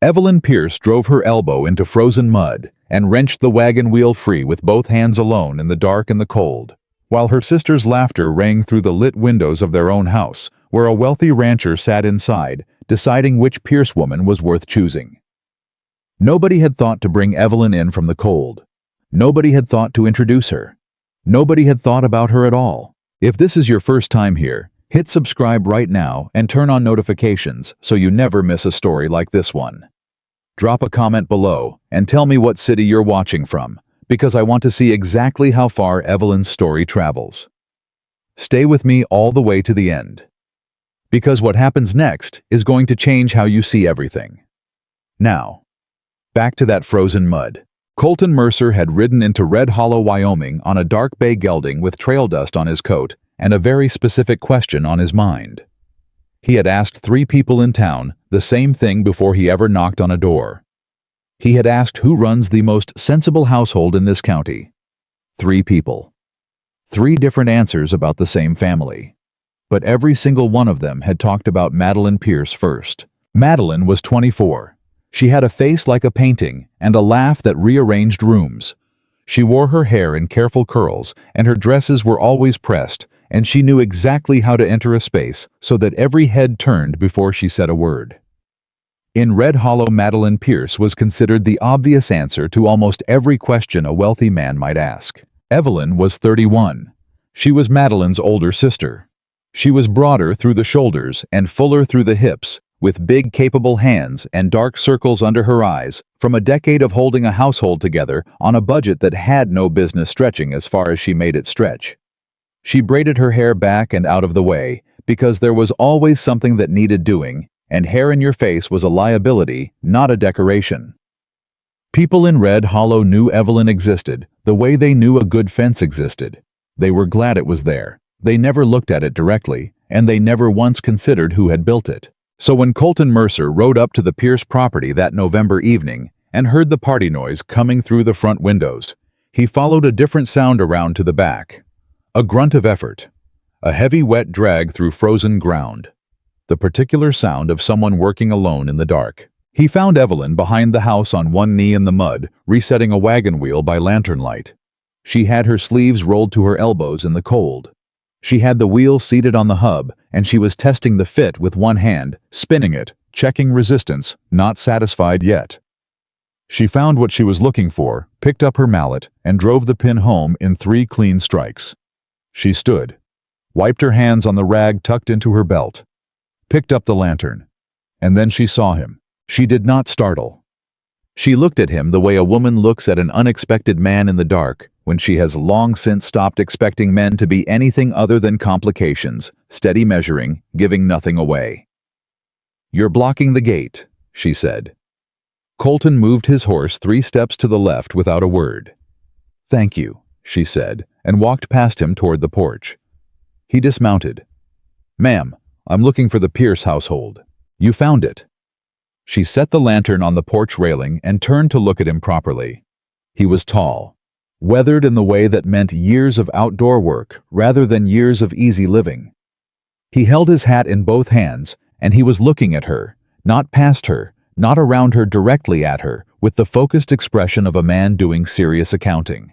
Evelyn Pierce drove her elbow into frozen mud and wrenched the wagon wheel free with both hands alone in the dark and the cold, while her sister's laughter rang through the lit windows of their own house, where a wealthy rancher sat inside, deciding which Pierce woman was worth choosing. Nobody had thought to bring Evelyn in from the cold. Nobody had thought to introduce her. Nobody had thought about her at all. If this is your first time here, hit subscribe right now and turn on notifications so you never miss a story like this one. Drop a comment below and tell me what city you're watching from, because I want to see exactly how far Evelyn's story travels. Stay with me all the way to the end, because what happens next is going to change how you see everything. Now, back to that frozen mud. Colton Mercer had ridden into Red Hollow, Wyoming on a dark bay gelding with trail dust on his coat and a very specific question on his mind. He had asked 3 people in town the same thing before he ever knocked on a door. He had asked who runs the most sensible household in this county. 3 people. 3 different answers about the same family. But every single one of them had talked about Evelyn Pierce first. Evelyn was 24. She had a face like a painting and a laugh that rearranged rooms. She wore her hair in careful curls, and her dresses were always pressed, and she knew exactly how to enter a space so that every head turned before she said a word. In Red Hollow, Evelyn Pierce was considered the obvious answer to almost every question a wealthy man might ask. Evelyn was 31. She was Evelyn's older sister. She was broader through the shoulders and fuller through the hips, with big, capable hands and dark circles under her eyes, from a decade of holding a household together on a budget that had no business stretching as far as she made it stretch. She braided her hair back and out of the way, because there was always something that needed doing, and hair in your face was a liability, not a decoration. People in Red Hollow knew Evelyn existed the way they knew a good fence existed. They were glad it was there. They never looked at it directly, and they never once considered who had built it. So when Colton Mercer rode up to the Pierce property that November evening and heard the party noise coming through the front windows, he followed a different sound around to the back. A grunt of effort. A heavy wet drag through frozen ground. The particular sound of someone working alone in the dark. He found Evelyn behind the house on one knee in the mud, resetting a wagon wheel by lantern light. She had her sleeves rolled to her elbows in the cold. She had the wheel seated on the hub, and she was testing the fit with one hand, spinning it, checking resistance, not satisfied yet. She found what she was looking for, picked up her mallet, and drove the pin home in 3 clean strikes. She stood, wiped her hands on the rag tucked into her belt, picked up the lantern, and then she saw him. She did not startle. She looked at him the way a woman looks at an unexpected man in the dark, when she has long since stopped expecting men to be anything other than complications, steady measuring, giving nothing away. "You're blocking the gate," she said. Colton moved his horse 3 steps to the left without a word. "Thank you," she said, and walked past him toward the porch. He dismounted. "Ma'am, I'm looking for the Pierce household. You found it." She set the lantern on the porch railing and turned to look at him properly. He was tall, weathered in the way that meant years of outdoor work rather than years of easy living. He held his hat in both hands, and he was looking at her, not past her, not around her, directly at her, with the focused expression of a man doing serious accounting.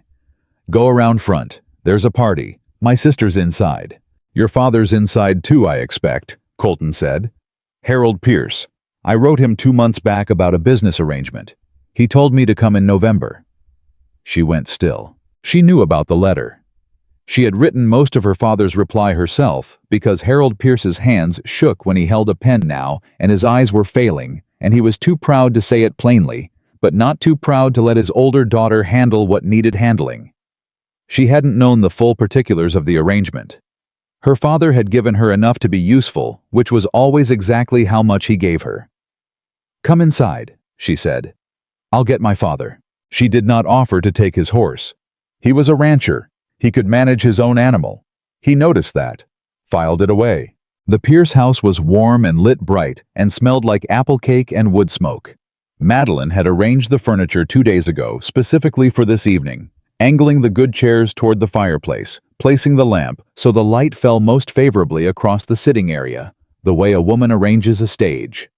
"Go around front. There's a party. My sister's inside." "Your father's inside too, I expect," Colton said. "Harold Pierce. I wrote him 2 months back about a business arrangement. He told me to come in November." She went still. She knew about the letter. She had written most of her father's reply herself, because Harold Pierce's hands shook when he held a pen now, and his eyes were failing, and he was too proud to say it plainly, but not too proud to let his older daughter handle what needed handling. She hadn't known the full particulars of the arrangement. Her father had given her enough to be useful, which was always exactly how much he gave her. "Come inside," she said. "I'll get my father." She did not offer to take his horse. He was a rancher. He could manage his own animal. He noticed that, filed it away. The Pierce house was warm and lit bright and smelled like apple cake and wood smoke. Evelyn had arranged the furniture 2 days ago specifically for this evening, angling the good chairs toward the fireplace, placing the lamp so the light fell most favorably across the sitting area, the way a woman arranges a stage.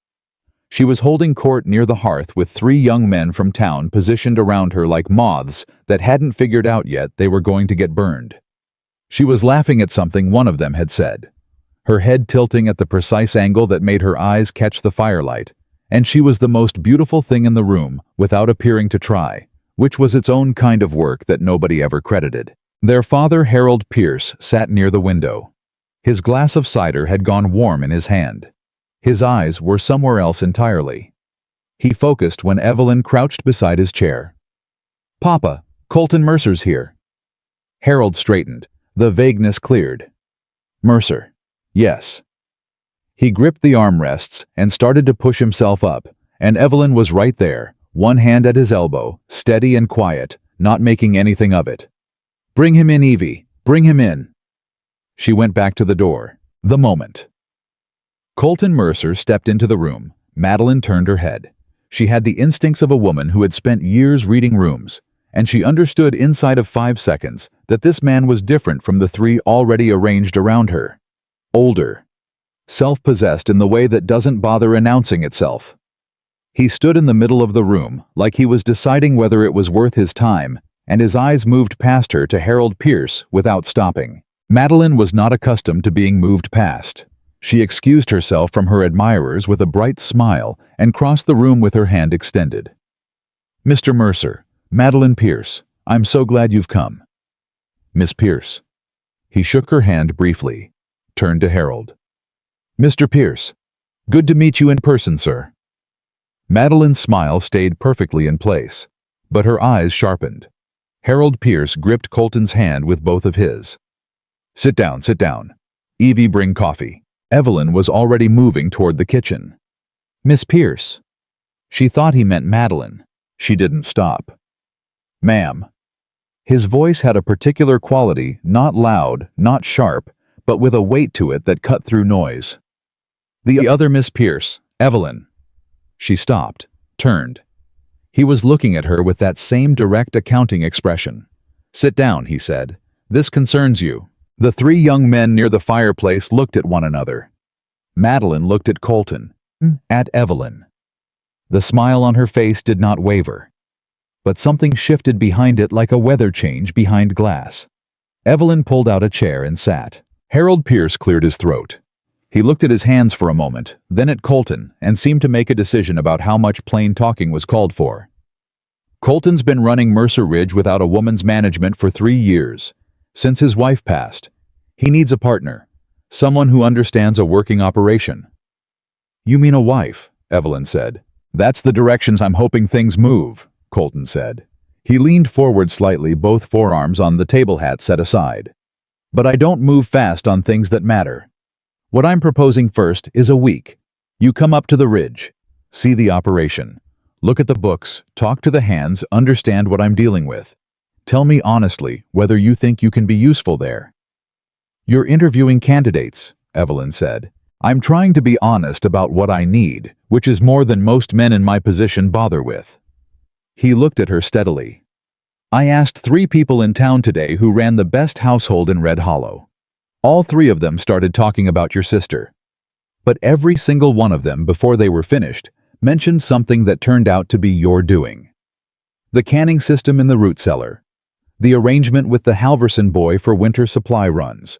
She was holding court near the hearth with 3 young men from town positioned around her like moths that hadn't figured out yet they were going to get burned. She was laughing at something one of them had said, her head tilting at the precise angle that made her eyes catch the firelight, and she was the most beautiful thing in the room without appearing to try, which was its own kind of work that nobody ever credited. Their father, Harold Pierce, sat near the window. His glass of cider had gone warm in his hand. His eyes were somewhere else entirely. He focused when Evelyn crouched beside his chair. "Papa, Colton Mercer's here." Harold straightened. The vagueness cleared. "Mercer. Yes." He gripped the armrests and started to push himself up, and Evelyn was right there, one hand at his elbow, steady and quiet, not making anything of it. "Bring him in, Evie. Bring him in." She went back to the door. The moment Colton Mercer stepped into the room, Madeline turned her head. She had the instincts of a woman who had spent years reading rooms, and she understood inside of 5 seconds that this man was different from the 3 already arranged around her. Older. Self-possessed in the way that doesn't bother announcing itself. He stood in the middle of the room, like he was deciding whether it was worth his time, and his eyes moved past her to Harold Pierce without stopping. Madeline was not accustomed to being moved past. She excused herself from her admirers with a bright smile and crossed the room with her hand extended. "Mr. Mercer, Madeline Pierce, I'm so glad you've come." "Miss Pierce." He shook her hand briefly, turned to Harold. "Mr. Pierce, good to meet you in person, sir." Madeline's smile stayed perfectly in place, but her eyes sharpened. Harold Pierce gripped Colton's hand with both of his. Sit down, sit down. Evie, bring coffee." Evelyn was already moving toward the kitchen. "Miss Pierce." She thought he meant Madeline. She didn't stop. "Ma'am." His voice had a particular quality, not loud, not sharp, but with a weight to it that cut through noise. "The other Miss Pierce, Evelyn." She stopped, turned. He was looking at her with that same direct accounting expression. "Sit down," he said. "This concerns you." The 3 young men near the fireplace looked at one another. Madeline looked at Colton, at Evelyn. The smile on her face did not waver, but something shifted behind it like a weather change behind glass. Evelyn pulled out a chair and sat. Harold Pierce cleared his throat. He looked at his hands for a moment, then at Colton, and seemed to make a decision about how much plain talking was called for. "Colton's been running Mercer Ridge without a woman's management for 3 years. Since his wife passed. He needs a partner, someone who understands a working operation." "You mean a wife," Evelyn said. "That's the directions I'm hoping things move," Colton said. He leaned forward slightly, both forearms on the table hat set aside. "But I don't move fast on things that matter. What I'm proposing first is a week. You come up to the ridge, see the operation, look at the books, talk to the hands, understand what I'm dealing with. Tell me honestly whether you think you can be useful there." "You're interviewing candidates," Evelyn said. "I'm trying to be honest about what I need, which is more than most men in my position bother with." He looked at her steadily. "I asked 3 people in town today who ran the best household in Red Hollow. All 3 of them started talking about your sister. But every single one of them, before they were finished, mentioned something that turned out to be your doing. The canning system in the root cellar. The arrangement with the Halverson boy for winter supply runs.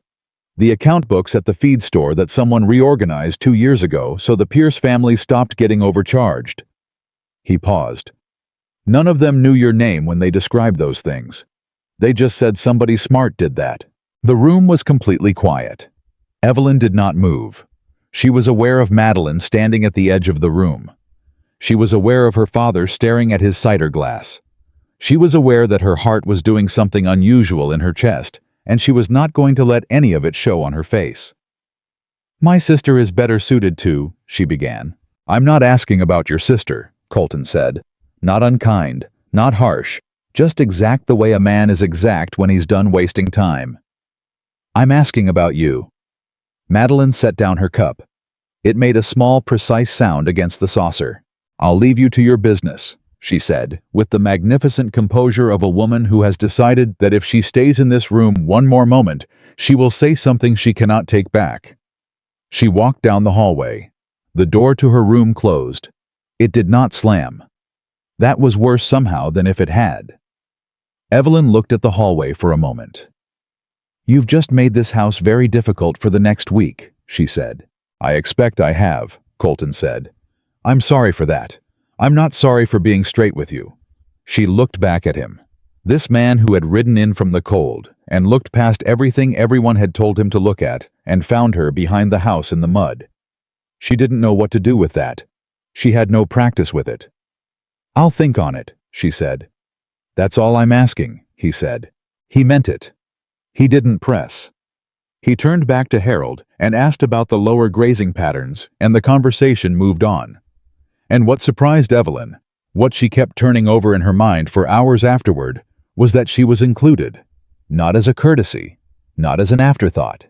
The account books at the feed store that someone reorganized 2 years ago so the Pierce family stopped getting overcharged." He paused. "None of them knew your name when they described those things. They just said somebody smart did that." The room was completely quiet. Evelyn did not move. She was aware of Madeline standing at the edge of the room. She was aware of her father staring at his cider glass. She was aware that her heart was doing something unusual in her chest, and she was not going to let any of it show on her face. "My sister is better suited to," she began. "I'm not asking about your sister," Colton said. "Not unkind, not harsh, just exact the way a man is exact when he's done wasting time. I'm asking about you." Madeline set down her cup. It made a small, precise sound against the saucer. "I'll leave you to your business," she said, with the magnificent composure of a woman who has decided that if she stays in this room one more moment, she will say something she cannot take back. She walked down the hallway. The door to her room closed, It did not slam. That was worse somehow than if it had. Evelyn looked at the hallway for a moment. "You've just made this house very difficult for the next week," she said. "I expect I have," Colton said. "I'm sorry for that. I'm not sorry for being straight with you." She looked back at him. This man who had ridden in from the cold and looked past everything everyone had told him to look at and found her behind the house in the mud. She didn't know what to do with that. She had no practice with it. "I'll think on it," she said. "That's all I'm asking," he said. He meant it. He didn't press. He turned back to Harold and asked about the lower grazing patterns, and the conversation moved on. And what surprised Evelyn, what she kept turning over in her mind for hours afterward, was that she was included, not as a courtesy, not as an afterthought.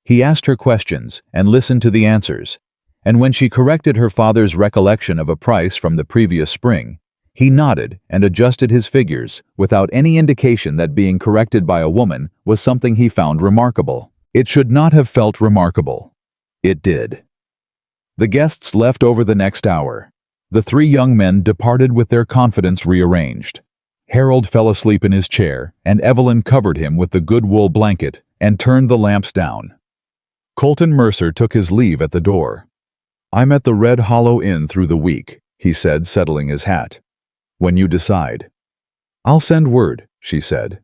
He asked her questions and listened to the answers, and when she corrected her father's recollection of a price from the previous spring, he nodded and adjusted his figures without any indication that being corrected by a woman was something he found remarkable. It should not have felt remarkable. It did. The guests left over the next hour. The three young men departed with their confidence rearranged. Harold fell asleep in his chair, and Evelyn covered him with the good wool blanket and turned the lamps down. Colton Mercer took his leave at the door. "I'm at the Red Hollow Inn through the week," he said, settling his hat. "When you decide." "I'll send word," she said.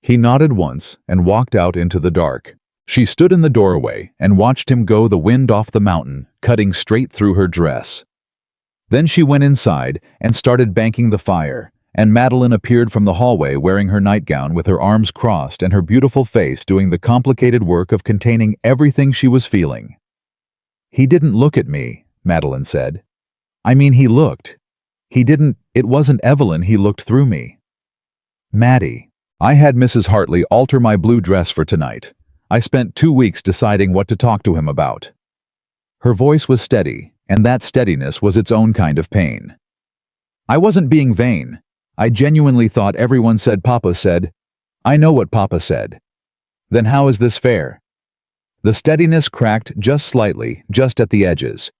He nodded once and walked out into the dark. She stood in the doorway and watched him go the wind off the mountain, cutting straight through her dress. Then she went inside and started banking the fire, and Madeline appeared from the hallway wearing her nightgown with her arms crossed and her beautiful face doing the complicated work of containing everything she was feeling. "He didn't look at me," Madeline said. "I mean, he looked. It wasn't Evelyn, he looked through me." "Maddie, I had Mrs. Hartley alter my blue dress for tonight. I spent 2 weeks deciding what to talk to him about." Her voice was steady, and that steadiness was its own kind of pain. "I wasn't being vain. I genuinely thought everyone said Papa said. I know what Papa said. Then how is this fair?" The steadiness cracked just slightly, just at the edges.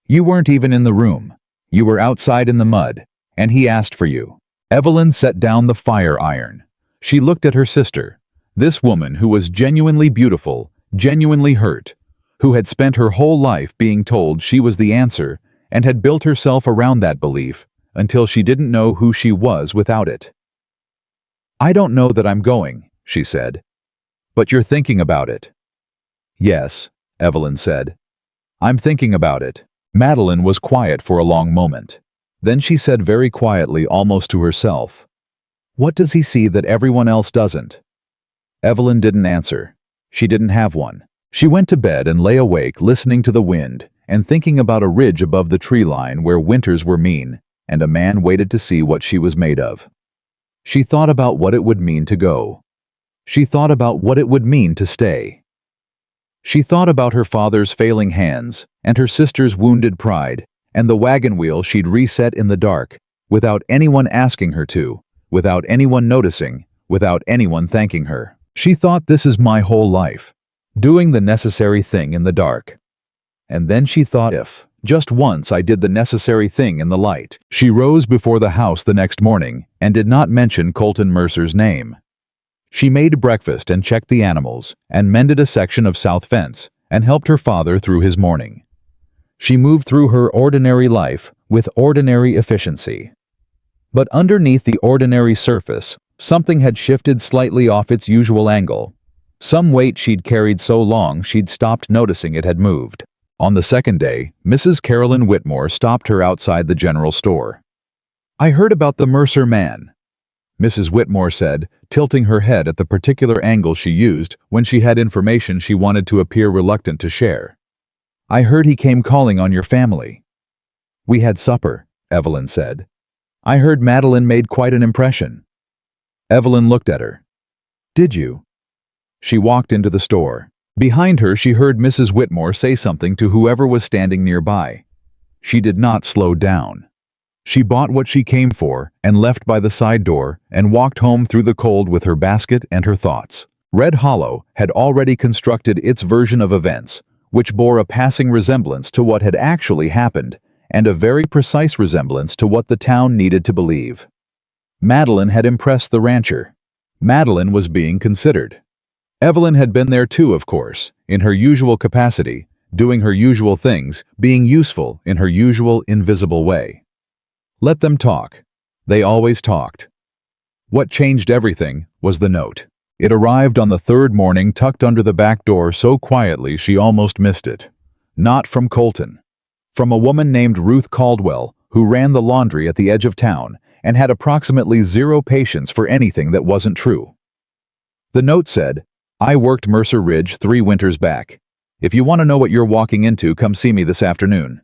"You weren't even in the room. You were outside in the mud, and he asked for you." Evelyn set down the fire iron. She looked at her sister, this woman who was genuinely beautiful, genuinely hurt, who had spent her whole life being told she was the answer and had built herself around that belief until she didn't know who she was without it. "I don't know that I'm going," she said. "But you're thinking about it." "Yes," Evelyn said. "I'm thinking about it." Madeline was quiet for a long moment. Then she said very quietly, almost to herself, "What does he see that everyone else doesn't?" Evelyn didn't answer. She didn't have one. She went to bed and lay awake listening to the wind and thinking about a ridge above the tree line where winters were mean and a man waited to see what she was made of. She thought about what it would mean to go. She thought about what it would mean to stay. She thought about her father's failing hands and her sister's wounded pride and the wagon wheel she'd reset in the dark, without anyone asking her to, without anyone noticing, without anyone thanking her. She thought, this is my whole life, doing the necessary thing in the dark. And then she thought, if, just once, I did the necessary thing in the light. She rose before the house the next morning and did not mention Colton Mercer's name. She made breakfast and checked the animals and mended a section of south fence and helped her father through his morning. She moved through her ordinary life with ordinary efficiency. But underneath the ordinary surface, something had shifted slightly off its usual angle. Some weight she'd carried so long she'd stopped noticing it had moved. On the second day, Mrs. Carolyn Whitmore stopped her outside the general store. "I heard about the Mercer man," Mrs. Whitmore said, tilting her head at the particular angle she used when she had information she wanted to appear reluctant to share. "I heard he came calling on your family." "We had supper," Evelyn said. "I heard Madeline made quite an impression." Evelyn looked at her. "Did you?" She walked into the store. Behind her she heard Mrs. Whitmore say something to whoever was standing nearby. She did not slow down. She bought what she came for and left by the side door and walked home through the cold with her basket and her thoughts. Red Hollow had already constructed its version of events, which bore a passing resemblance to what had actually happened, and a very precise resemblance to what the town needed to believe. Madeline had impressed the rancher. Madeline was being considered. Evelyn had been there too, of course, in her usual capacity, doing her usual things, being useful in her usual invisible way. Let them talk. They always talked. What changed everything was the note. It arrived on the third morning, tucked under the back door so quietly she almost missed it. Not from Colton. From a woman named Ruth Caldwell, who ran the laundry at the edge of town and had approximately zero patience for anything that wasn't true. The note said, "I worked Mercer Ridge 3 winters back. If you want to know what you're walking into, come see me this afternoon.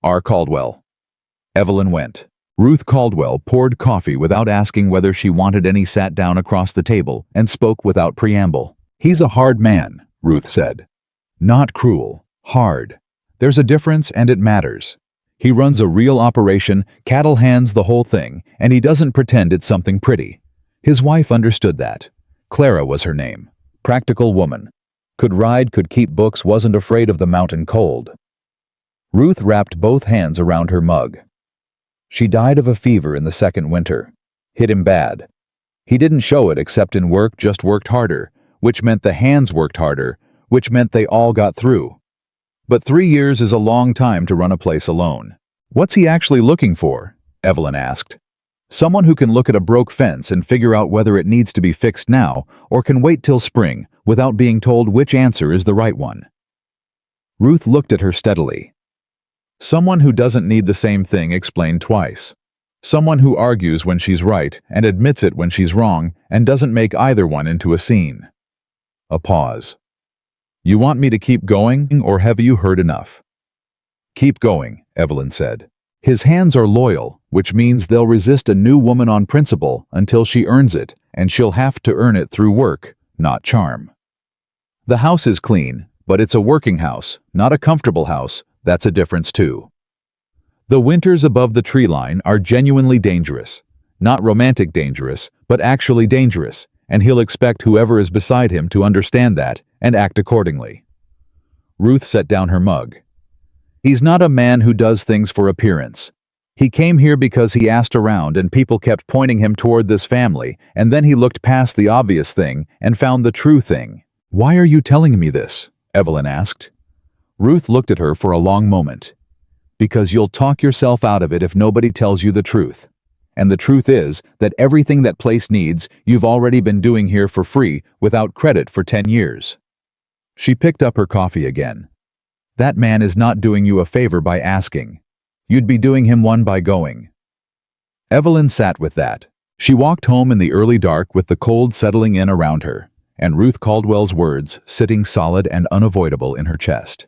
R. Caldwell." Evelyn went. Ruth Caldwell poured coffee without asking whether she wanted any, sat down across the table, and spoke without preamble. "He's a hard man," Ruth said. "Not cruel. Hard. There's a difference, and it matters. He runs a real operation, cattle hands, the whole thing, and he doesn't pretend it's something pretty." His wife understood that. Clara was her name. Practical woman. Could ride, could keep books, wasn't afraid of the mountain cold. Ruth wrapped both hands around her mug. She died of a fever in the second winter. Hit him bad. He didn't show it except in work, just worked harder, which meant the hands worked harder, which meant they all got through. But 3 years is a long time to run a place alone. "What's he actually looking for?" Evelyn asked. "Someone who can look at a broke fence and figure out whether it needs to be fixed now or can wait till spring without being told which answer is the right one." Ruth looked at her steadily. "Someone who doesn't need the same thing explained twice. Someone who argues when she's right and admits it when she's wrong and doesn't make either one into a scene." A pause. "You want me to keep going, or have you heard enough?" "Keep going," Evelyn said. "His hands are loyal, which means they'll resist a new woman on principle until she earns it, and she'll have to earn it through work, not charm. The house is clean, but it's a working house, not a comfortable house. That's a difference too. The winters above the tree line are genuinely dangerous. Not romantic dangerous, but actually dangerous, and he'll expect whoever is beside him to understand that and act accordingly." Ruth set down her mug. "He's not a man who does things for appearance. He came here because he asked around and people kept pointing him toward this family, and then he looked past the obvious thing and found the true thing." "Why are you telling me this?" Evelyn asked. Ruth looked at her for a long moment. "Because you'll talk yourself out of it if nobody tells you the truth. And the truth is that everything that place needs, you've already been doing here for free without credit for 10 years. She picked up her coffee again. "That man is not doing you a favor by asking. You'd be doing him one by going." Evelyn sat with that. She walked home in the early dark with the cold settling in around her, and Ruth Caldwell's words sitting solid and unavoidable in her chest.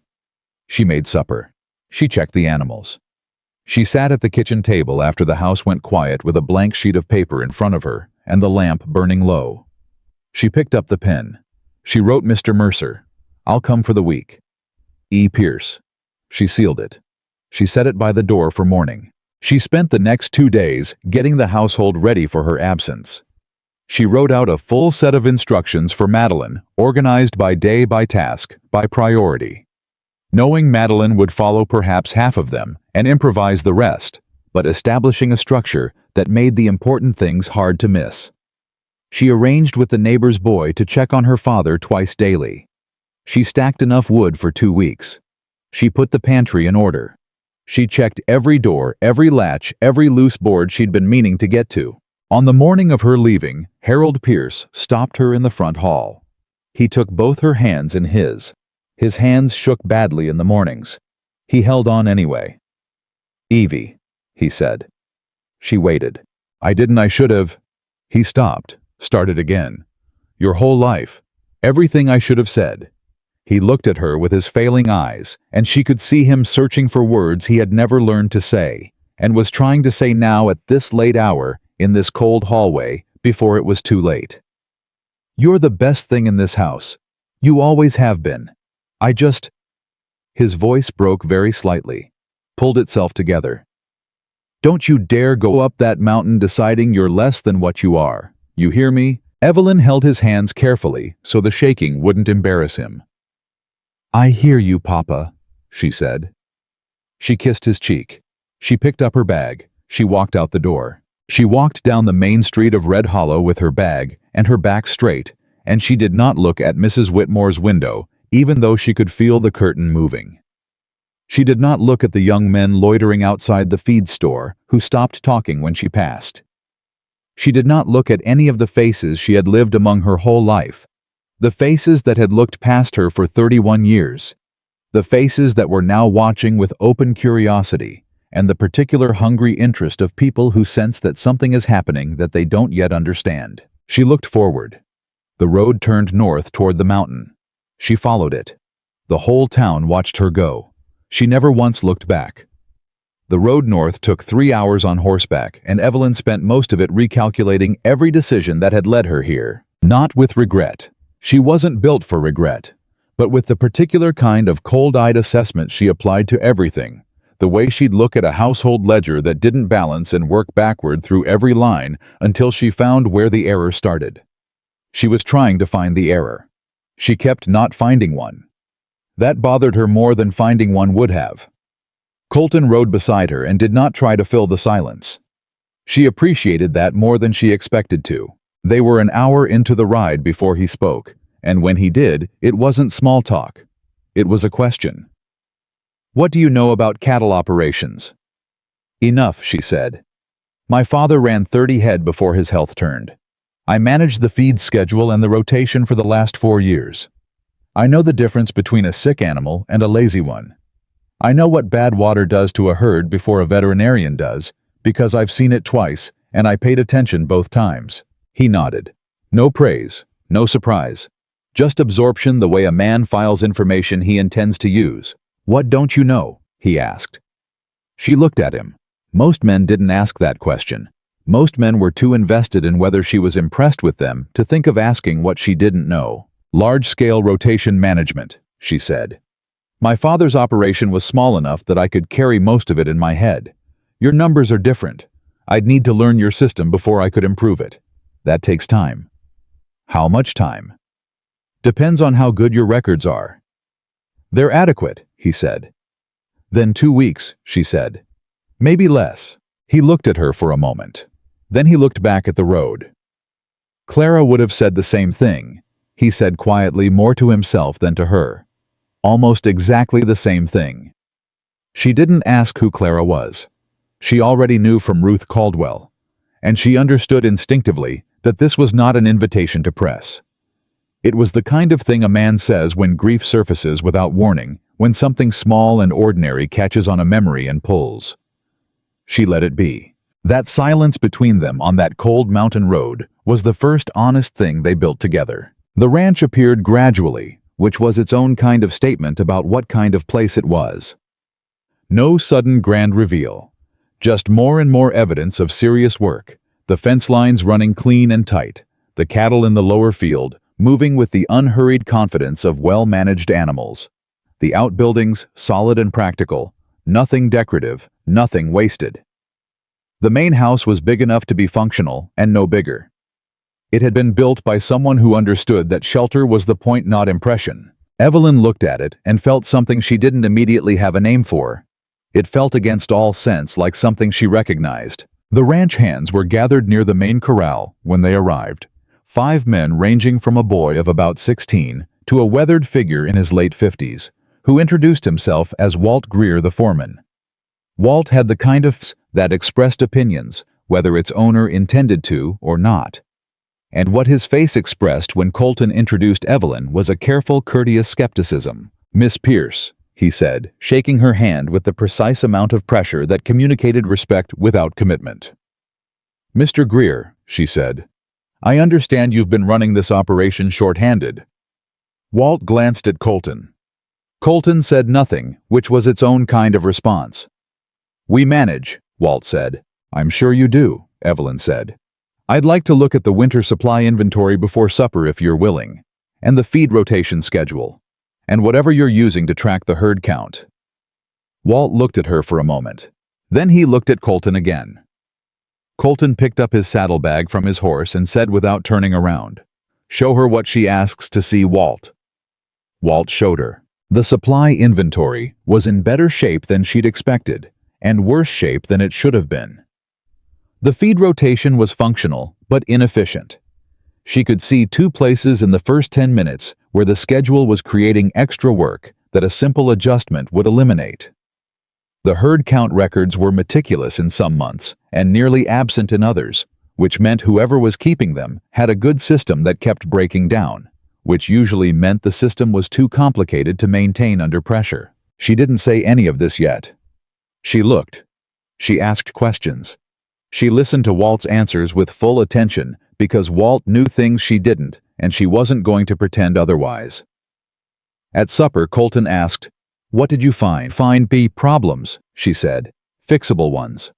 She made supper. She checked the animals. She sat at the kitchen table after the house went quiet with a blank sheet of paper in front of her and the lamp burning low. She picked up the pen. She wrote Mr. Mercer, "I'll come for the week. E. Pierce." She sealed it. She set it by the door for morning. She spent the next 2 days getting the household ready for her absence. She wrote out a full set of instructions for Madeline, organized by day, by task, by priority. Knowing Madeline would follow perhaps half of them and improvise the rest, but establishing a structure that made the important things hard to miss. She arranged with the neighbor's boy to check on her father twice daily. She stacked enough wood for 2 weeks. She put the pantry in order. She checked every door, every latch, every loose board she'd been meaning to get to. On the morning of her leaving, Harold Pierce stopped her in the front hall. He took both her hands in his. His hands shook badly in the mornings. He held on anyway. "Evie," he said. She waited. I should have." He stopped, started again. "Your whole life. Everything I should have said." He looked at her with his failing eyes, and she could see him searching for words he had never learned to say, and was trying to say now at this late hour, in this cold hallway, before it was too late. "You're the best thing in this house. You always have been. I just—" His voice broke very slightly, pulled itself together. "Don't you dare go up that mountain deciding you're less than what you are. You hear me?" Evelyn held his hands carefully so the shaking wouldn't embarrass him. "I hear you, Papa," she said. She kissed his cheek. She picked up her bag. She walked out the door. She walked down the main street of Red Hollow with her bag and her back straight, and she did not look at Mrs. Whitmore's window, even though she could feel the curtain moving. She did not look at the young men loitering outside the feed store who stopped talking when she passed. She did not look at any of the faces she had lived among her whole life, the faces that had looked past her for 31 years, the faces that were now watching with open curiosity and the particular hungry interest of people who sense that something is happening that they don't yet understand. She looked forward. The road turned north toward the mountain. She followed it. The whole town watched her go. She never once looked back. The road north took 3 hours on horseback, and Evelyn spent most of it recalculating every decision that had led her here. Not with regret. She wasn't built for regret, but with the particular kind of cold-eyed assessment she applied to everything, the way she'd look at a household ledger that didn't balance and work backward through every line until she found where the error started. She was trying to find the error. She kept not finding one. That bothered her more than finding one would have. Colton rode beside her and did not try to fill the silence. She appreciated that more than she expected to. They were an hour into the ride before he spoke, and when he did, it wasn't small talk. It was a question. "What do you know about cattle operations?" "Enough," she said. "My father ran 30 head before his health turned. I managed the feed schedule and the rotation for the last 4 years. I know the difference between a sick animal and a lazy one. I know what bad water does to a herd before a veterinarian does, because I've seen it twice, and I paid attention both times." He nodded. No praise, no surprise. Just absorption the way a man files information he intends to use. "What don't you know?" he asked. She looked at him. Most men didn't ask that question. Most men were too invested in whether she was impressed with them to think of asking what she didn't know. "Large-scale rotation management," she said. "My father's operation was small enough that I could carry most of it in my head. Your numbers are different. I'd need to learn your system before I could improve it. That takes time." "How much time?" "Depends on how good your records are." "They're adequate," he said. "Then 2 weeks," she said. "Maybe less." He looked at her for a moment. Then he looked back at the road. Clara would have said the same thing, he said quietly, more to himself than to her. Almost exactly the same thing. She didn't ask who Clara was. She already knew from Ruth Caldwell, and she understood instinctively that this was not an invitation to press. It was the kind of thing a man says when grief surfaces without warning, when something small and ordinary catches on a memory and pulls. She let it be. That silence between them on that cold mountain road was the first honest thing they built together. The ranch appeared gradually, which was its own kind of statement about what kind of place it was. No sudden grand reveal. Just more and more evidence of serious work. The fence lines running clean and tight, the cattle in the lower field moving with the unhurried confidence of well-managed animals, the outbuildings solid and practical, nothing decorative, nothing wasted. The main house was big enough to be functional and no bigger. It had been built by someone who understood that shelter was the point, not impression. Evelyn looked at it and felt something she didn't immediately have a name for. It felt against all sense like something she recognized. The ranch hands were gathered near the main corral when they arrived. 5 men ranging from a boy of about 16 to a weathered figure in his late 50s, who introduced himself as Walt Greer, the foreman. Walt had the kind of that expressed opinions, whether its owner intended to or not. And what his face expressed when Colton introduced Evelyn was a careful, courteous skepticism. "Miss Pierce," he said, shaking her hand with the precise amount of pressure that communicated respect without commitment. "Mr. Greer," she said, "I understand you've been running this operation short-handed." Walt glanced at Colton. Colton said nothing, which was its own kind of response. "We manage," Walt said. "I'm sure you do," Evelyn said. "I'd like to look at the winter supply inventory before supper if you're willing, and the feed rotation schedule, and whatever you're using to track the herd count." Walt looked at her for a moment. Then he looked at Colton again. Colton picked up his saddlebag from his horse and said without turning around, "Show her what she asks to see, Walt." Walt showed her. The supply inventory was in better shape than she'd expected, and worse shape than it should have been. The feed rotation was functional, but inefficient. She could see 2 places in the first 10 minutes where the schedule was creating extra work that a simple adjustment would eliminate. The herd count records were meticulous in some months and nearly absent in others, which meant whoever was keeping them had a good system that kept breaking down, which usually meant the system was too complicated to maintain under pressure. She didn't say any of this yet. She looked. She asked questions. She listened to Walt's answers with full attention because Walt knew things she didn't, and she wasn't going to pretend otherwise. At supper, Colton asked, "What did you find?" "Find problems," she said. "Fixable ones."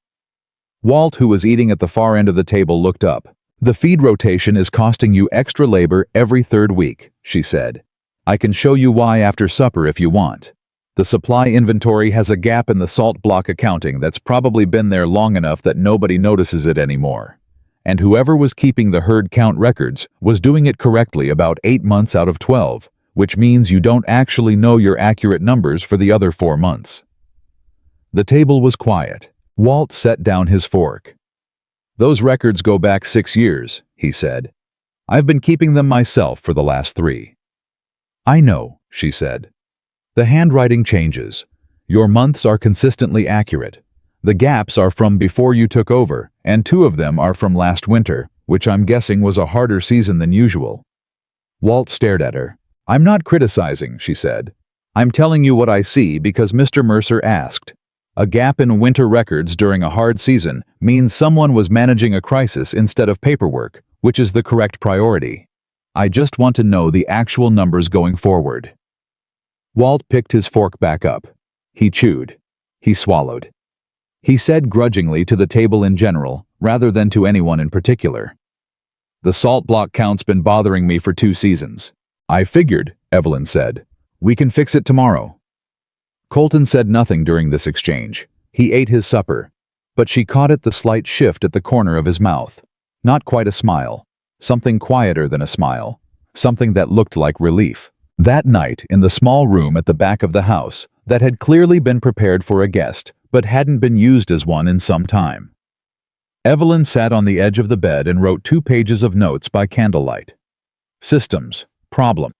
Walt, who was eating at the far end of the table, looked up. "The feed rotation is costing you extra labor every 3rd week," she said. "I can show you why after supper if you want. The supply inventory has a gap in the salt block accounting that's probably been there long enough that nobody notices it anymore. And whoever was keeping the herd count records was doing it correctly about 8 months out of 12, which means you don't actually know your accurate numbers for the other 4 months." The table was quiet. Walt set down his fork. "Those records go back 6 years, he said. "I've been keeping them myself for the last 3. "I know," she said. "The handwriting changes. Your months are consistently accurate. The gaps are from before you took over, and 2 of them are from last winter, which I'm guessing was a harder season than usual." Walt stared at her. "I'm not criticizing," she said. "I'm telling you what I see because Mr. Mercer asked. A gap in winter records during a hard season means someone was managing a crisis instead of paperwork, which is the correct priority. I just want to know the actual numbers going forward." Walt picked his fork back up. He chewed. He swallowed. He said grudgingly to the table in general, rather than to anyone in particular, "The salt block count's been bothering me for 2 seasons. "I figured," Evelyn said. "We can fix it tomorrow." Colton said nothing during this exchange. He ate his supper, but she caught the slight shift at the corner of his mouth. Not quite a smile. Something quieter than a smile. Something that looked like relief. That night, in the small room at the back of the house, that had clearly been prepared for a guest, but hadn't been used as one in some time, Evelyn sat on the edge of the bed and wrote 2 pages of notes by candlelight. Systems. Problem.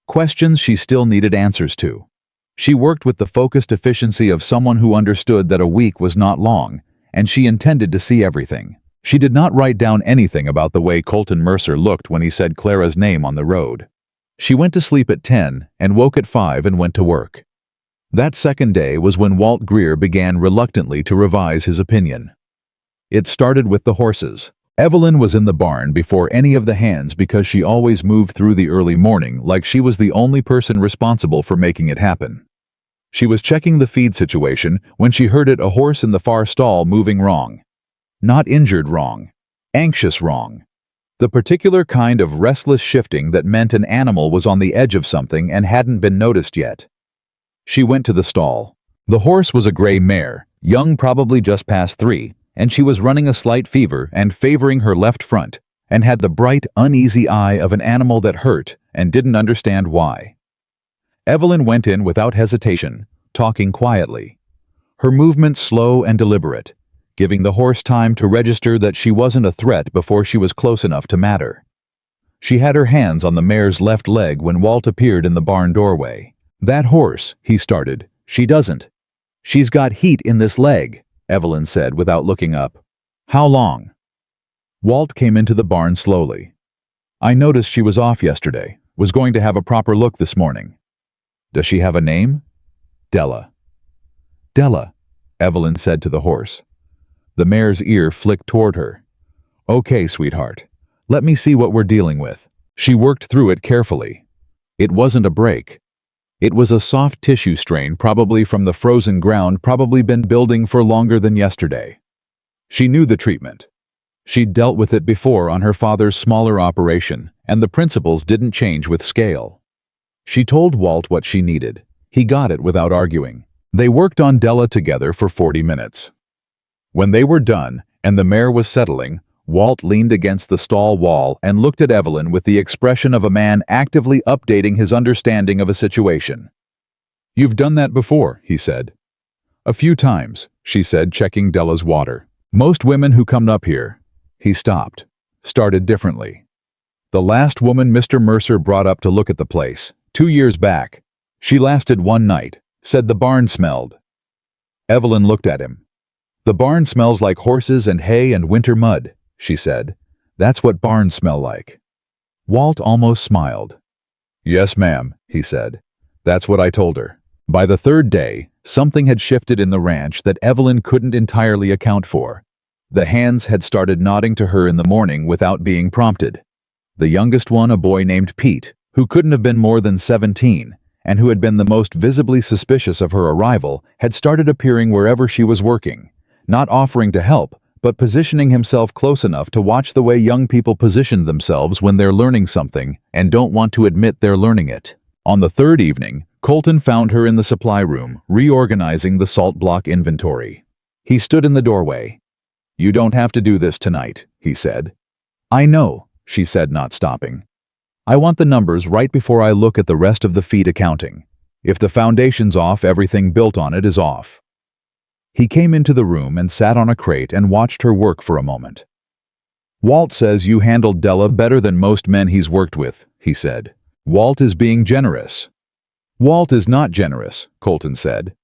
Questions she still needed answers to. She worked with the focused efficiency of someone who understood that a week was not long, and she intended to see everything. She did not write down anything about the way Colton Mercer looked when he said Clara's name on the road. She went to sleep at 10 and woke at 5 and went to work. That second day was when Walt Greer began reluctantly to revise his opinion. It started with the horses. Evelyn was in the barn before any of the hands because she always moved through the early morning like she was the only person responsible for making it happen. She was checking the feed situation when she heard a horse in the far stall moving wrong. Not injured wrong. Anxious wrong. The particular kind of restless shifting that meant an animal was on the edge of something and hadn't been noticed yet. She went to the stall. The horse was a gray mare, young, probably just past 3, and she was running a slight fever and favoring her left front, and had the bright, uneasy eye of an animal that hurt and didn't understand why. Evelyn went in without hesitation, talking quietly. Her movements slow and deliberate, giving the horse time to register that she wasn't a threat before she was close enough to matter. She had her hands on the mare's left leg when Walt appeared in the barn doorway. "That horse," he started. "She doesn't. She's got heat in this leg," Evelyn said without looking up. "How long?" Walt came into the barn slowly. "I noticed she was off yesterday. Was going to have a proper look this morning." "Does she have a name?" "Della." "Della," Evelyn said to the horse. The mare's ear flicked toward her. "Okay, sweetheart. Let me see what we're dealing with." She worked through it carefully. It wasn't a break. It was a soft tissue strain, probably from the frozen ground, probably been building for longer than yesterday. She knew the treatment. She'd dealt with it before on her father's smaller operation, and the principles didn't change with scale. She told Walt what she needed. He got it without arguing. They worked on Della together for 40 minutes. When they were done, and the mare was settling, Walt leaned against the stall wall and looked at Evelyn with the expression of a man actively updating his understanding of a situation. "You've done that before," he said. A few times, she said, checking Della's water. Most women who come up here. He stopped. Started differently. The last woman Mr. Mercer brought up to look at the place, 2 years back. She lasted one night, said the barn smelled. Evelyn looked at him. The barn smells like horses and hay and winter mud, she said. That's what barns smell like. Walt almost smiled. Yes, ma'am, he said. That's what I told her. By the third day, something had shifted in the ranch that Evelyn couldn't entirely account for. The hands had started nodding to her in the morning without being prompted. The youngest one, a boy named Pete, who couldn't have been more than 17, and who had been the most visibly suspicious of her arrival, had started appearing wherever she was working, not offering to help, but positioning himself close enough to watch the way young people position themselves when they're learning something and don't want to admit they're learning it. On the third evening, Colton found her in the supply room, reorganizing the salt block inventory. He stood in the doorway. You don't have to do this tonight, he said. I know, she said, not stopping. I want the numbers right before I look at the rest of the feed accounting. If the foundation's off, everything built on it is off. He came into the room and sat on a crate and watched her work for a moment. Walt says you handled Della better than most men he's worked with, he said. Walt is being generous. Walt is not generous, Colton said.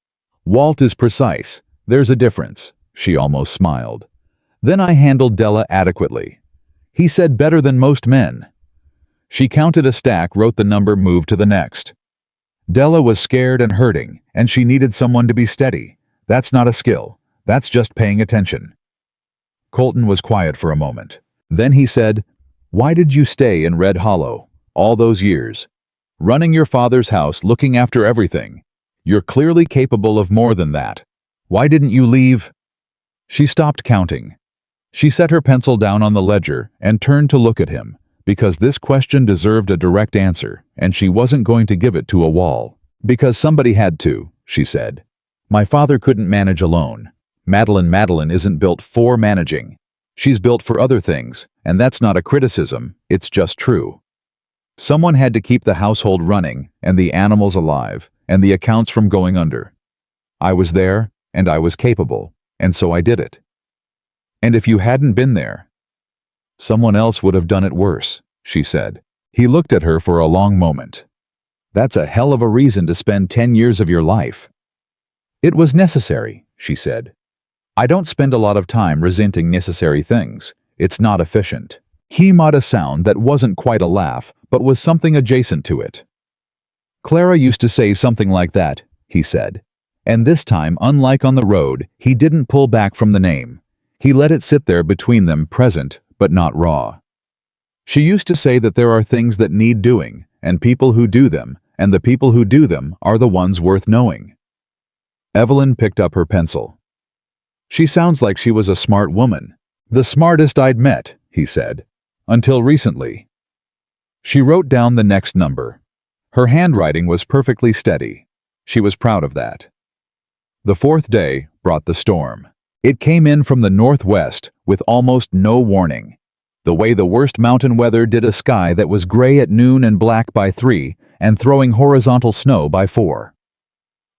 Walt is precise. There's a difference. She almost smiled. Then I handled Della adequately. He said better than most men. She counted a stack, wrote the number, moved to the next. Della was scared and hurting, and she needed someone to be steady. That's not a skill. That's just paying attention. Colton was quiet for a moment. Then he said, Why did you stay in Red Hollow all those years? Running your father's house, looking after everything. You're clearly capable of more than that. Why didn't you leave? She stopped counting. She set her pencil down on the ledger and turned to look at him, because this question deserved a direct answer, and she wasn't going to give it to a wall. Because somebody had to, she said. My father couldn't manage alone. Madeline isn't built for managing. She's built for other things, and that's not a criticism, it's just true. Someone had to keep the household running, and the animals alive, and the accounts from going under. I was there, and I was capable, and so I did it. And if you hadn't been there, someone else would have done it worse, she said. He looked at her for a long moment. That's a hell of a reason to spend 10 years of your life. It was necessary, she said. I don't spend a lot of time resenting necessary things. It's not efficient. He made a sound that wasn't quite a laugh, but was something adjacent to it. Clara used to say something like that, he said. And this time, unlike on the road, he didn't pull back from the name. He let it sit there between them, present, but not raw. She used to say that there are things that need doing, and people who do them, and the people who do them are the ones worth knowing. Evelyn picked up her pencil. She sounds like she was a smart woman. The smartest I'd met, he said. Until recently. She wrote down the next number. Her handwriting was perfectly steady. She was proud of that. The fourth day brought the storm. It came in from the northwest with almost no warning. The way the worst mountain weather did a sky that was gray at noon and black by 3 and throwing horizontal snow by 4.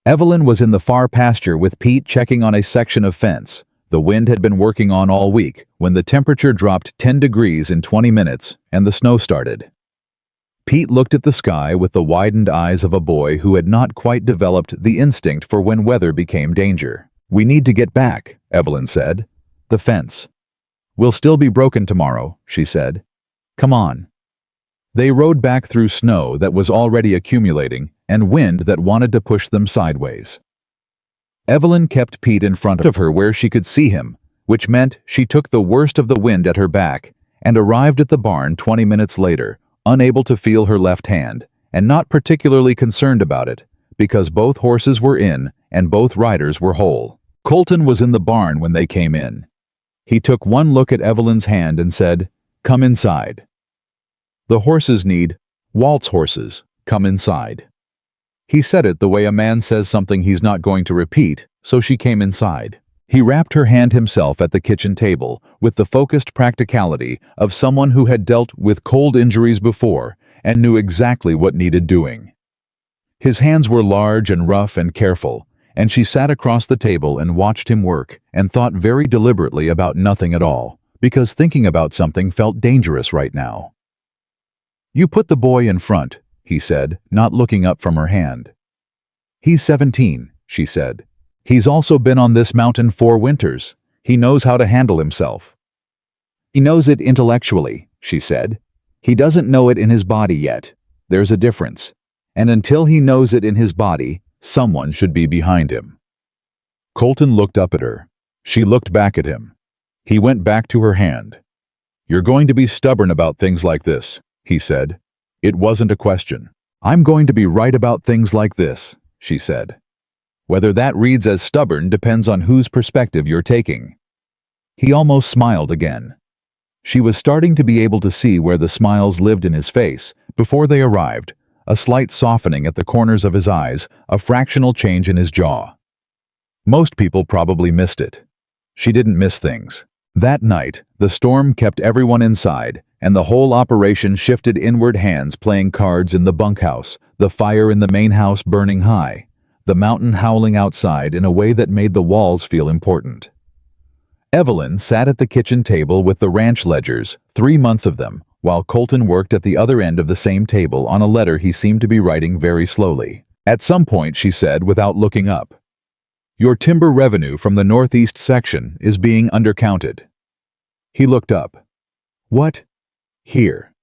Evelyn was in the far pasture with Pete checking on a section of fence the wind had been working on all week when the temperature dropped 10 degrees in 20 minutes and the snow started. Pete looked at the sky with the widened eyes of a boy who had not quite developed the instinct for when weather became danger. We need to get back, Evelyn said. The fence. We'll still be broken tomorrow, she said. Come on. They rode back through snow that was already accumulating and wind that wanted to push them sideways. Evelyn kept Pete in front of her where she could see him, which meant she took the worst of the wind at her back and arrived at the barn 20 minutes later, unable to feel her left hand, and not particularly concerned about it, because both horses were in and both riders were whole. Colton was in the barn when they came in. He took one look at Evelyn's hand and said, "Come inside." The horses need, Walt's horses, come inside. He said it the way a man says something he's not going to repeat, so she came inside. He wrapped her hand himself at the kitchen table with the focused practicality of someone who had dealt with cold injuries before and knew exactly what needed doing. His hands were large and rough and careful, and she sat across the table and watched him work and thought very deliberately about nothing at all, because thinking about something felt dangerous right now. "You put the boy in front," he said, not looking up from her hand. "He's 17, she said. "He's also been on this mountain 4 winters. He knows how to handle himself." "He knows it intellectually," she said. "He doesn't know it in his body yet. There's a difference. And until he knows it in his body, someone should be behind him." Colton looked up at her. She looked back at him. He went back to her hand. "You're going to be stubborn about things like this," he said. It wasn't a question. "I'm going to be right about things like this," she said. "Whether that reads as stubborn depends on whose perspective you're taking." He almost smiled again. She was starting to be able to see where the smiles lived in his face before they arrived, a slight softening at the corners of his eyes, a fractional change in his jaw. Most people probably missed it. She didn't miss things. That night, the storm kept everyone inside, and the whole operation shifted inward, hands playing cards in the bunkhouse, the fire in the main house burning high, the mountain howling outside in a way that made the walls feel important. Evelyn sat at the kitchen table with the ranch ledgers, 3 months of them, while Colton worked at the other end of the same table on a letter he seemed to be writing very slowly. At some point, she said without looking up, "Your timber revenue from the northeast section is being undercounted." He looked up. "What?" "Here."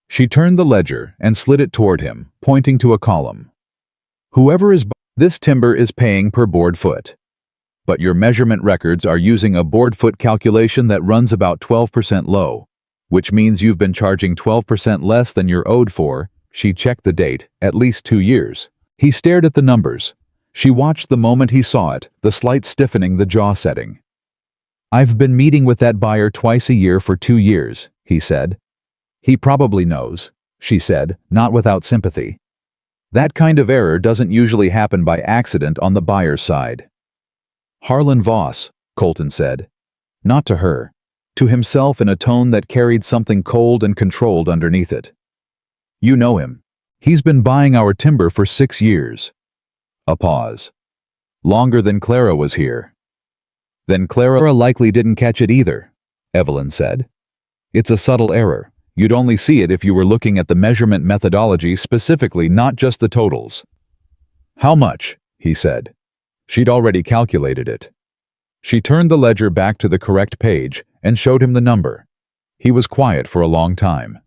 She turned the ledger and slid it toward him, pointing to a column. "Whoever is this timber is paying per board foot. But your measurement records are using a board foot calculation that runs about 12% low, which means you've been charging 12% less than you're owed for," she checked the date, "at least 2 years. He stared at the numbers. She watched the moment he saw it, the slight stiffening, the jaw setting. "I've been meeting with that buyer twice a year for 2 years, he said. "He probably knows," she said, not without sympathy. "That kind of error doesn't usually happen by accident on the buyer's side." "Harlan Voss," Colton said. Not to her. To himself in a tone that carried something cold and controlled underneath it. "You know him. He's been buying our timber for 6 years. A pause. "Longer than Clara was here." "Then Clara likely didn't catch it either," Evelyn said. "It's a subtle error. You'd only see it if you were looking at the measurement methodology specifically, not just the totals." "How much?" he said. She'd already calculated it. She turned the ledger back to the correct page and showed him the number. He was quiet for a long time.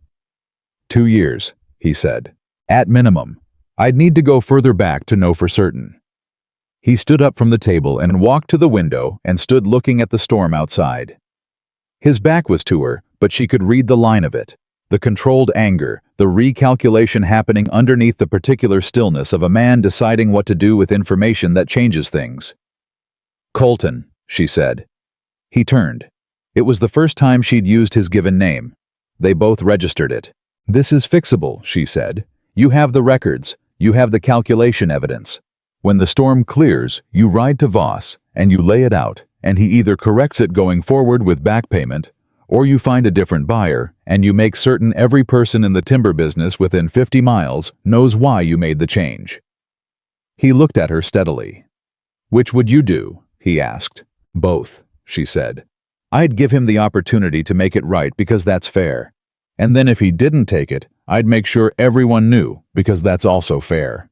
2 years, he said. "At minimum. I'd need to go further back to know for certain." He stood up from the table and walked to the window and stood looking at the storm outside. His back was to her, but she could read the line of it. The controlled anger, the recalculation happening underneath the particular stillness of a man deciding what to do with information that changes things. "Colton," she said. He turned. It was the first time she'd used his given name. They both registered it. "This is fixable," she said. "You have the records. You have the calculation evidence. When the storm clears, you ride to Voss, and you lay it out, and he either corrects it going forward with back payment, or you find a different buyer, and you make certain every person in the timber business within 50 miles knows why you made the change." He looked at her steadily. "Which would you do?" he asked. "Both," she said. "I'd give him the opportunity to make it right because that's fair. And then if he didn't take it, I'd make sure everyone knew because that's also fair."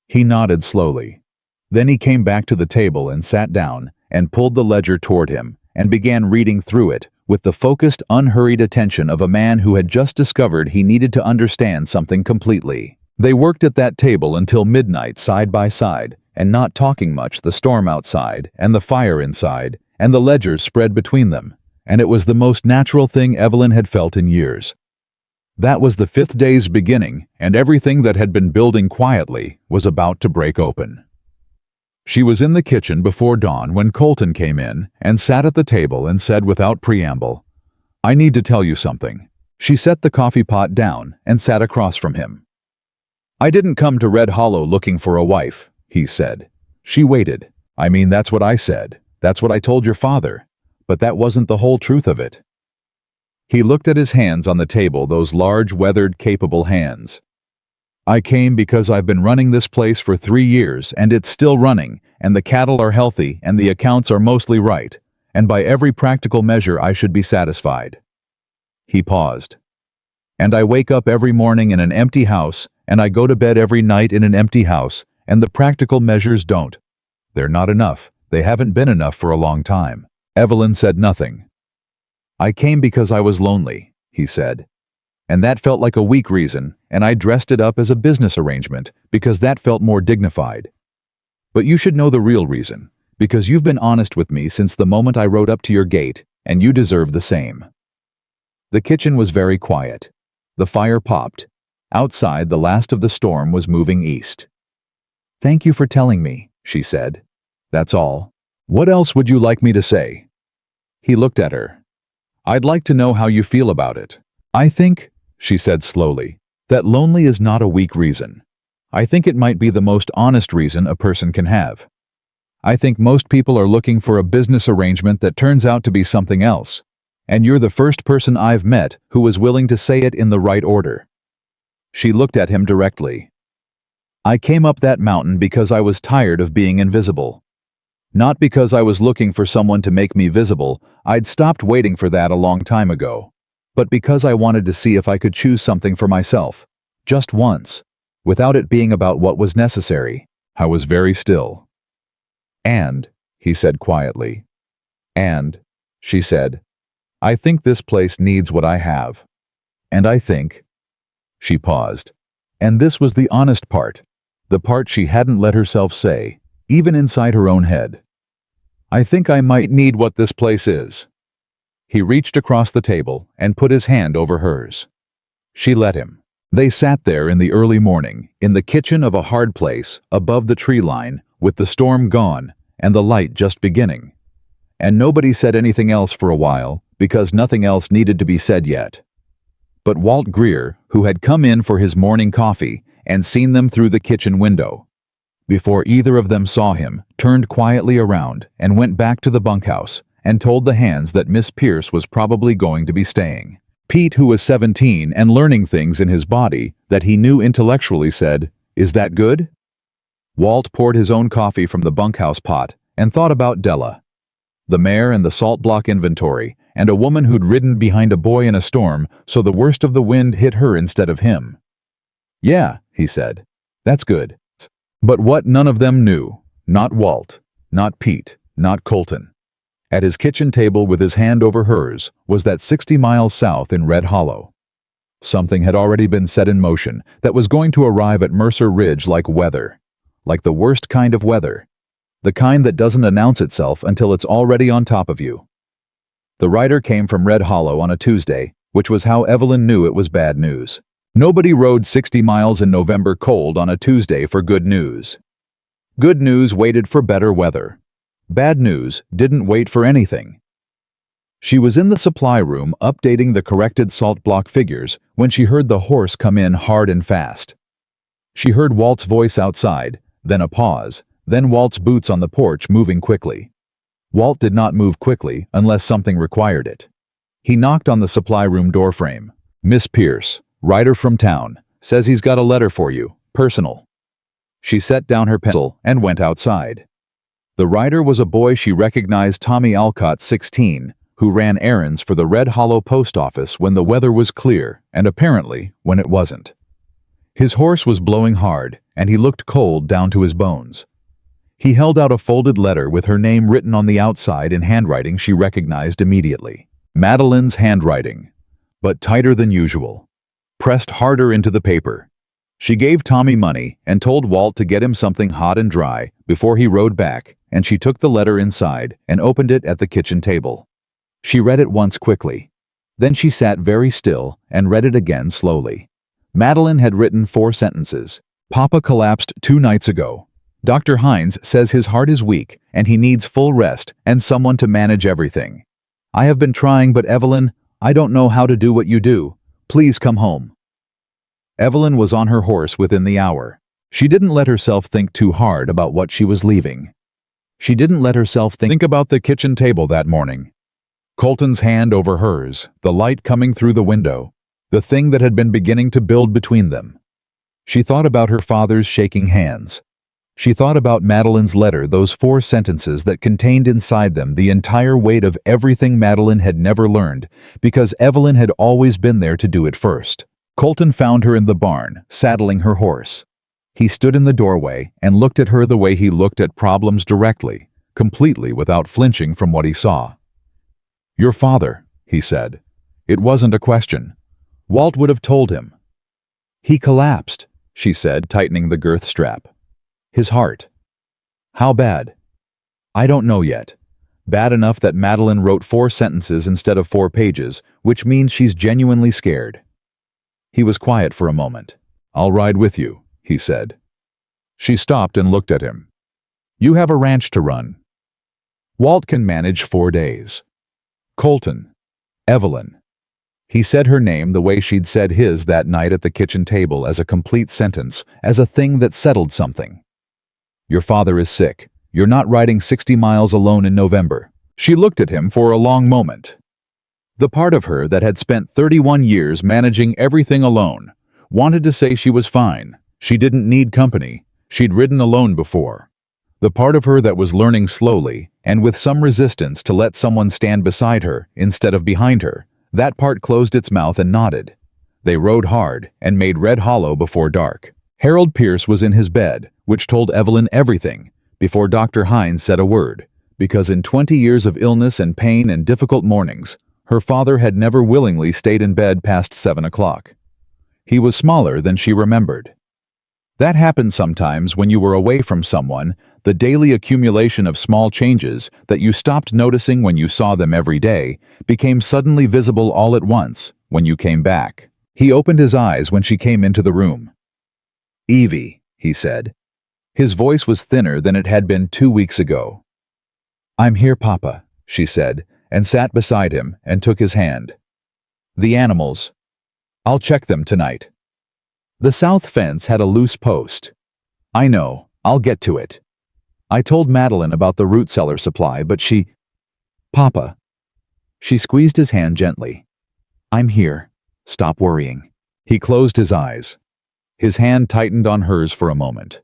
He nodded slowly. Then he came back to the table and sat down and pulled the ledger toward him and began reading through it with the focused, unhurried attention of a man who had just discovered he needed to understand something completely. They worked at that table until midnight side by side, and not talking much, the storm outside and the fire inside, and the ledgers spread between them, and it was the most natural thing Evelyn had felt in years. That was the 5th day's beginning, and everything that had been building quietly was about to break open. She was in the kitchen before dawn when Colton came in and sat at the table and said without preamble, "I need to tell you something." She set the coffee pot down and sat across from him. "I didn't come to Red Hollow looking for a wife," he said. She waited. "I mean, that's what I said. That's what I told your father. But that wasn't the whole truth of it." He looked at his hands on the table, those large, weathered, capable hands. I came because I've been running this place for 3 years and it's still running, and the cattle are healthy and the accounts are mostly right, and by every practical measure I should be satisfied." He paused. "And I wake up every morning in an empty house, and I go to bed every night in an empty house, and the practical measures don't. They're not enough. They haven't been enough for a long time." Evelyn said nothing. "I came because I was lonely," he said. "And that felt like a weak reason, and I dressed it up as a business arrangement because that felt more dignified. But you should know the real reason, because you've been honest with me since the moment I rode up to your gate, and you deserve the same." The kitchen was very quiet. The fire popped. Outside, the last of the storm was moving east. "Thank you for telling me," she said. "That's all. What else would you like me to say?" He looked at her. "I'd like to know how you feel about it. I think," she said slowly, "that lonely is not a weak reason. I think it might be the most honest reason a person can have. I think most people are looking for a business arrangement that turns out to be something else, and you're the first person I've met who was willing to say it in the right order." She looked at him directly. "I came up that mountain because I was tired of being invisible. Not because I was looking for someone to make me visible. I'd stopped waiting for that a long time ago. But because I wanted to see if I could choose something for myself, just once, without it being about what was necessary." I was very still. "And," he said quietly. "And," she said, "I think this place needs what I have. And I think—" She paused. And this was the honest part, the part she hadn't let herself say, even inside her own head. "I think I might need what this place is." He reached across the table and put his hand over hers. She let him. They sat there in the early morning, in the kitchen of a hard place, above the tree line, with the storm gone and the light just beginning. And nobody said anything else for a while, because nothing else needed to be said yet. But Walt Greer, who had come in for his morning coffee and seen them through the kitchen window, before either of them saw him, turned quietly around and went back to the bunkhouse and told the hands that Miss Pierce was probably going to be staying. Pete, who was 17 and learning things in his body that he knew intellectually, said, "Is that good?" Walt poured his own coffee from the bunkhouse pot and thought about Della, the mare and the salt block inventory, and a woman who'd ridden behind a boy in a storm so the worst of the wind hit her instead of him. "Yeah," he said, "that's good." But what none of them knew, not Walt, not Pete, not Colton, at his kitchen table with his hand over hers, was that 60 miles south in Red Hollow, something had already been set in motion that was going to arrive at Mercer Ridge like weather, like the worst kind of weather, the kind that doesn't announce itself until it's already on top of you. The rider came from Red Hollow on a Tuesday, which was how Evelyn knew it was bad news. Nobody rode 60 miles in November cold on a Tuesday for good news. Good news waited for better weather. Bad news didn't wait for anything. She was in the supply room updating the corrected salt block figures when she heard the horse come in hard and fast. She heard Walt's voice outside, then a pause, then Walt's boots on the porch moving quickly. Walt did not move quickly unless something required it. He knocked on the supply room doorframe. "Miss Pierce, rider from town, says he's got a letter for you, personal." She set down her pencil and went outside. The rider was a boy she recognized, Tommy Alcott, 16, who ran errands for the Red Hollow post office when the weather was clear and apparently when it wasn't. His horse was blowing hard, and he looked cold down to his bones. He held out a folded letter with her name written on the outside in handwriting she recognized immediately. Madeline's handwriting, but tighter than usual, pressed harder into the paper. She gave Tommy money and told Walt to get him something hot and dry before he rode back, and she took the letter inside and opened it at the kitchen table. She read it once quickly. Then she sat very still and read it again slowly. Madeline had written 4 sentences. "Papa collapsed 2 nights ago. Dr. Hines says his heart is weak and he needs full rest and someone to manage everything. I have been trying, but Evelyn, I don't know how to do what you do. Please come home." Evelyn was on her horse within the hour. She didn't let herself think too hard about what she was leaving. She didn't let herself think about the kitchen table that morning. Colton's hand over hers, the light coming through the window, the thing that had been beginning to build between them. She thought about her father's shaking hands. She thought about Madeline's letter, those 4 sentences that contained inside them the entire weight of everything Madeline had never learned, because Evelyn had always been there to do it first. Colton found her in the barn, saddling her horse. He stood in the doorway and looked at her the way he looked at problems directly, completely without flinching from what he saw. "Your father," he said. It wasn't a question. Walt would have told him. "He collapsed," she said, tightening the girth strap. "His heart." "How bad?" "I don't know yet. Bad enough that Madeline wrote 4 sentences instead of 4 pages, which means she's genuinely scared." He was quiet for a moment. "I'll ride with you," he said. She stopped and looked at him. "You have a ranch to run." "Walt can manage 4 days." "Colton." "Evelyn." He said her name the way she'd said his that night at the kitchen table, as a complete sentence, as a thing that settled something. "Your father is sick. You're not riding 60 miles alone in November." She looked at him for a long moment. The part of her that had spent 31 years managing everything alone wanted to say she was fine. She didn't need company. She'd ridden alone before. The part of her that was learning slowly, and with some resistance, to let someone stand beside her instead of behind her, that part closed its mouth and nodded. They rode hard and made Red Hollow before dark. Harold Pierce was in his bed, which told Evelyn everything, before Dr. Hines said a word, because in 20 years of illness and pain and difficult mornings, her father had never willingly stayed in bed past 7 o'clock. He was smaller than she remembered. That happened sometimes when you were away from someone, the daily accumulation of small changes that you stopped noticing when you saw them every day became suddenly visible all at once when you came back. He opened his eyes when she came into the room. "Evie," he said. His voice was thinner than it had been 2 weeks ago. "I'm here, Papa," she said, and sat beside him and took his hand. "The animals. I'll check them tonight." The south fence had a loose post. "I know, I'll get to it. I told Madeline about the root cellar supply, but she—" "Papa." She squeezed his hand gently. "I'm here. Stop worrying." He closed his eyes. His hand tightened on hers for a moment.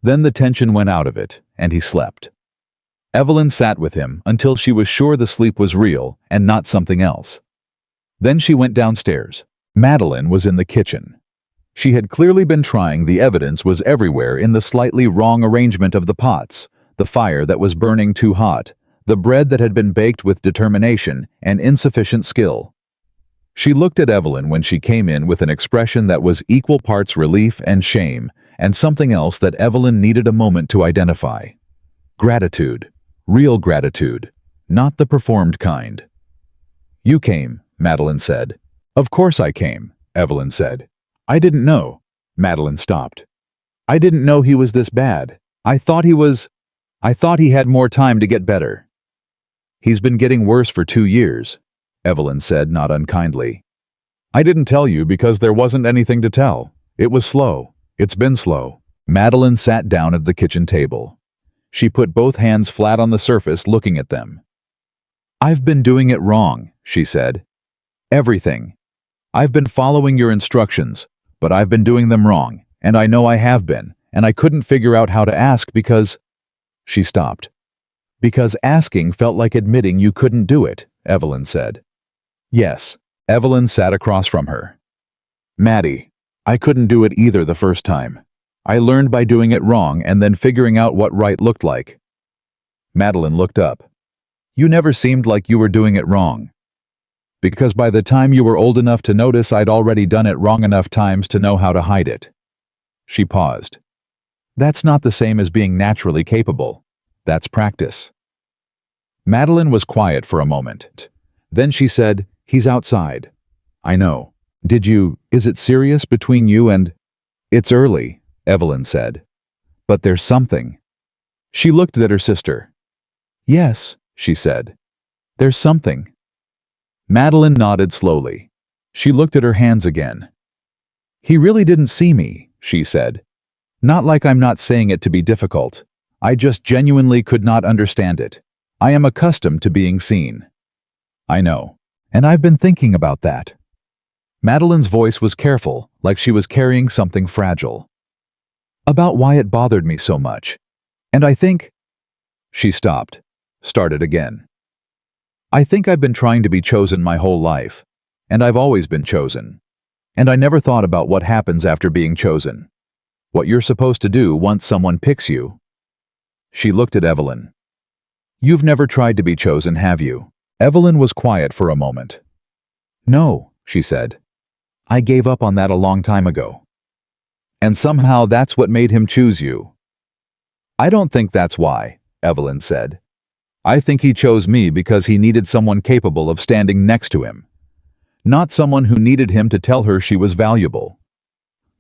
Then the tension went out of it, and he slept. Evelyn sat with him until she was sure the sleep was real and not something else. Then she went downstairs. Madeline was in the kitchen. She had clearly been trying. The evidence was everywhere, in the slightly wrong arrangement of the pots, the fire that was burning too hot, the bread that had been baked with determination and insufficient skill. She looked at Evelyn when she came in with an expression that was equal parts relief and shame, and something else that Evelyn needed a moment to identify. Gratitude. Real gratitude. Not the performed kind. "You came," Madeline said. "Of course I came," Evelyn said. "I didn't know." Madeline stopped. "I didn't know he was this bad. I thought he had more time to get better." "He's been getting worse for 2 years," Evelyn said, not unkindly. "I didn't tell you because there wasn't anything to tell. It was slow. It's been slow." Madeline sat down at the kitchen table. She put both hands flat on the surface, looking at them. "I've been doing it wrong," she said. "Everything. I've been following your instructions, but I've been doing them wrong, and I know I have been, and I couldn't figure out how to ask because—" She stopped. "Because asking felt like admitting you couldn't do it," Evelyn said. "Yes." Evelyn sat across from her. "Maddie, I couldn't do it either the first time. I learned by doing it wrong and then figuring out what right looked like." Madeline looked up. "You never seemed like you were doing it wrong." "Because by the time you were old enough to notice, I'd already done it wrong enough times to know how to hide it." She paused. "That's not the same as being naturally capable. That's practice." Madeline was quiet for a moment. Then she said, "He's outside." "I know. Is it serious between you and—" "It's early," Evelyn said. "But there's something." She looked at her sister. "Yes," she said. "There's something." Madeline nodded slowly. She looked at her hands again. "He really didn't see me," she said. "Not like I'm not saying it to be difficult. I just genuinely could not understand it. I am accustomed to being seen." "I know. And I've been thinking about that." Madeline's voice was careful, like she was carrying something fragile. About why it bothered me so much. And I think... She stopped, started again. I think I've been trying to be chosen my whole life, and I've always been chosen. And I never thought about what happens after being chosen. What you're supposed to do once someone picks you. She looked at Evelyn. You've never tried to be chosen, have you? Evelyn was quiet for a moment. No, she said. I gave up on that a long time ago. And somehow that's what made him choose you. I don't think that's why, Evelyn said. I think he chose me because he needed someone capable of standing next to him. Not someone who needed him to tell her she was valuable.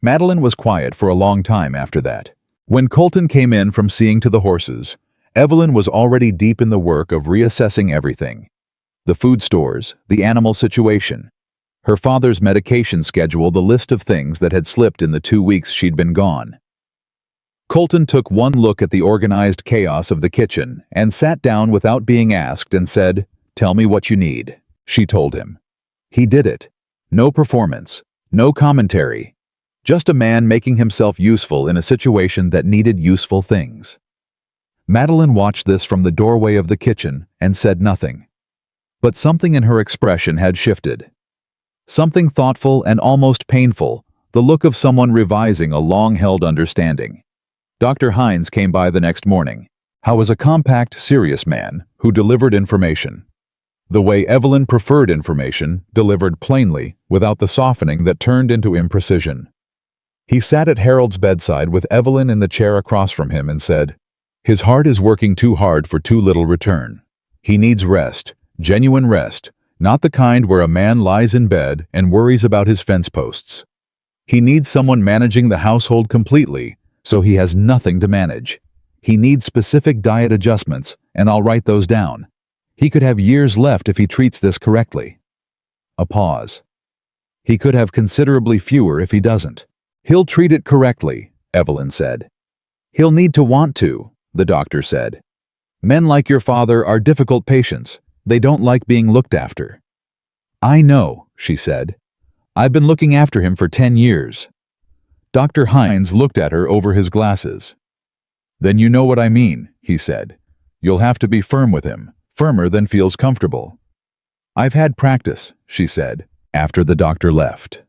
Madeline was quiet for a long time after that. When Colton came in from seeing to the horses, Evelyn was already deep in the work of reassessing everything. The food stores, the animal situation, her father's medication schedule, the list of things that had slipped in the 2 weeks she'd been gone. Colton took one look at the organized chaos of the kitchen and sat down without being asked and said, "Tell me what you need," she told him. He did it. No performance, no commentary. Just a man making himself useful in a situation that needed useful things. Madeline watched this from the doorway of the kitchen and said nothing. But something in her expression had shifted. Something thoughtful and almost painful, the look of someone revising a long-held understanding. Dr. Hines came by the next morning. How was a compact, serious man who delivered information. The way Evelyn preferred information, delivered plainly, without the softening that turned into imprecision. He sat at Harold's bedside with Evelyn in the chair across from him and said, "His heart is working too hard for too little return. He needs rest, genuine rest, not the kind where a man lies in bed and worries about his fence posts. He needs someone managing the household completely, so he has nothing to manage. He needs specific diet adjustments, and I'll write those down. He could have years left if he treats this correctly." A pause. He could have considerably fewer if he doesn't. "He'll treat it correctly," Evelyn said. "He'll need to want to," the doctor said. "Men like your father are difficult patients. They don't like being looked after." "I know," she said. "I've been looking after him for 10 years. Dr. Hines looked at her over his glasses. "Then you know what I mean," he said. "You'll have to be firm with him, firmer than feels comfortable." "I've had practice," she said, after the doctor left.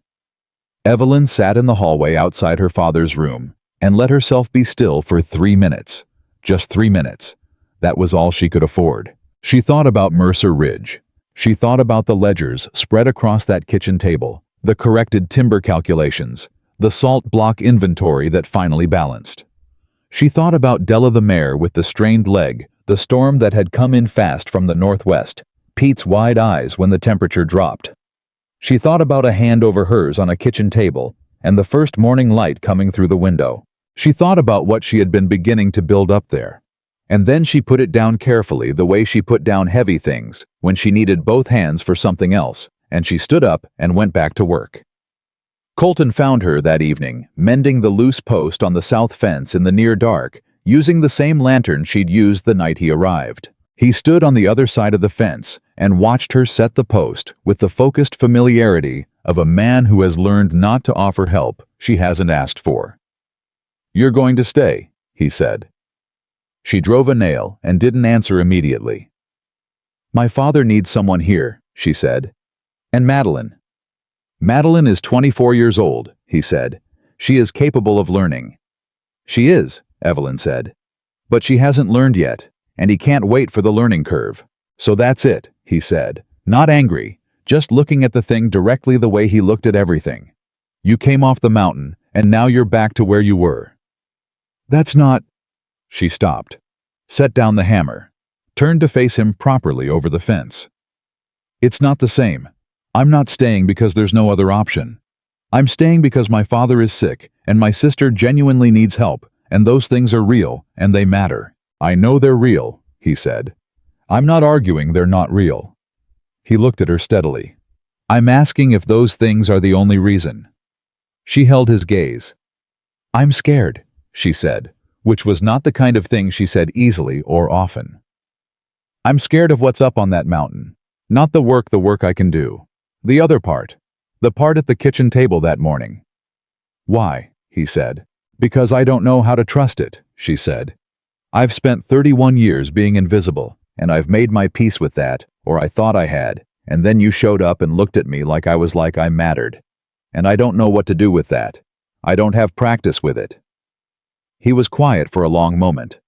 Evelyn sat in the hallway outside her father's room and let herself be still for 3 minutes. Just 3 minutes. That was all she could afford. She thought about Mercer Ridge. She thought about the ledgers spread across that kitchen table, the corrected timber calculations, the salt block inventory that finally balanced. She thought about Della the mare with the strained leg, the storm that had come in fast from the northwest, Pete's wide eyes when the temperature dropped. She thought about a hand over hers on a kitchen table, and the first morning light coming through the window. She thought about what she had been beginning to build up there. And then she put it down carefully, the way she put down heavy things, when she needed both hands for something else, and she stood up and went back to work. Colton found her that evening, mending the loose post on the south fence in the near dark, using the same lantern she'd used the night he arrived. He stood on the other side of the fence and watched her set the post with the focused familiarity of a man who has learned not to offer help she hasn't asked for. "You're going to stay," he said. She drove a nail and didn't answer immediately. "My father needs someone here," she said. "And Madeline." "Madeline is 24 years old," he said. "She is capable of learning." "She is," Evelyn said. "But she hasn't learned yet, and he can't wait for the learning curve. So that's it," he said, not angry, just looking at the thing directly the way he looked at everything. "You came off the mountain, and now you're back to where you were." "That's not..." She stopped, set down the hammer, turned to face him properly over the fence. "It's not the same. I'm not staying because there's no other option. I'm staying because my father is sick, and my sister genuinely needs help, and those things are real, and they matter." "I know they're real," he said. "I'm not arguing they're not real." He looked at her steadily. "I'm asking if those things are the only reason." She held his gaze. "I'm scared," she said, which was not the kind of thing she said easily or often. "I'm scared of what's up on that mountain. Not the work I can do. The other part. The part at the kitchen table that morning. Why? He said. Because I don't know how to trust it, she said. I've spent 31 years being invisible, and I've made my peace with that, or I thought I had, and then you showed up and looked at me like I mattered. And I don't know what to do with that. I don't have practice with it. He was quiet for a long moment.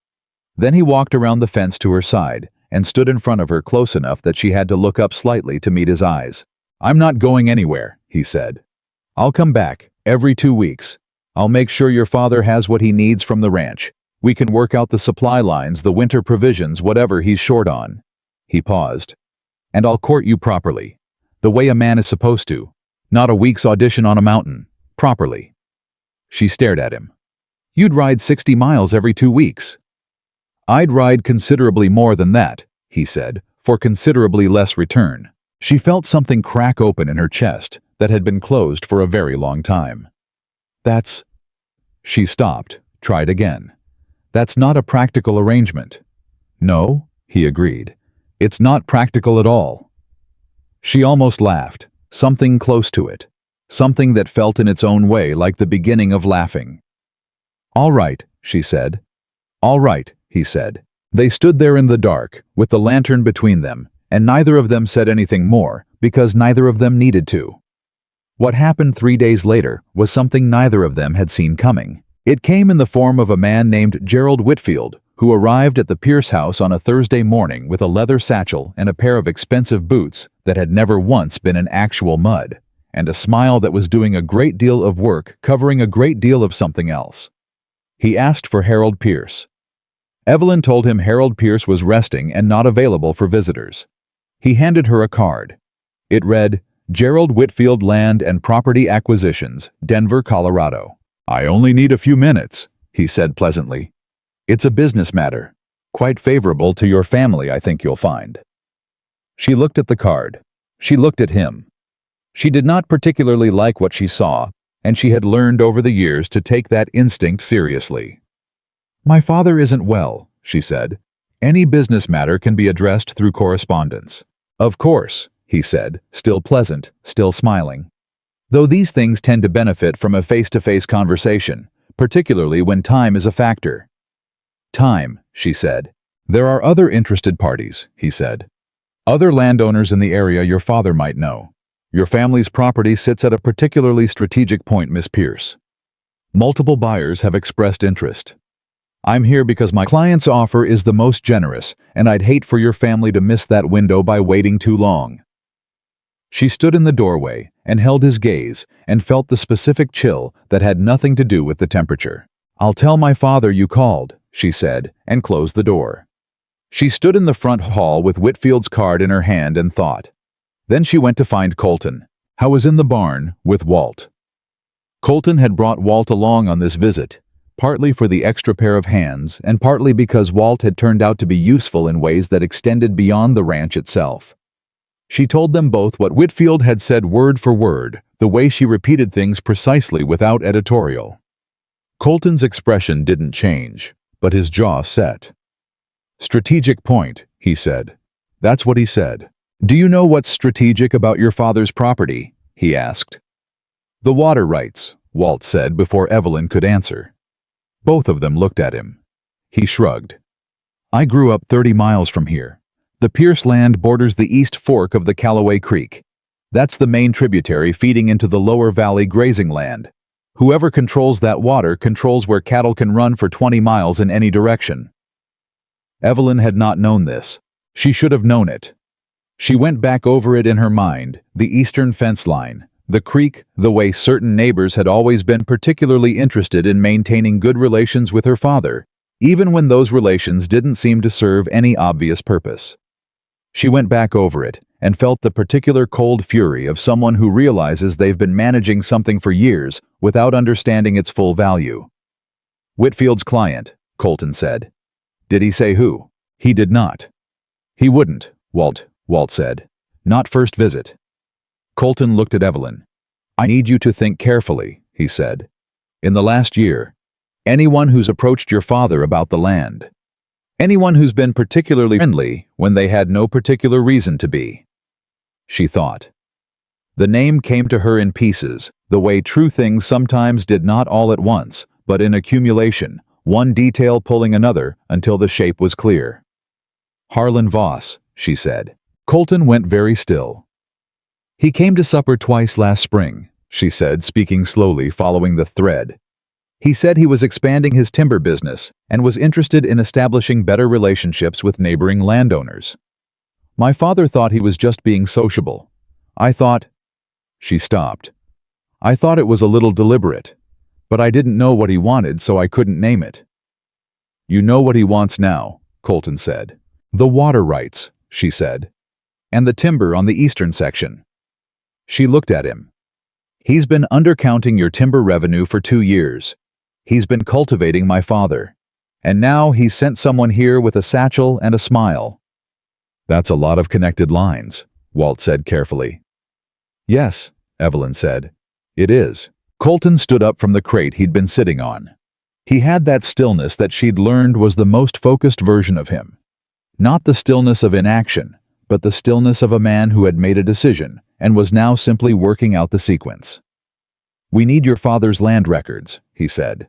Then he walked around the fence to her side and stood in front of her close enough that she had to look up slightly to meet his eyes. I'm not going anywhere, he said. I'll come back every 2 weeks. I'll make sure your father has what he needs from the ranch. We can work out the supply lines, the winter provisions, whatever he's short on. He paused. And I'll court you properly. The way a man is supposed to. Not a week's audition on a mountain. Properly. She stared at him. You'd ride 60 miles every 2 weeks. I'd ride considerably more than that, he said, for considerably less return. She felt something crack open in her chest that had been closed for a very long time. That's... She stopped, tried again. That's not a practical arrangement. No, he agreed. It's not practical at all. She almost laughed, something close to it, something that felt in its own way like the beginning of laughing. All right, she said. All right, he said. They stood there in the dark, with the lantern between them, and neither of them said anything more, because neither of them needed to. What happened 3 days later was something neither of them had seen coming. It came in the form of a man named Gerald Whitfield, who arrived at the Pierce house on a Thursday morning with a leather satchel and a pair of expensive boots that had never once been in actual mud, and a smile that was doing a great deal of work covering a great deal of something else. He asked for Harold Pierce. Evelyn told him Harold Pierce was resting and not available for visitors. He handed her a card. It read, Gerald Whitfield Land and Property Acquisitions, Denver, Colorado. I only need a few minutes, he said pleasantly. It's a business matter. Quite favorable to your family, I think you'll find. She looked at the card. She looked at him. She did not particularly like what she saw, and she had learned over the years to take that instinct seriously. My father isn't well, she said. Any business matter can be addressed through correspondence. Of course, he said, still pleasant, still smiling. Though these things tend to benefit from a face-to-face conversation, particularly when time is a factor. Time, she said. There are other interested parties, he said. Other landowners in the area your father might know. Your family's property sits at a particularly strategic point, Miss Pierce. Multiple buyers have expressed interest. I'm here because my client's offer is the most generous, and I'd hate for your family to miss that window by waiting too long. She stood in the doorway and held his gaze and felt the specific chill that had nothing to do with the temperature. I'll tell my father you called, she said, and closed the door. She stood in the front hall with Whitfield's card in her hand and thought. Then she went to find Colton, who was in the barn with Walt. Colton had brought Walt along on this visit, partly for the extra pair of hands and partly because Walt had turned out to be useful in ways that extended beyond the ranch itself. She told them both what Whitfield had said word for word, the way she repeated things precisely without editorial. Colton's expression didn't change, but his jaw set. Strategic point, he said. That's what he said. Do you know what's strategic about your father's property? He asked. The water rights, Walt said before Evelyn could answer. Both of them looked at him. He shrugged. I grew up 30 miles from here. The Pierce land borders the east fork of the Callaway Creek. That's the main tributary feeding into the lower valley grazing land. Whoever controls that water controls where cattle can run for 20 miles in any direction. Evelyn had not known this. She should have known it. She went back over it in her mind, the eastern fence line, the creek, the way certain neighbors had always been particularly interested in maintaining good relations with her father, even when those relations didn't seem to serve any obvious purpose. She went back over it and felt the particular cold fury of someone who realizes they've been managing something for years without understanding its full value. Whitfield's client, Colton said. Did he say who? He did not. He wouldn't, Walt said. Not first visit. Colton looked at Evelyn. I need you to think carefully, he said. In the last year, anyone who's approached your father about the land, anyone who's been particularly friendly when they had no particular reason to be. She thought. The name came to her in pieces, the way true things sometimes did, not all at once, but in accumulation, one detail pulling another until the shape was clear. Harlan Voss, she said. Colton went very still. He came to supper twice last spring, she said, speaking slowly, following the thread. He said he was expanding his timber business and was interested in establishing better relationships with neighboring landowners. My father thought he was just being sociable. I thought... She stopped. I thought it was a little deliberate, but I didn't know what he wanted, so I couldn't name it. You know what he wants now, Colton said. The water rights, she said. And the timber on the eastern section. She looked at him. He's been undercounting your timber revenue for 2 years. He's been cultivating my father. And now he's sent someone here with a satchel and a smile. That's a lot of connected lines, Walt said carefully. Yes, Evelyn said. It is. Colton stood up from the crate he'd been sitting on. He had that stillness that she'd learned was the most focused version of him. Not the stillness of inaction, but the stillness of a man who had made a decision and was now simply working out the sequence. We need your father's land records, he said.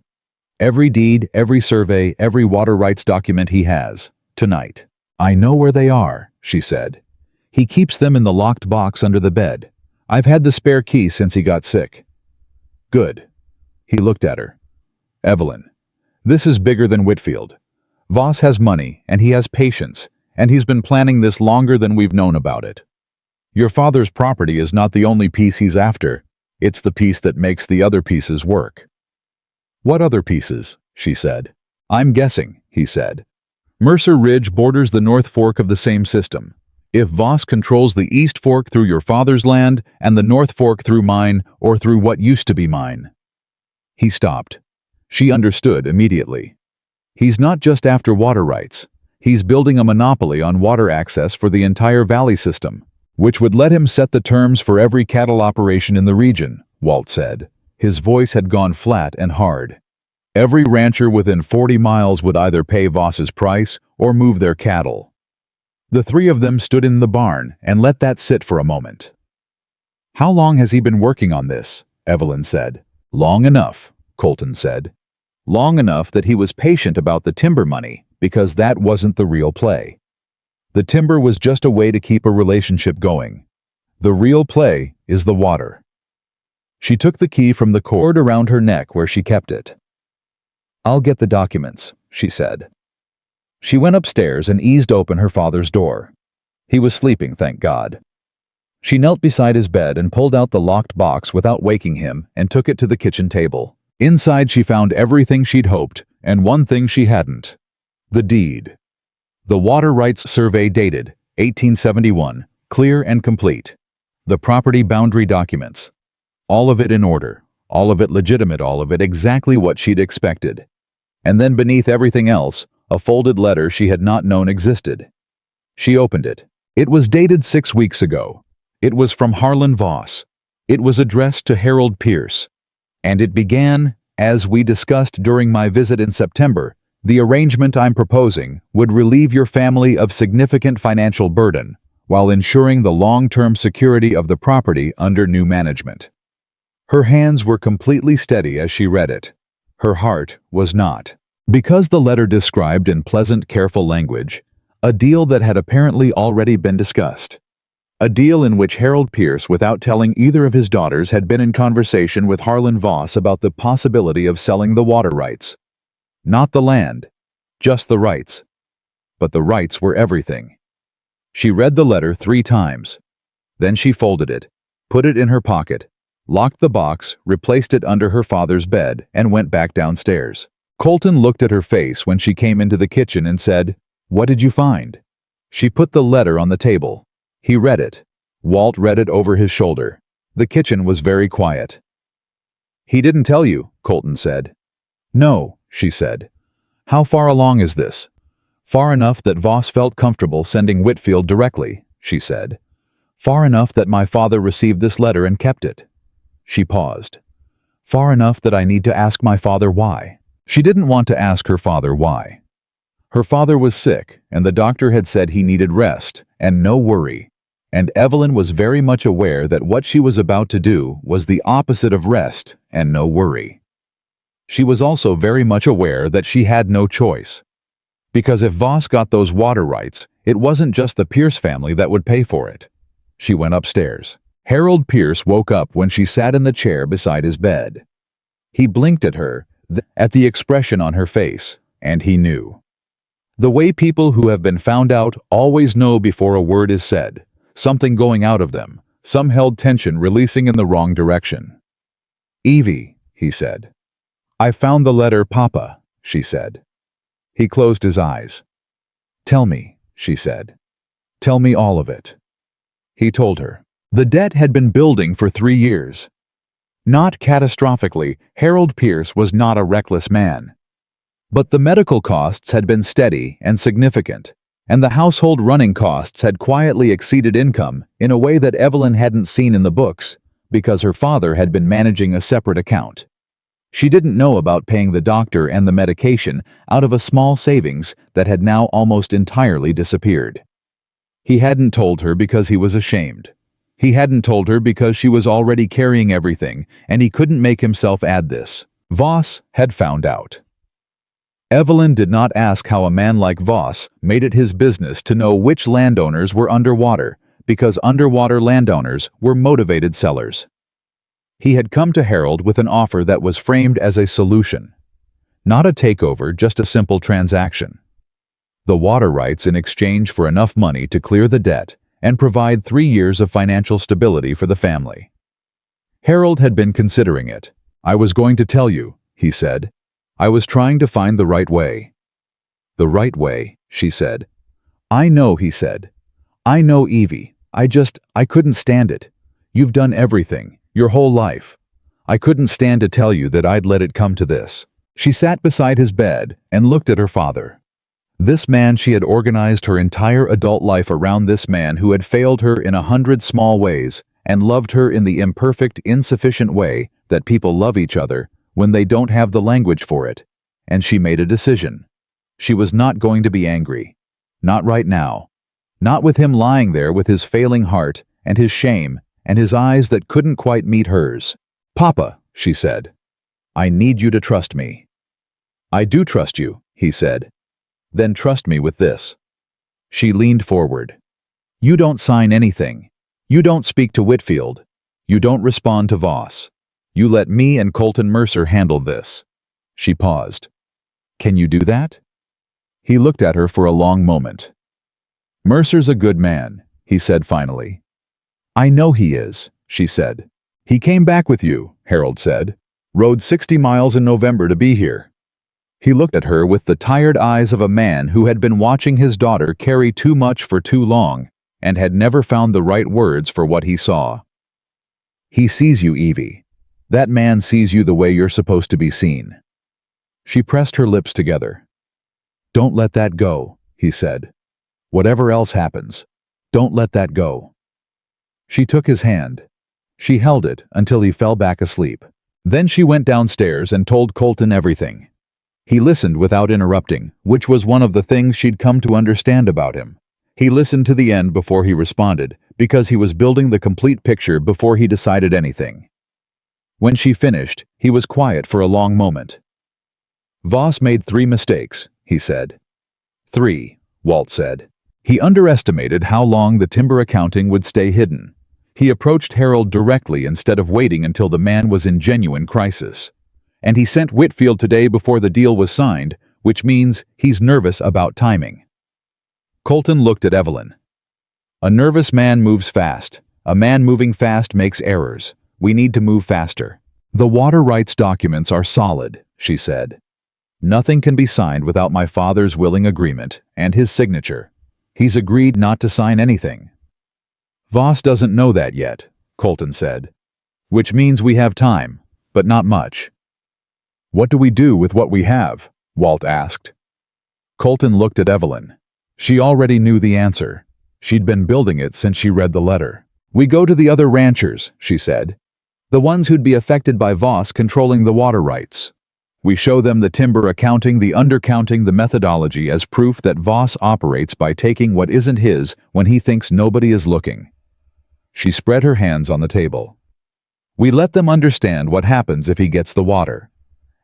Every deed, every survey, every water rights document he has, tonight. I know where they are, she said. He keeps them in the locked box under the bed. I've had the spare key since he got sick. Good. He looked at her. Evelyn, this is bigger than Whitfield. Voss has money, and he has patience, and he's been planning this longer than we've known about it. Your father's property is not the only piece he's after. It's the piece that makes the other pieces work. What other pieces? She said. I'm guessing, he said. Mercer Ridge borders the North Fork of the same system. If Voss controls the East Fork through your father's land and the North Fork through mine or through what used to be mine. He stopped. She understood immediately. He's not just after water rights. He's building a monopoly on water access for the entire valley system, which would let him set the terms for every cattle operation in the region, Walt said. His voice had gone flat and hard. Every rancher within 40 miles would either pay Voss's price or move their cattle. The three of them stood in the barn and let that sit for a moment. How long has he been working on this? Evelyn said. Long enough, Colton said. Long enough that he was patient about the timber money, because that wasn't the real play. The timber was just a way to keep a relationship going. The real play is the water. She took the key from the cord around her neck where she kept it. I'll get the documents, she said. She went upstairs and eased open her father's door. He was sleeping, thank God. She knelt beside his bed and pulled out the locked box without waking him and took it to the kitchen table. Inside she found everything she'd hoped and one thing she hadn't. The deed. The water rights survey dated 1871, clear and complete. The property boundary documents. All of it in order, all of it legitimate, all of it exactly what she'd expected. And then beneath everything else, a folded letter she had not known existed. She opened it. It was dated 6 weeks ago. It was from Harlan Voss. It was addressed to Harold Pierce. And it began, as we discussed during my visit in September, the arrangement I'm proposing would relieve your family of significant financial burden while ensuring the long-term security of the property under new management. Her hands were completely steady as she read it. Her heart was not. Because the letter described in pleasant, careful language a deal that had apparently already been discussed. A deal in which Harold Pierce, without telling either of his daughters, had been in conversation with Harlan Voss about the possibility of selling the water rights. Not the land, just the rights. But the rights were everything. She read the letter 3 times. Then she folded it, put it in her pocket, locked the box, replaced it under her father's bed, and went back downstairs. Colton looked at her face when she came into the kitchen and said, "What did you find?" She put the letter on the table. He read it. Walt read it over his shoulder. The kitchen was very quiet. He didn't tell you, Colton said. No, she said. How far along is this? Far enough that Voss felt comfortable sending Whitfield directly, she said. Far enough that my father received this letter and kept it. She paused. Far enough that I need to ask my father why. She didn't want to ask her father why. Her father was sick, and the doctor had said he needed rest and no worry. And Evelyn was very much aware that what she was about to do was the opposite of rest and no worry. She was also very much aware that she had no choice. Because if Voss got those water rights, it wasn't just the Pierce family that would pay for it. She went upstairs. Harold Pierce woke up when she sat in the chair beside his bed. He blinked at her, at the expression on her face, and he knew. The way people who have been found out always know before a word is said, something going out of them, some held tension releasing in the wrong direction. "Evie," he said. "I found the letter, Papa," she said. He closed his eyes. "Tell me," she said. "Tell me all of it." He told her. The debt had been building for 3 years. Not catastrophically, Harold Pierce was not a reckless man. But the medical costs had been steady and significant, and the household running costs had quietly exceeded income in a way that Evelyn hadn't seen in the books, because her father had been managing a separate account. She didn't know about paying the doctor and the medication out of a small savings that had now almost entirely disappeared. He hadn't told her because he was ashamed. He hadn't told her because she was already carrying everything, and he couldn't make himself add this. Voss had found out. Evelyn did not ask how a man like Voss made it his business to know which landowners were underwater, because underwater landowners were motivated sellers. He had come to Harold with an offer that was framed as a solution. Not a takeover, just a simple transaction. The water rights in exchange for enough money to clear the debt and provide 3 years of financial stability for the family. Harold had been considering it. "I was going to tell you," he said. "I was trying to find the right way." "The right way," she said. "I know," he said. "I know, Evie. I couldn't stand it. You've done everything, your whole life. I couldn't stand to tell you that I'd let it come to this." She sat beside his bed and looked at her father. This man, she had organized her entire adult life around this man who had failed her in 100 small ways and loved her in the imperfect, insufficient way that people love each other when they don't have the language for it. And she made a decision. She was not going to be angry. Not right now. Not with him lying there with his failing heart and his shame and his eyes that couldn't quite meet hers. "Papa," she said, "I need you to trust me." "I do trust you," he said. "Then trust me with this." She leaned forward. "You don't sign anything. You don't speak to Whitfield. You don't respond to Voss. You let me and Colton Mercer handle this." She paused. "Can you do that?" He looked at her for a long moment. "Mercer's a good man," he said finally. "I know he is," she said. "He came back with you," Harold said. "Rode 60 miles in November to be here." He looked at her with the tired eyes of a man who had been watching his daughter carry too much for too long and had never found the right words for what he saw. "He sees you, Evie. That man sees you the way you're supposed to be seen." She pressed her lips together. "Don't let that go," he said. "Whatever else happens, don't let that go." She took his hand. She held it until he fell back asleep. Then she went downstairs and told Colton everything. He listened without interrupting, which was one of the things she'd come to understand about him. He listened to the end before he responded, because he was building the complete picture before he decided anything. When she finished, he was quiet for a long moment. "Voss made 3 mistakes," he said. "3," Walt said. He underestimated how long the timber accounting would stay hidden. He approached Harold directly instead of waiting until the man was in genuine crisis. And he sent Whitfield today before the deal was signed, which means he's nervous about timing. Colton looked at Evelyn. "A nervous man moves fast. A man moving fast makes errors. We need to move faster." "The water rights documents are solid," she said. "Nothing can be signed without my father's willing agreement and his signature. He's agreed not to sign anything." "Voss doesn't know that yet," Colton said. "Which means we have time, but not much." "What do we do with what we have?" Walt asked. Colton looked at Evelyn. She already knew the answer. She'd been building it since she read the letter. "We go to the other ranchers," she said. "The ones who'd be affected by Voss controlling the water rights. We show them the timber accounting, the undercounting, the methodology as proof that Voss operates by taking what isn't his when he thinks nobody is looking. She spread her hands on the table. We let them understand what happens if he gets the water.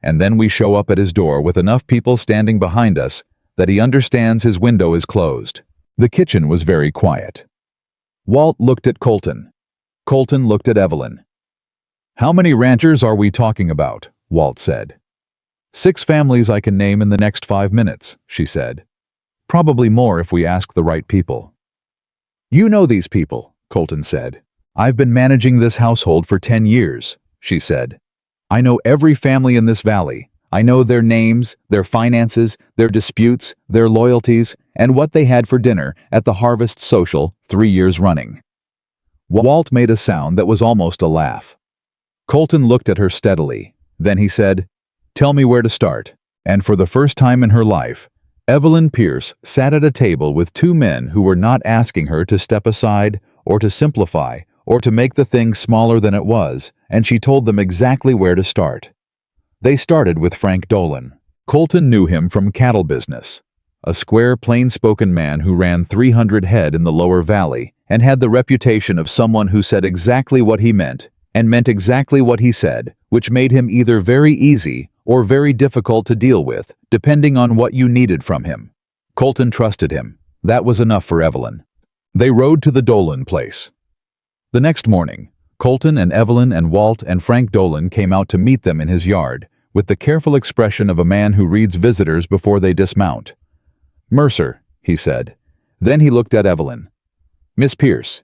And then we show up at his door with enough people standing behind us that he understands his window is closed. The kitchen was very quiet. Walt looked at Colton. Colton looked at Evelyn. How many ranchers are we talking about? Walt said. 6 families I can name in the next 5 minutes, she said. Probably more if we ask the right people. You know these people, Colton said. I've been managing this household for 10 years, she said. I know every family in this valley. I know their names, their finances, their disputes, their loyalties, and what they had for dinner at the Harvest Social 3 years running. Walt made a sound that was almost a laugh. Colton looked at her steadily. Then he said, Tell me where to start. And for the first time in her life, Evelyn Pierce sat at a table with 2 men who were not asking her to step aside or to simplify or to make the thing smaller than it was, and she told them exactly where to start. They started with Frank Dolan. Colton knew him from cattle business. A square, plain-spoken man who ran 300 head in the lower valley and had the reputation of someone who said exactly what he meant and meant exactly what he said, which made him either very easy or very difficult to deal with, depending on what you needed from him. Colton trusted him. That was enough for Evelyn. They rode to the Dolan place. The next morning, Colton and Evelyn and Walt and Frank Dolan came out to meet them in his yard, with the careful expression of a man who reads visitors before they dismount. Mercer, he said. Then he looked at Evelyn. Miss Pierce.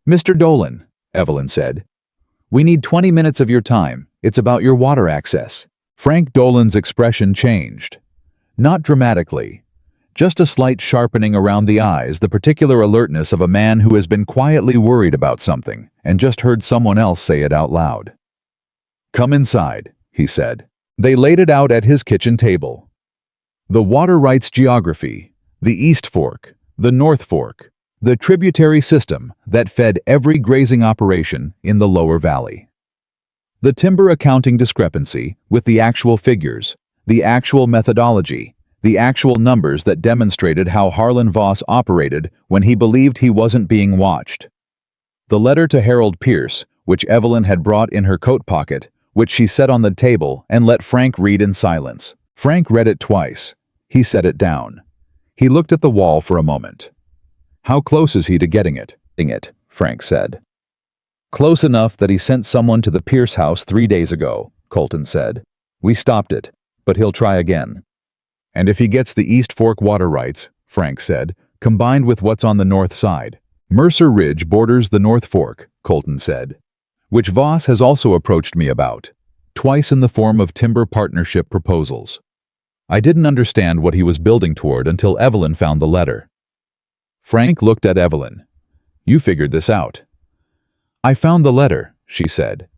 Mr. Dolan, Evelyn said. We need 20 minutes of your time. It's about your water access. Frank Dolan's expression changed. Not dramatically. Just a slight sharpening around the eyes, the particular alertness of a man who has been quietly worried about something and just heard someone else say it out loud. Come inside, he said. They laid it out at his kitchen table. The water rights geography, the East Fork, the North Fork, the tributary system that fed every grazing operation in the lower valley. The timber accounting discrepancy with the actual figures, the actual methodology, the actual numbers that demonstrated how Harlan Voss operated when he believed he wasn't being watched. The letter to Harold Pierce, which Evelyn had brought in her coat pocket, which she set on the table and let Frank read in silence. Frank read it twice. He set it down. He looked at the wall for a moment. How close is he to getting it? Frank said. Close enough that he sent someone to the Pierce house 3 days ago, Colton said. We stopped it, but he'll try again. And if he gets the East Fork water rights, Frank said, combined with what's on the north side. Mercer Ridge borders the North Fork, Colton said, which Voss has also approached me about, twice in the form of timber partnership proposals. I didn't understand what he was building toward until Evelyn found the letter. Frank looked at Evelyn. You figured this out. I found the letter, she said.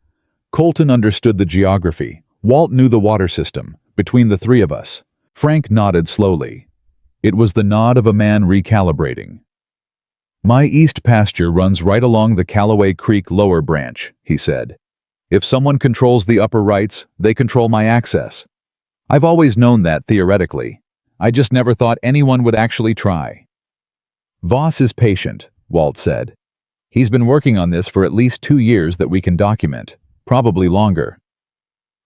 Colton understood the geography. Walt knew the water system, between the 3 of us. Frank nodded slowly. It was the nod of a man recalibrating. My east pasture runs right along the Callaway Creek lower branch, he said. If someone controls the upper rights, they control my access. I've always known that theoretically. I just never thought anyone would actually try. Voss is patient, Walt said. He's been working on this for at least 2 years that we can document, probably longer.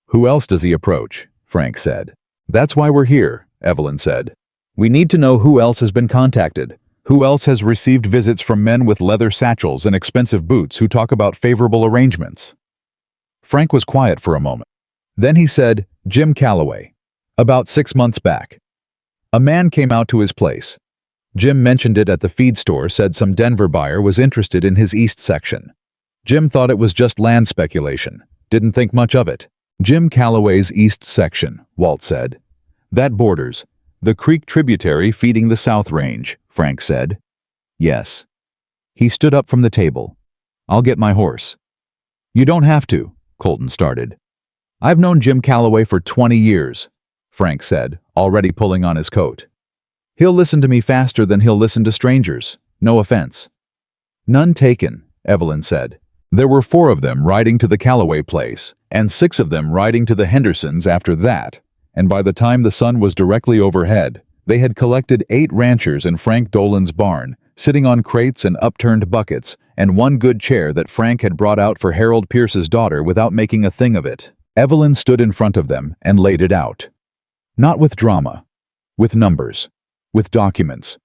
Who else does he approach? Frank said. That's why we're here, Evelyn said. We need to know who else has been contacted, who else has received visits from men with leather satchels and expensive boots who talk about favorable arrangements. Frank was quiet for a moment. Then he said, Jim Calloway. About 6 months back. A man came out to his place. Jim mentioned it at the feed store, said some Denver buyer was interested in his east section. Jim thought it was just land speculation, didn't think much of it. Jim Calloway's east section, Walt said. That borders the creek tributary feeding the South Range, Frank said. Yes. He stood up from the table. I'll get my horse. You don't have to, Colton started. I've known Jim Calloway for 20 years, Frank said, already pulling on his coat. He'll listen to me faster than he'll listen to strangers. No offense. None taken, Evelyn said. There were 4 of them riding to the Calloway place, and 6 of them riding to the Hendersons after that, and by the time the sun was directly overhead, they had collected 8 ranchers in Frank Dolan's barn, sitting on crates and upturned buckets, and one good chair that Frank had brought out for Harold Pierce's daughter without making a thing of it. Evelyn stood in front of them and laid it out. Not with drama, with numbers, with documents,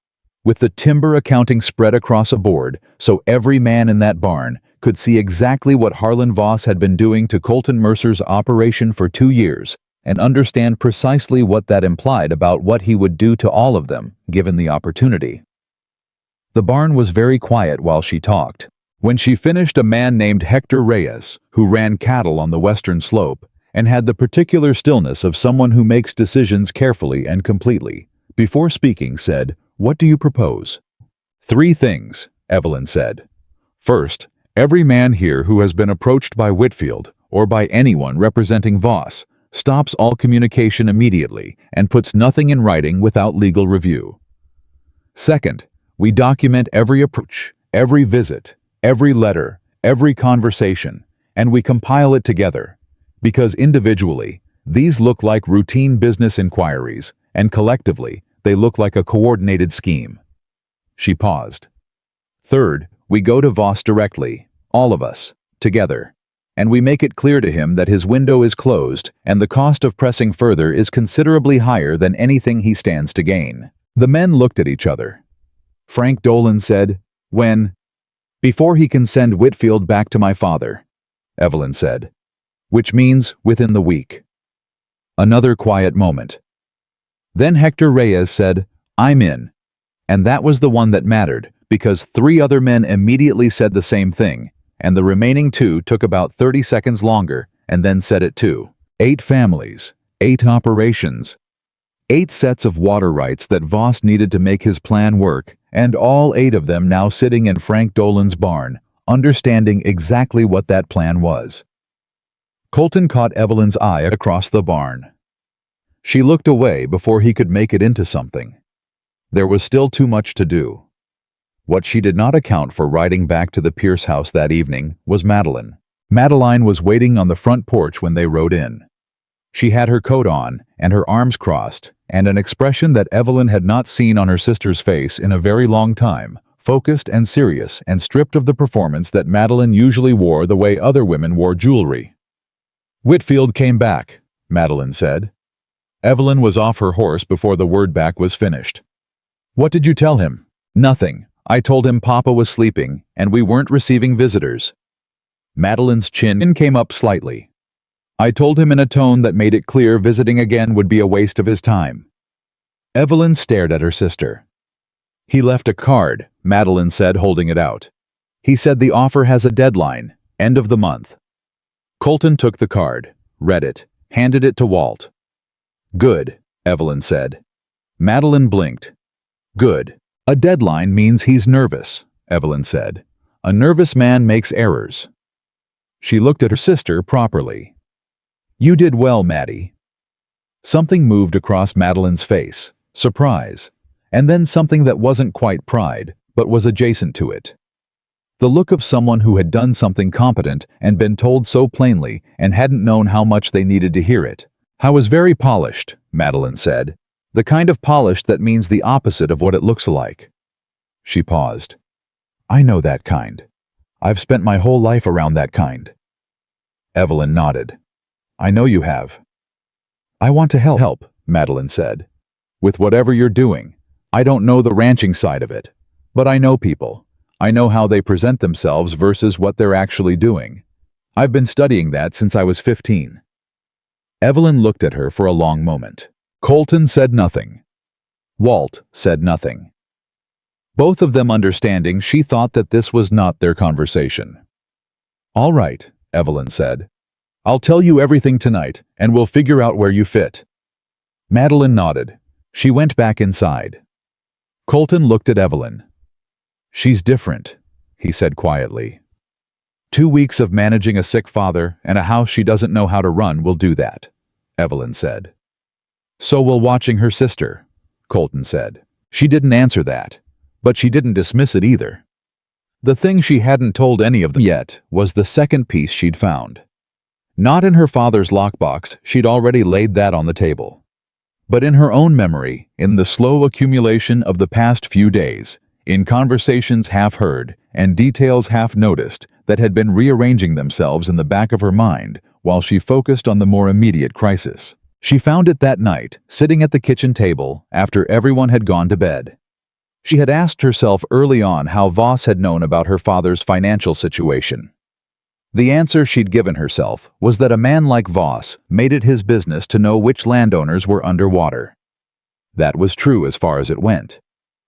with the timber accounting spread across a board so every man in that barn could see exactly what Harlan Voss had been doing to Colton Mercer's operation for 2 years and understand precisely what that implied about what he would do to all of them, given the opportunity. The barn was very quiet while she talked. When she finished, a man named Hector Reyes, who ran cattle on the western slope, and had the particular stillness of someone who makes decisions carefully and completely, before speaking said, "What do you propose?" "3 things," Evelyn said. "First, every man here who has been approached by Whitfield, or by anyone representing Voss, stops all communication immediately and puts nothing in writing without legal review. Second, we document every approach, every visit, every letter, every conversation, and we compile it together, because individually, these look like routine business inquiries, and collectively, they look like a coordinated scheme." She paused. "Third, we go to Voss directly, all of us, together, and we make it clear to him that his window is closed and the cost of pressing further is considerably higher than anything he stands to gain." The men looked at each other. Frank Dolan said, "Before he can send Whitfield back to my father," Evelyn said, "which means within the week." Another quiet moment. Then Hector Reyes said, "I'm in." And that was the one that mattered, because 3 other men immediately said the same thing, and the remaining 2 took about 30 seconds longer and then said it too. 8 families, 8 operations, 8 sets of water rights that Voss needed to make his plan work, and all 8 of them now sitting in Frank Dolan's barn, understanding exactly what that plan was. Colton caught Evelyn's eye across the barn. She looked away before he could make it into something. There was still too much to do. What she did not account for riding back to the Pierce house that evening was Madeline. Madeline was waiting on the front porch when they rode in. She had her coat on and her arms crossed, and an expression that Evelyn had not seen on her sister's face in a very long time, focused and serious and stripped of the performance that Madeline usually wore the way other women wore jewelry. "Whitfield came back," Madeline said. Evelyn was off her horse before the word back was finished. "What did you tell him?" "Nothing. I told him Papa was sleeping and we weren't receiving visitors." Madeline's chin came up slightly. "I told him in a tone that made it clear visiting again would be a waste of his time." Evelyn stared at her sister. "He left a card," Madeline said, holding it out. "He said the offer has a deadline, end of the month." Colton took the card, read it, handed it to Walt. "Good," Evelyn said. Madeline blinked. "Good. A deadline means he's nervous," Evelyn said. "A nervous man makes errors." She looked at her sister properly. "You did well, Maddie." Something moved across Madeline's face, surprise, and then something that wasn't quite pride, but was adjacent to it. The look of someone who had done something competent and been told so plainly and hadn't known how much they needed to hear it. "I was very polished," Madeline said. "The kind of polished that means the opposite of what it looks like." She paused. "I know that kind. I've spent my whole life around that kind." Evelyn nodded. "I know you have." "I want to help," Madeline said. "With whatever you're doing. I don't know the ranching side of it, but I know people. I know how they present themselves versus what they're actually doing. I've been studying that since I was 15. Evelyn looked at her for a long moment. Colton said nothing. Walt said nothing. Both of them understanding, she thought that this was not their conversation. "All right," Evelyn said. "I'll tell you everything tonight, and we'll figure out where you fit." Madeline nodded. She went back inside. Colton looked at Evelyn. "She's different," he said quietly. 2 weeks of managing a sick father and a house she doesn't know how to run will do that," Evelyn said. "So will watching her sister," Colton said. She didn't answer that, but she didn't dismiss it either. The thing she hadn't told any of them yet was the second piece she'd found. Not in her father's lockbox, she'd already laid that on the table. But in her own memory, in the slow accumulation of the past few days, in conversations half heard and details half noticed that had been rearranging themselves in the back of her mind while she focused on the more immediate crisis. She found it that night, sitting at the kitchen table after everyone had gone to bed. She had asked herself early on how Voss had known about her father's financial situation. The answer she'd given herself was that a man like Voss made it his business to know which landowners were underwater. That was true as far as it went.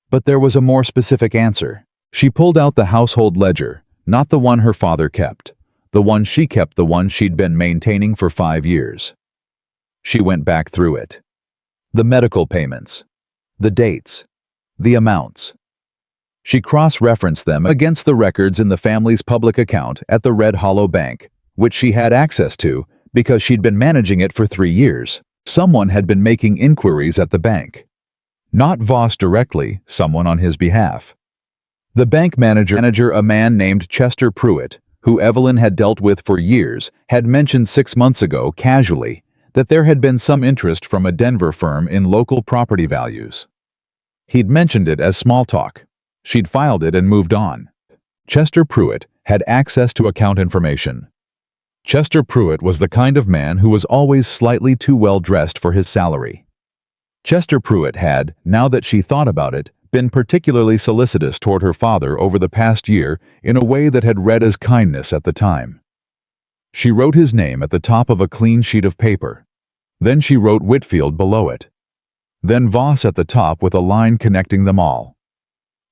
But there was a more specific answer. She pulled out the household ledger, not the one her father kept, the one she kept, the one she'd been maintaining for 5 years. She went back through it. The medical payments, the dates, the amounts. She cross-referenced them against the records in the family's public account at the Red Hollow Bank, which she had access to because she'd been managing it for 3 years. Someone had been making inquiries at the bank. Not Voss directly, someone on his behalf. The bank manager, a man named Chester Pruitt, who Evelyn had dealt with for years, had mentioned 6 months ago, casually, that there had been some interest from a Denver firm in local property values. He'd mentioned it as small talk. She'd filed it and moved on. Chester Pruitt had access to account information. Chester Pruitt was the kind of man who was always slightly too well dressed for his salary. Chester Pruitt had, now that she thought about it, been particularly solicitous toward her father over the past year in a way that had read as kindness at the time. She wrote his name at the top of a clean sheet of paper. Then she wrote Whitfield below it. Then Voss at the top with a line connecting them all.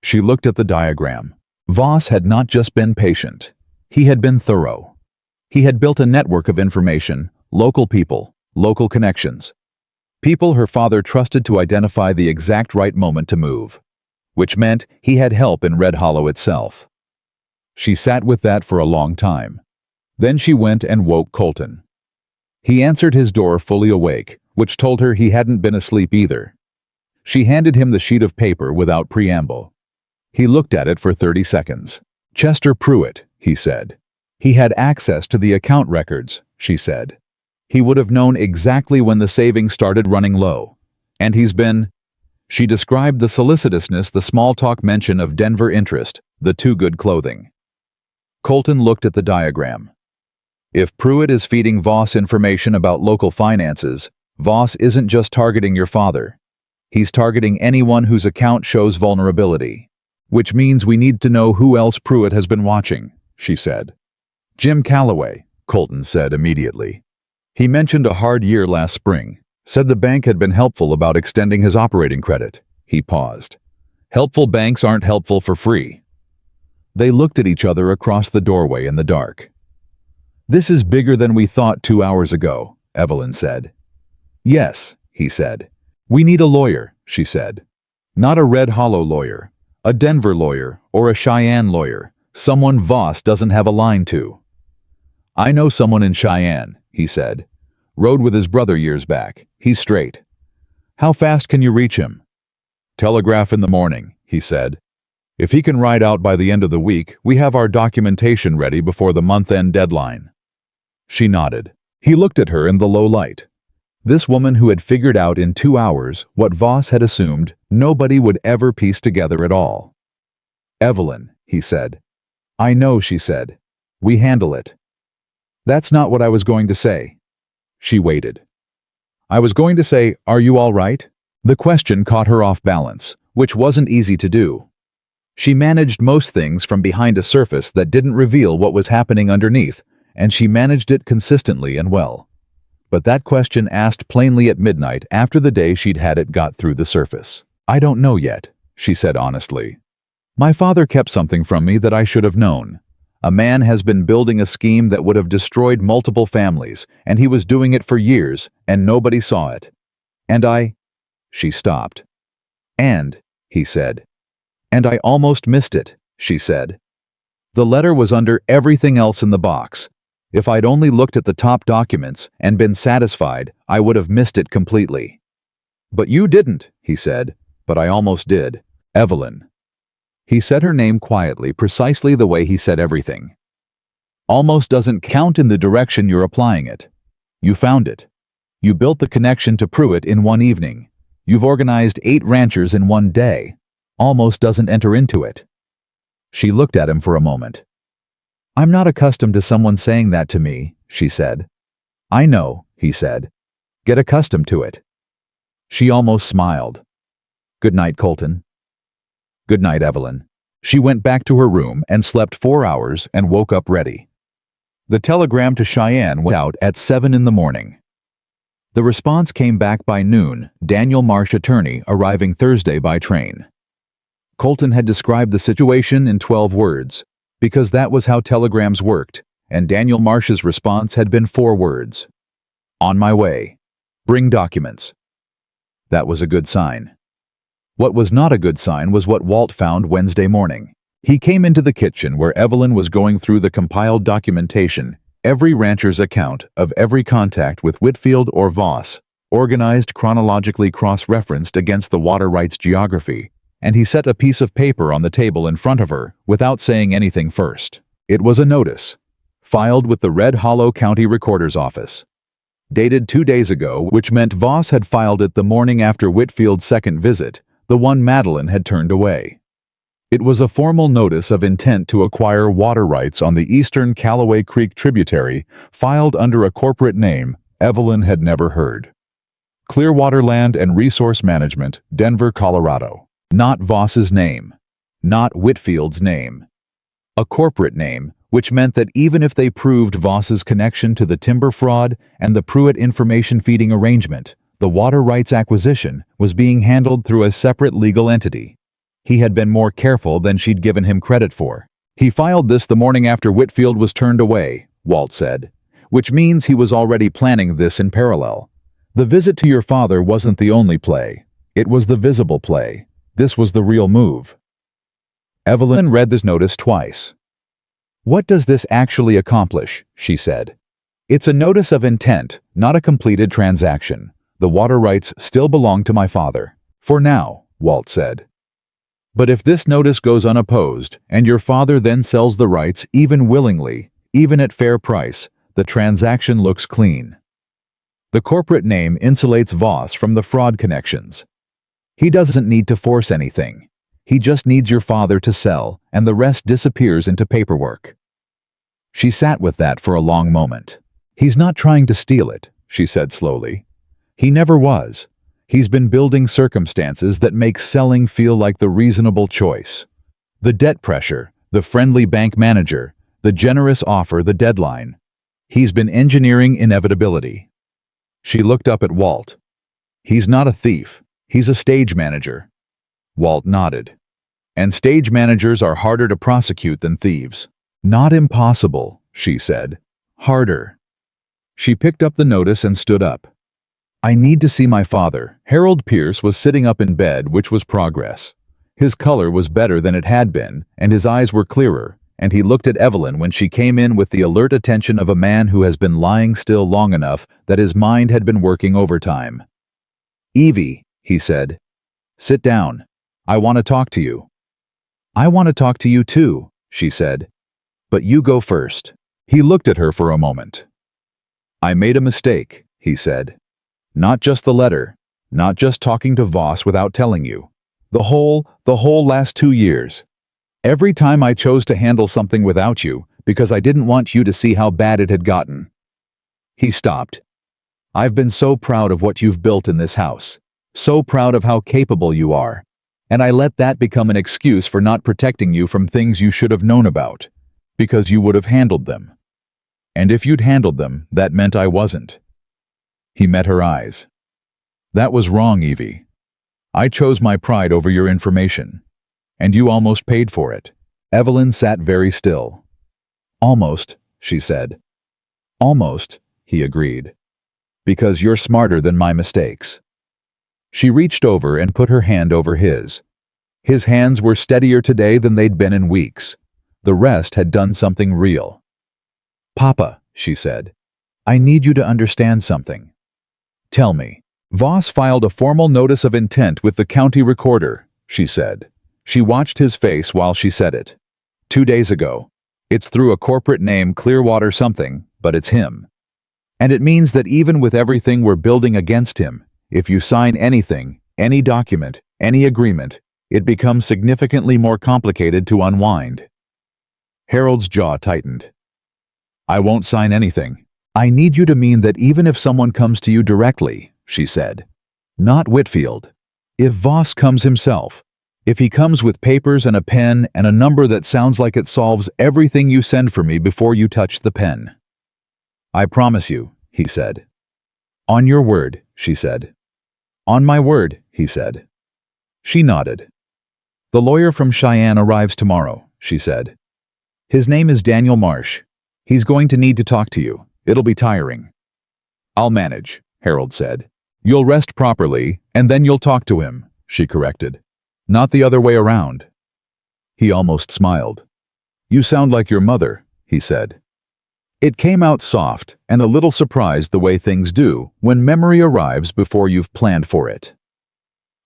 She looked at the diagram. Voss had not just been patient. He had been thorough. He had built a network of information, local people, local connections. People her father trusted to identify the exact right moment to move, which meant he had help in Red Hollow itself. She sat with that for a long time. Then she went and woke Colton. He answered his door fully awake, which told her he hadn't been asleep either. She handed him the sheet of paper without preamble. He looked at it for 30 seconds. Chester Pruitt, he said. He had access to the account records, she said. He would have known exactly when the savings started running low. And he's been... She described the solicitousness, the small-talk mention of Denver interest, the too good clothing. Colton looked at the diagram. If Pruitt is feeding Voss information about local finances, Voss isn't just targeting your father. He's targeting anyone whose account shows vulnerability. Which means we need to know who else Pruitt has been watching, she said. Jim Calloway, Colton said immediately. He mentioned a hard year last spring, said the bank had been helpful about extending his operating credit. He paused. Helpful banks aren't helpful for free. They looked at each other across the doorway in the dark. This is bigger than we thought 2 hours ago, Evelyn said. Yes, he said. We need a lawyer, she said. Not a Red Hollow lawyer, a Denver lawyer, or a Cheyenne lawyer, someone Voss doesn't have a line to. I know someone in Cheyenne, he said. Rode with his brother years back. He's straight. How fast can you reach him? Telegraph in the morning, he said. If he can ride out by the end of the week, we have our documentation ready before the month-end deadline. She nodded. He looked at her in the low light. This woman who had figured out in 2 hours what Voss had assumed nobody would ever piece together at all. Evelyn, he said. I know, she said. We handle it. That's not what I was going to say. She waited. I was going to say, are you all right? The question caught her off balance, which wasn't easy to do. She managed most things from behind a surface that didn't reveal what was happening underneath, and she managed it consistently and well. But that question asked plainly at midnight after the day she'd had it got through the surface. I don't know yet, she said honestly. My father kept something from me that I should have known. A man has been building a scheme that would have destroyed multiple families, and he was doing it for years, and nobody saw it. And she stopped. He said. And I almost missed it, she said. The letter was under everything else in the box. If I'd only looked at the top documents and been satisfied, I would have missed it completely. But you didn't, he said. But I almost did. Evelyn. He said her name quietly, precisely the way he said everything. Almost doesn't count in the direction you're applying it. You found it. You built the connection to Pruitt in one evening. You've organized 8 ranchers in one day. almost doesn't enter into it. She looked at him for a moment. I'm not accustomed to someone saying that to me, she said. I know, he said. Get accustomed to it. She almost smiled. Good night, Colton. Good night, Evelyn. She went back to her room and slept 4 hours and woke up ready. The telegram to Cheyenne went out at 7 in the morning. The response came back by noon, Daniel Marsh, attorney, arriving Thursday by train. Colton had described the situation in 12 words, because that was how telegrams worked, and Daniel Marsh's response had been 4 words. On my way. Bring documents. That was a good sign. What was not a good sign was what Walt found Wednesday morning. He came into the kitchen where Evelyn was going through the compiled documentation, every rancher's account of every contact with Whitfield or Voss, organized chronologically cross-referenced against the water rights geography, and he set a piece of paper on the table in front of her without saying anything first. It was a notice, filed with the Red Hollow County Recorder's Office. Dated 2 days ago, which meant Voss had filed it the morning after Whitfield's second visit, the one Madeline had turned away. It was a formal notice of intent to acquire water rights on the eastern Callaway Creek tributary, filed under a corporate name Evelyn had never heard. Clearwater Land and Resource Management, Denver, Colorado. Not Voss's name. Not Whitfield's name. A corporate name, which meant that even if they proved Voss's connection to the timber fraud and the Pruitt information feeding arrangement, the water rights acquisition was being handled through a separate legal entity. He had been more careful than she'd given him credit for. He filed this the morning after Whitfield was turned away, Walt said, which means he was already planning this in parallel. The visit to your father wasn't the only play. It was the visible play. This was the real move. Evelyn read this notice twice. What does this actually accomplish? She said. It's a notice of intent, not a completed transaction. The water rights still belong to my father. For now, Walt said. But if this notice goes unopposed, and your father then sells the rights even willingly, even at fair price, the transaction looks clean. The corporate name insulates Voss from the fraud connections. He doesn't need to force anything. He just needs your father to sell, and the rest disappears into paperwork. She sat with that for a long moment. He's not trying to steal it, she said slowly. He never was. He's been building circumstances that make selling feel like the reasonable choice. The debt pressure, the friendly bank manager, the generous offer, the deadline. He's been engineering inevitability. She looked up at Walt. He's not a thief. He's a stage manager. Walt nodded. And stage managers are harder to prosecute than thieves. Not impossible, she said. Harder. She picked up the notice and stood up. I need to see my father. Harold Pierce was sitting up in bed, which was progress. His color was better than it had been, and his eyes were clearer, and he looked at Evelyn when she came in with the alert attention of a man who has been lying still long enough that his mind had been working overtime. Evie, he said. Sit down. I want to talk to you. I want to talk to you too, she said. But you go first. He looked at her for a moment. I made a mistake, he said. Not just the letter, not just talking to Voss without telling you. The whole last 2 years. Every time I chose to handle something without you, because I didn't want you to see how bad it had gotten. He stopped. I've been so proud of what you've built in this house. So proud of how capable you are. And I let that become an excuse for not protecting you from things you should have known about. Because you would have handled them. And if you'd handled them, that meant I wasn't. He met her eyes. That was wrong, Evie. I chose my pride over your information. And you almost paid for it. Evelyn sat very still. Almost, she said. Almost, he agreed. Because you're smarter than my mistakes. She reached over and put her hand over his. His hands were steadier today than they'd been in weeks. The rest had done something real. Papa, she said, I need you to understand something. Tell me. Voss filed a formal notice of intent with the county recorder, she said. She watched his face while she said it. 2 days ago. It's through a corporate name, Clearwater something, but it's him. And it means that even with everything we're building against him, if you sign anything, any document, any agreement, it becomes significantly more complicated to unwind. Harold's jaw tightened. I won't sign anything. I need you to mean that even if someone comes to you directly, she said. Not Whitfield. If Voss comes himself, if he comes with papers and a pen and a number that sounds like it solves everything you send for me before you touch the pen. I promise you, he said. On your word, she said. On my word, he said. She nodded. The lawyer from Cheyenne arrives tomorrow, she said. His name is Daniel Marsh. He's going to need to talk to you. It'll be tiring. I'll manage, Harold said. You'll rest properly, and then you'll talk to him, she corrected. Not the other way around. He almost smiled. You sound like your mother, he said. It came out soft and a little surprised the way things do when memory arrives before you've planned for it.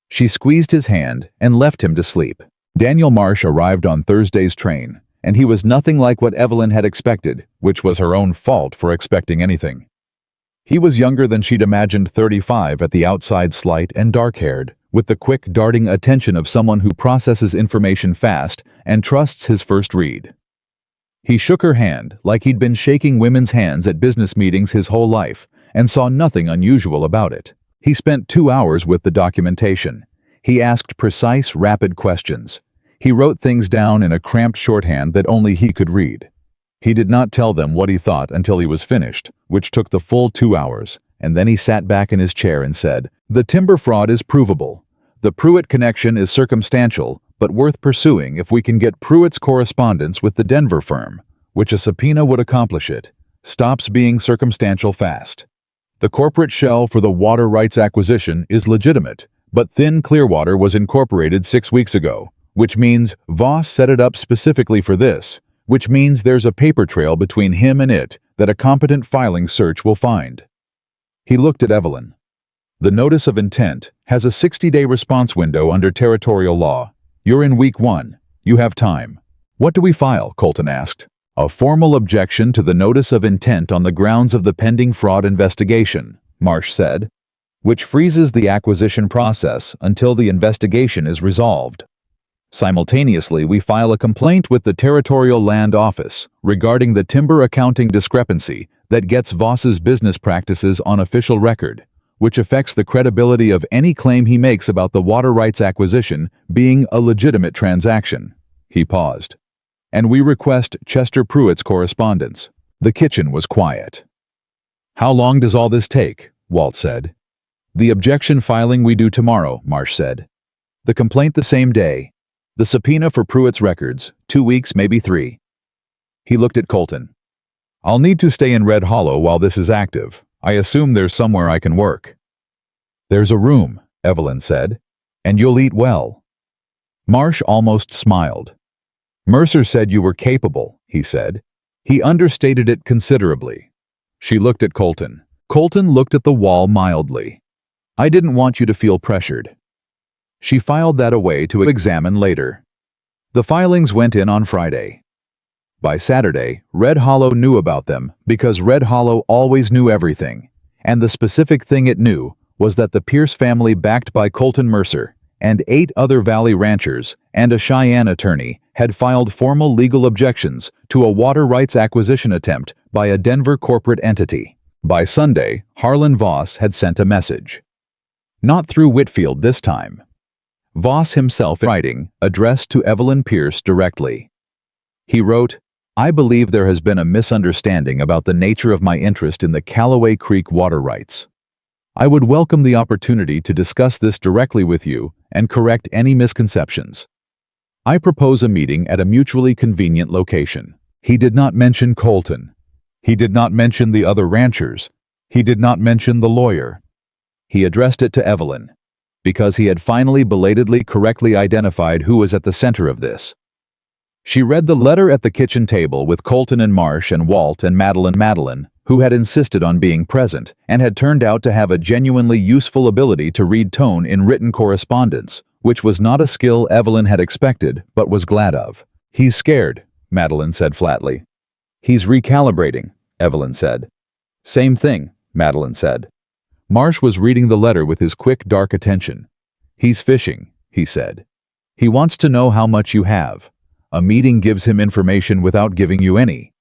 She squeezed his hand and left him to sleep. Daniel Marsh arrived on Thursday's train, and he was nothing like what Evelyn had expected, which was her own fault for expecting anything. He was younger than she'd imagined, 35 at the outside, slight and dark-haired, with the quick, darting attention of someone who processes information fast and trusts his first read. He shook her hand like he'd been shaking women's hands at business meetings his whole life and saw nothing unusual about it. He spent 2 hours with the documentation. He asked precise, rapid questions. He wrote things down in a cramped shorthand that only he could read. He did not tell them what he thought until he was finished, which took the full 2 hours, and then he sat back in his chair and said, The timber fraud is provable. The Pruitt connection is circumstantial, but worth pursuing if we can get Pruitt's correspondence with the Denver firm, which a subpoena would accomplish it. Stops being circumstantial fast. The corporate shell for the water rights acquisition is legitimate, but Thin Clearwater was incorporated 6 weeks ago, which means Voss set it up specifically for this, which means there's a paper trail between him and it that a competent filing search will find. He looked at Evelyn. The notice of intent has a 60-day response window under territorial law. You're in week 1. You have time. What do we file? Colton asked. A formal objection to the notice of intent on the grounds of the pending fraud investigation, Marsh said, which freezes the acquisition process until the investigation is resolved. Simultaneously, we file a complaint with the Territorial Land Office regarding the timber accounting discrepancy that gets Voss's business practices on official record, which affects the credibility of any claim he makes about the water rights acquisition being a legitimate transaction. He paused. And we request Chester Pruitt's correspondence. The kitchen was quiet. How long does all this take? Walt said. The objection filing we do tomorrow, Marsh said. The complaint the same day. The subpoena for Pruitt's records, 2 weeks, maybe 3. He looked at Colton. I'll need to stay in Red Hollow while this is active. I assume there's somewhere I can work. There's a room, Evelyn said, and you'll eat well. Marsh almost smiled. Mercer said you were capable, he said. He understated it considerably. She looked at Colton. Colton looked at the wall mildly. I didn't want you to feel pressured. She filed that away to examine later. The filings went in on Friday. By Saturday, Red Hollow knew about them because Red Hollow always knew everything, and the specific thing it knew was that the Pierce family, backed by Colton Mercer and 8 other Valley ranchers and a Cheyenne attorney, had filed formal legal objections to a water rights acquisition attempt by a Denver corporate entity. By Sunday, Harlan Voss had sent a message. Not through Whitfield this time. Voss himself writing, addressed to Evelyn Pierce directly. He wrote, I believe there has been a misunderstanding about the nature of my interest in the Callaway Creek water rights. I would welcome the opportunity to discuss this directly with you and correct any misconceptions. I propose a meeting at a mutually convenient location. He did not mention Colton. He did not mention the other ranchers. He did not mention the lawyer. He addressed it to Evelyn, because he had finally belatedly correctly identified who was at the center of this. She read the letter at the kitchen table with Colton and Marsh and Walt and Madeline, who had insisted on being present and had turned out to have a genuinely useful ability to read tone in written correspondence, which was not a skill Evelyn had expected but was glad of. He's scared, Madeline said flatly. He's recalibrating, Evelyn said. Same thing, Madeline said. Marsh was reading the letter with his quick, dark attention. He's fishing, he said. He wants to know how much you have. A meeting gives him information without giving you any.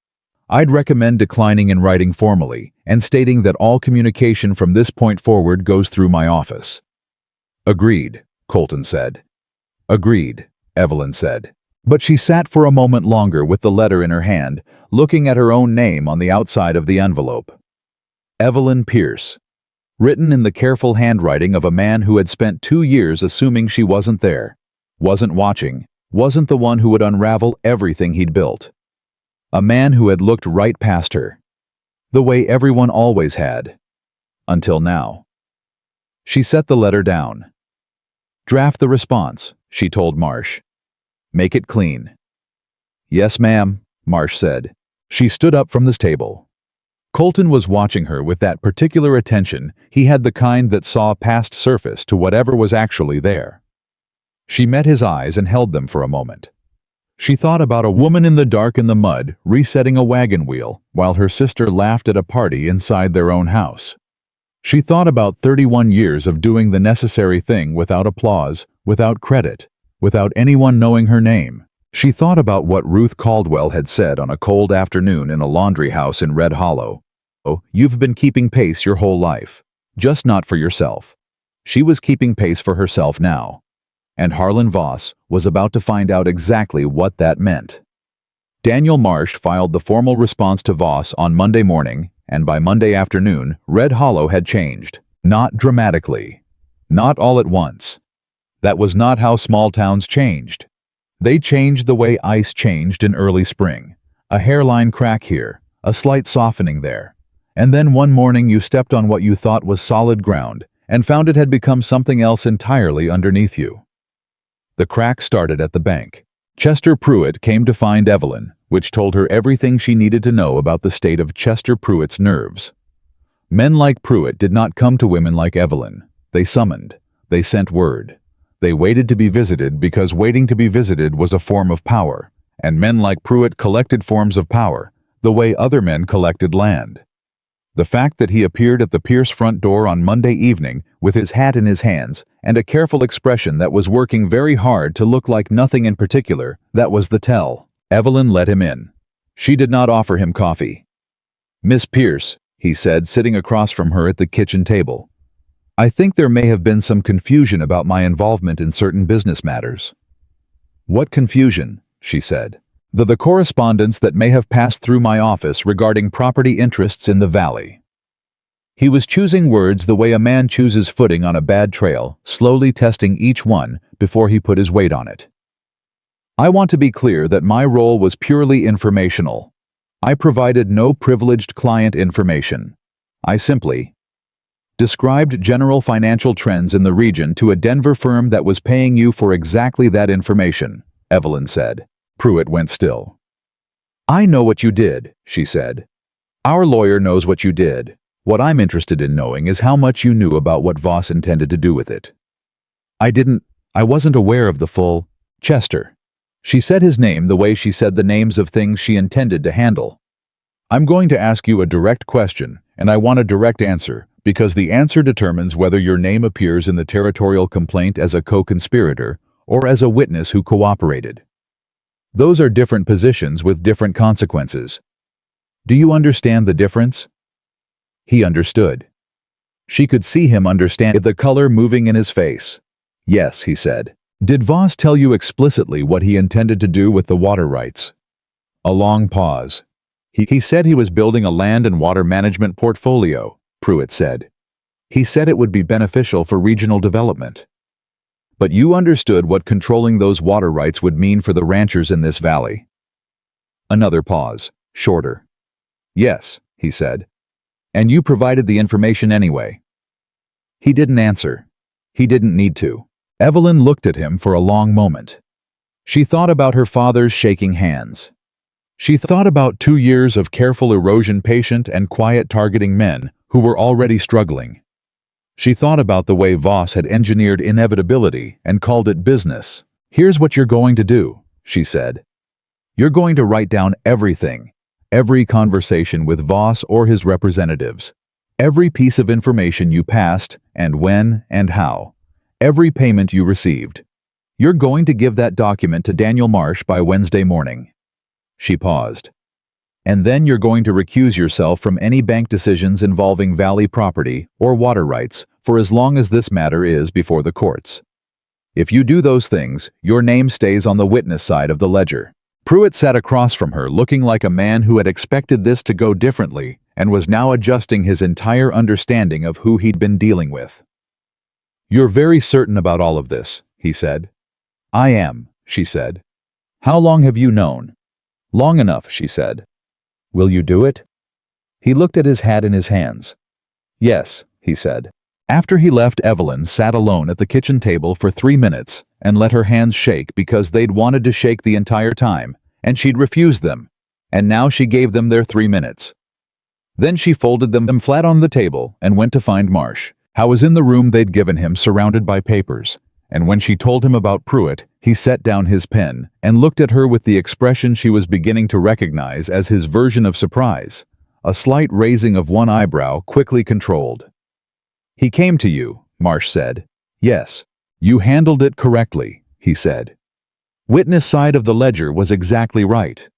I'd recommend declining in writing formally and stating that all communication from this point forward goes through my office." "Agreed," Colton said. "Agreed," Evelyn said. But she sat for a moment longer with the letter in her hand, looking at her own name on the outside of the envelope. Evelyn Pierce. Written in the careful handwriting of a man who had spent 2 years assuming she wasn't there, wasn't watching, wasn't the one who would unravel everything he'd built. A man who had looked right past her. The way everyone always had. Until now. She set the letter down. "Draft the response," she told Marsh. "Make it clean." "Yes, ma'am," Marsh said. She stood up from this table. Colton was watching her with that particular attention. He had the kind that saw past surface to whatever was actually there. She met his eyes and held them for a moment. She thought about a woman in the dark in the mud resetting a wagon wheel while her sister laughed at a party inside their own house. She thought about 31 years of doing the necessary thing without applause, without credit, without anyone knowing her name. She thought about what Ruth Caldwell had said on a cold afternoon in a laundry house in Red Hollow. "Oh, you've been keeping pace your whole life. Just not for yourself." She was keeping pace for herself now. And Harlan Voss was about to find out exactly what that meant. Daniel Marsh filed the formal response to Voss on Monday morning, and by Monday afternoon, Red Hollow had changed. Not dramatically. Not all at once. That was not how small towns changed. They changed the way ice changed in early spring. A hairline crack here, a slight softening there. And then one morning you stepped on what you thought was solid ground and found it had become something else entirely underneath you. The crack started at the bank. Chester Pruitt came to find Evelyn, which told her everything she needed to know about the state of Chester Pruitt's nerves. Men like Pruitt did not come to women like Evelyn. They summoned. They sent word. They waited to be visited because waiting to be visited was a form of power, and men like Pruitt collected forms of power, the way other men collected land. The fact that he appeared at the Pierce front door on Monday evening with his hat in his hands and a careful expression that was working very hard to look like nothing in particular, that was the tell. Evelyn let him in. She did not offer him coffee. "Miss Pierce," he said, sitting across from her at the kitchen table. "I think there may have been some confusion about my involvement in certain business matters." "What confusion?" she said. The correspondence that may have passed through my office regarding property interests in the valley." He was choosing words the way a man chooses footing on a bad trail, slowly testing each one before he put his weight on it. "I want to be clear that my role was purely informational. I provided no privileged client information. I simply described general financial trends in the region to a Denver firm that was paying you for exactly that information," Evelyn said. Pruitt went still. "I know what you did," she said. "Our lawyer knows what you did. What I'm interested in knowing is how much you knew about what Voss intended to do with it." I wasn't aware of the full Chester." She said his name the way she said the names of things she intended to handle. "I'm going to ask you a direct question, and I want a direct answer, because the answer determines whether your name appears in the territorial complaint as a co-conspirator or as a witness who cooperated. Those are different positions with different consequences. Do you understand the difference?" He understood. She could see him understand the color moving in his face. "Yes," he said. "Did Voss tell you explicitly what he intended to do with the water rights?" A long pause. He said he was building a land and water management portfolio," Pruitt said. "He said it would be beneficial for regional development." "But you understood what controlling those water rights would mean for the ranchers in this valley." Another pause, shorter. "Yes," he said. "And you provided the information anyway." He didn't answer. He didn't need to. Evelyn looked at him for a long moment. She thought about her father's shaking hands. She thought about 2 years of careful erosion patient and quiet targeting men who were already struggling. She thought about the way Voss had engineered inevitability and called it business. "Here's what you're going to do," she said. "You're going to write down everything, every conversation with Voss or his representatives, every piece of information you passed and when and how, every payment you received. You're going to give that document to Daniel Marsh by Wednesday morning. She paused. And then you're going to recuse yourself from any bank decisions involving Valley property or water rights for as long as this matter is before the courts. If you do those things, your name stays on the witness side of the ledger. Pruitt sat across from her looking like a man who had expected this to go differently and was now adjusting his entire understanding of who he'd been dealing with. You're very certain about all of this, he said. I am, she said. How long have you known? Long enough, she said. Will you do it? He looked at his hat in his hands. Yes, he said. After he left, Evelyn sat alone at the kitchen table for 3 minutes and let her hands shake because they'd wanted to shake the entire time, and she'd refused them, and now she gave them their 3 minutes. Then she folded them flat on the table and went to find Marsh, who was in the room they'd given him surrounded by papers, and when she told him about Pruitt, he set down his pen and looked at her with the expression she was beginning to recognize as his version of surprise, a slight raising of one eyebrow quickly controlled. He came to you, Marsh said. Yes. You handled it correctly, he said. Witness side of the ledger was exactly right.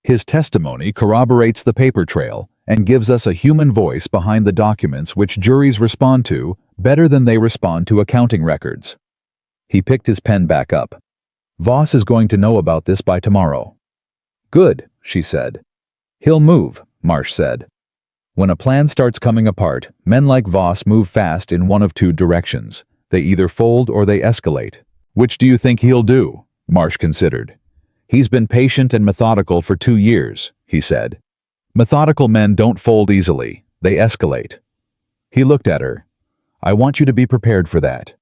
His testimony corroborates the paper trail and gives us a human voice behind the documents which juries respond to better than they respond to accounting records. He picked his pen back up. Voss is going to know about this by tomorrow. Good, she said. He'll move, Marsh said. When a plan starts coming apart, men like Voss move fast in one of two directions. They either fold or they escalate. Which do you think he'll do? Marsh considered. He's been patient and methodical for 2 years, he said. Methodical men don't fold easily. They escalate. He looked at her. I want you to be prepared for that.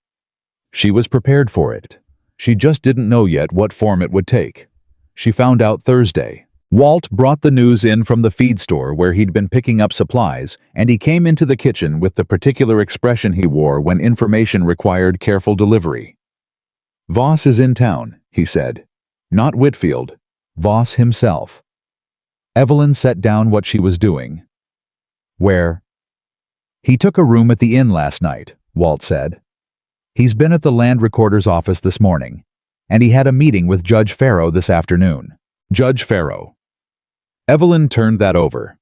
She was prepared for it. She just didn't know yet what form it would take. She found out Thursday. Walt brought the news in from the feed store where he'd been picking up supplies, and he came into the kitchen with the particular expression he wore when information required careful delivery. Voss is in town, he said. Not Whitfield. Voss himself. Evelyn set down what she was doing. Where? He took a room at the inn last night, Walt said. He's been at the land recorder's office this morning, and he had a meeting with Judge Farrow this afternoon. Judge Farrow. Evelyn turned that over.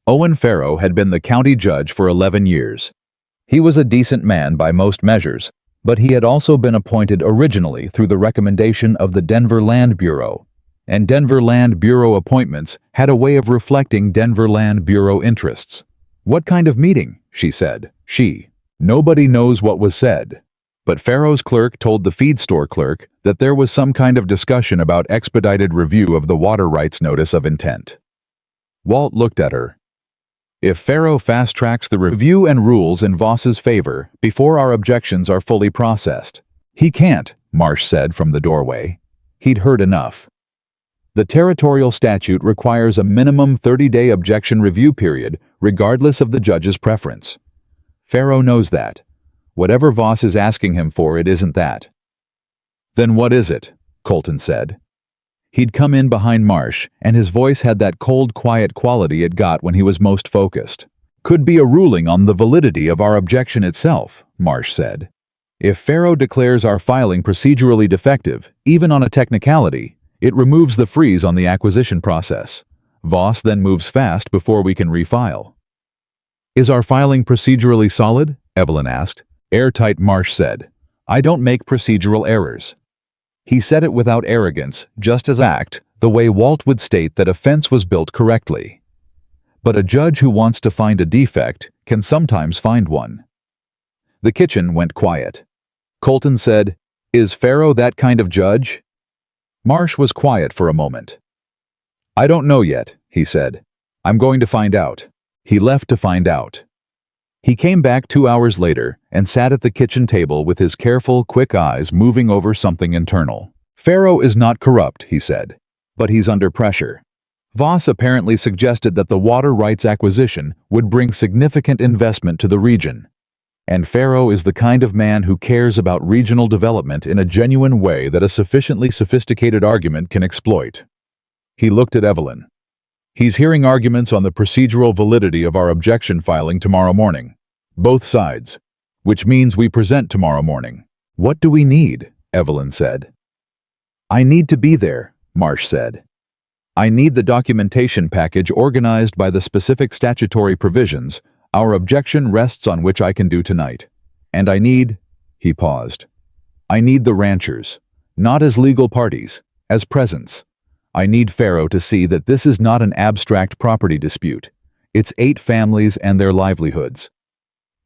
Owen Farrow had been the county judge for 11 years. He was a decent man by most measures, but he had also been appointed originally through the recommendation of the Denver Land Bureau, and Denver Land Bureau appointments had a way of reflecting Denver Land Bureau interests. What kind of meeting? She said. Nobody knows what was said. But Farrow's clerk told the feed store clerk that there was some kind of discussion about expedited review of the water rights notice of intent. Walt looked at her. If Farrow fast-tracks the review and rules in Voss's favor before our objections are fully processed. He can't, Marsh said from the doorway. He'd heard enough. The territorial statute requires a minimum 30-day objection review period regardless of the judge's preference. Farrow knows that. Whatever Voss is asking him for, it isn't that. Then what is it? Colton said. He'd come in behind Marsh, and his voice had that cold, quiet quality it got when he was most focused. Could be a ruling on the validity of our objection itself, Marsh said. If Farrow declares our filing procedurally defective, even on a technicality, it removes the freeze on the acquisition process. Voss then moves fast before we can refile. Is our filing procedurally solid? Evelyn asked. Airtight, Marsh said. I don't make procedural errors. He said it without arrogance, just as act, the way Walt would state that a fence was built correctly. But a judge who wants to find a defect can sometimes find one. The kitchen went quiet. Colton said, Is Farrow that kind of judge? Marsh was quiet for a moment. I don't know yet, he said. I'm going to find out. He left to find out. He came back 2 hours later and sat at the kitchen table with his careful, quick eyes moving over something internal. Farrow is not corrupt, he said, but he's under pressure. Voss apparently suggested that the water rights acquisition would bring significant investment to the region. And Farrow is the kind of man who cares about regional development in a genuine way that a sufficiently sophisticated argument can exploit. He looked at Evelyn. He's hearing arguments on the procedural validity of our objection filing tomorrow morning. Both sides. Which means we present tomorrow morning. What do we need? Evelyn said. I need to be there, Marsh said. I need the documentation package organized by the specific statutory provisions our objection rests on which I can do tonight. And I need, he paused. I need the ranchers, not as legal parties, as presents. I need Pharaoh to see that this is not an abstract property dispute. It's 8 families and their livelihoods.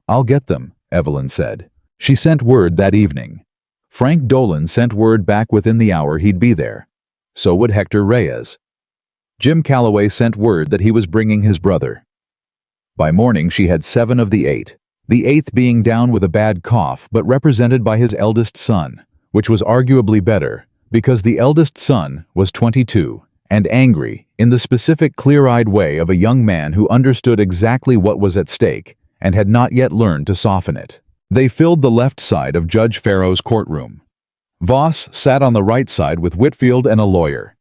I'll get them, Evelyn said. She sent word that evening. Frank Dolan sent word back within the hour he'd be there. So would Hector Reyes. Jim Calloway sent word that he was bringing his brother. By morning she had 7 of the 8, the 8th being down with a bad cough but represented by his eldest son, which was arguably better, because the eldest son was 22, and angry, in the specific clear-eyed way of a young man who understood exactly what was at stake, and had not yet learned to soften it. They filled the left side of Judge Pharaoh's courtroom. Voss sat on the right side with Whitfield and a lawyer.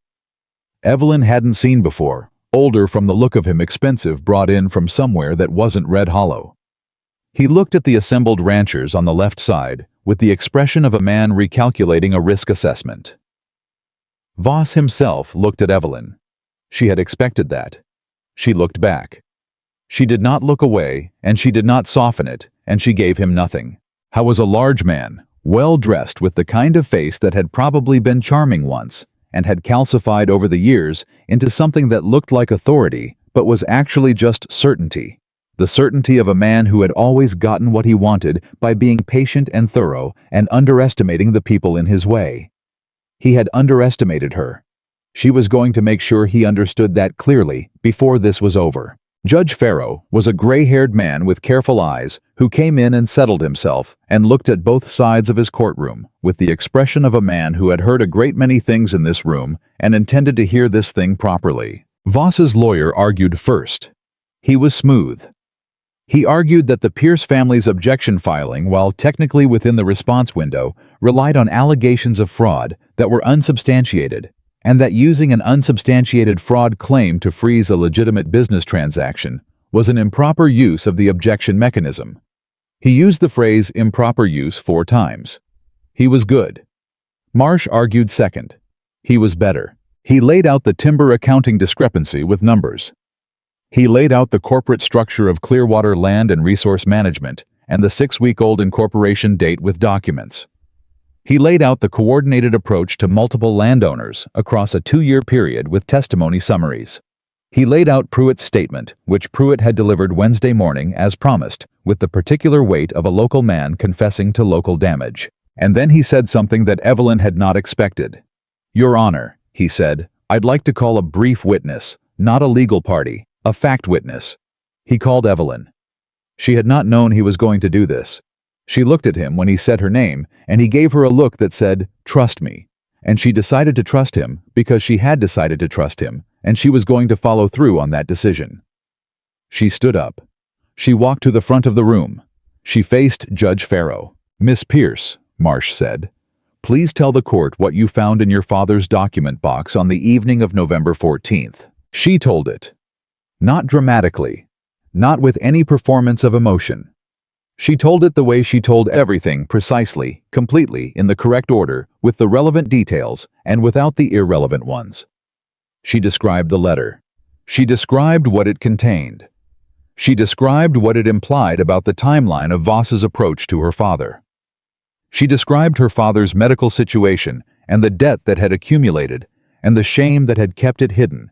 Evelyn hadn't seen before, older from the look of him, expensive, brought in from somewhere that wasn't Red Hollow. He looked at the assembled ranchers on the left side with the expression of a man recalculating a risk assessment. Voss himself looked at Evelyn. She had expected that. She looked back. She did not look away, and she did not soften it, and she gave him nothing. Howe was a large man, well-dressed, with the kind of face that had probably been charming once, and had calcified over the years into something that looked like authority, but was actually just certainty. The certainty of a man who had always gotten what he wanted by being patient and thorough and underestimating the people in his way. He had underestimated her. She was going to make sure he understood that clearly before this was over. Judge Pharaoh was a gray-haired man with careful eyes who came in and settled himself and looked at both sides of his courtroom with the expression of a man who had heard a great many things in this room and intended to hear this thing properly. Voss's lawyer argued first. He was smooth. He argued that the Pierce family's objection filing, while technically within the response window, relied on allegations of fraud that were unsubstantiated, and that using an unsubstantiated fraud claim to freeze a legitimate business transaction was an improper use of the objection mechanism. He used the phrase improper use 4 times. He was good. Marsh argued second. He was better. He laid out the timber accounting discrepancy with numbers. He laid out the corporate structure of Clearwater Land and Resource Management and the 6-week-old incorporation date with documents. He laid out the coordinated approach to multiple landowners across a 2-year period with testimony summaries. He laid out Pruitt's statement, which Pruitt had delivered Wednesday morning as promised, with the particular weight of a local man confessing to local damage. And then he said something that Evelyn had not expected. "Your Honor," he said, "I'd like to call a brief witness, not a legal party, a fact witness." He called Evelyn. She had not known he was going to do this. She looked at him when he said her name, and he gave her a look that said, "Trust me." And she decided to trust him because she had decided to trust him, and she was going to follow through on that decision. She stood up. She walked to the front of the room. She faced Judge Pharaoh. "Miss Pierce," Marsh said, "please tell the court what you found in your father's document box on the evening of November 14th. She told it. Not dramatically. Not with any performance of emotion. She told it the way she told everything, precisely, completely, in the correct order, with the relevant details, and without the irrelevant ones. She described the letter. She described what it contained. She described what it implied about the timeline of Voss's approach to her father. She described her father's medical situation and the debt that had accumulated and the shame that had kept it hidden,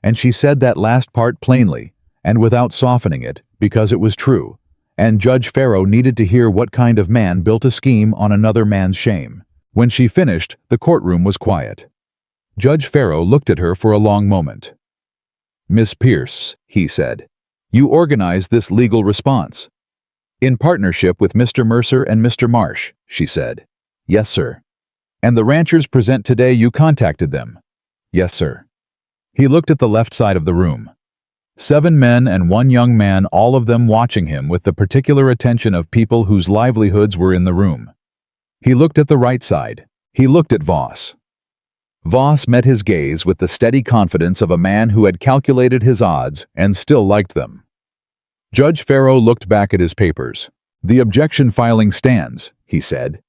and she said that last part plainly and without softening it because it was true, and Judge Pharaoh needed to hear what kind of man built a scheme on another man's shame. When she finished, the courtroom was quiet. Judge Pharaoh looked at her for a long moment. "Miss Pierce," he said, "you organized this legal response." "In partnership with Mr. Mercer and Mr. Marsh," she said. "Yes, sir." "And the ranchers present today, you contacted them?" "Yes, sir." He looked at the left side of the room. 7 men and 1 young man, all of them watching him with the particular attention of people whose livelihoods were in the room. He looked at the right side. He looked at Voss. Voss met his gaze with the steady confidence of a man who had calculated his odds and still liked them. Judge Pharaoh looked back at his papers. "The objection filing stands," he said.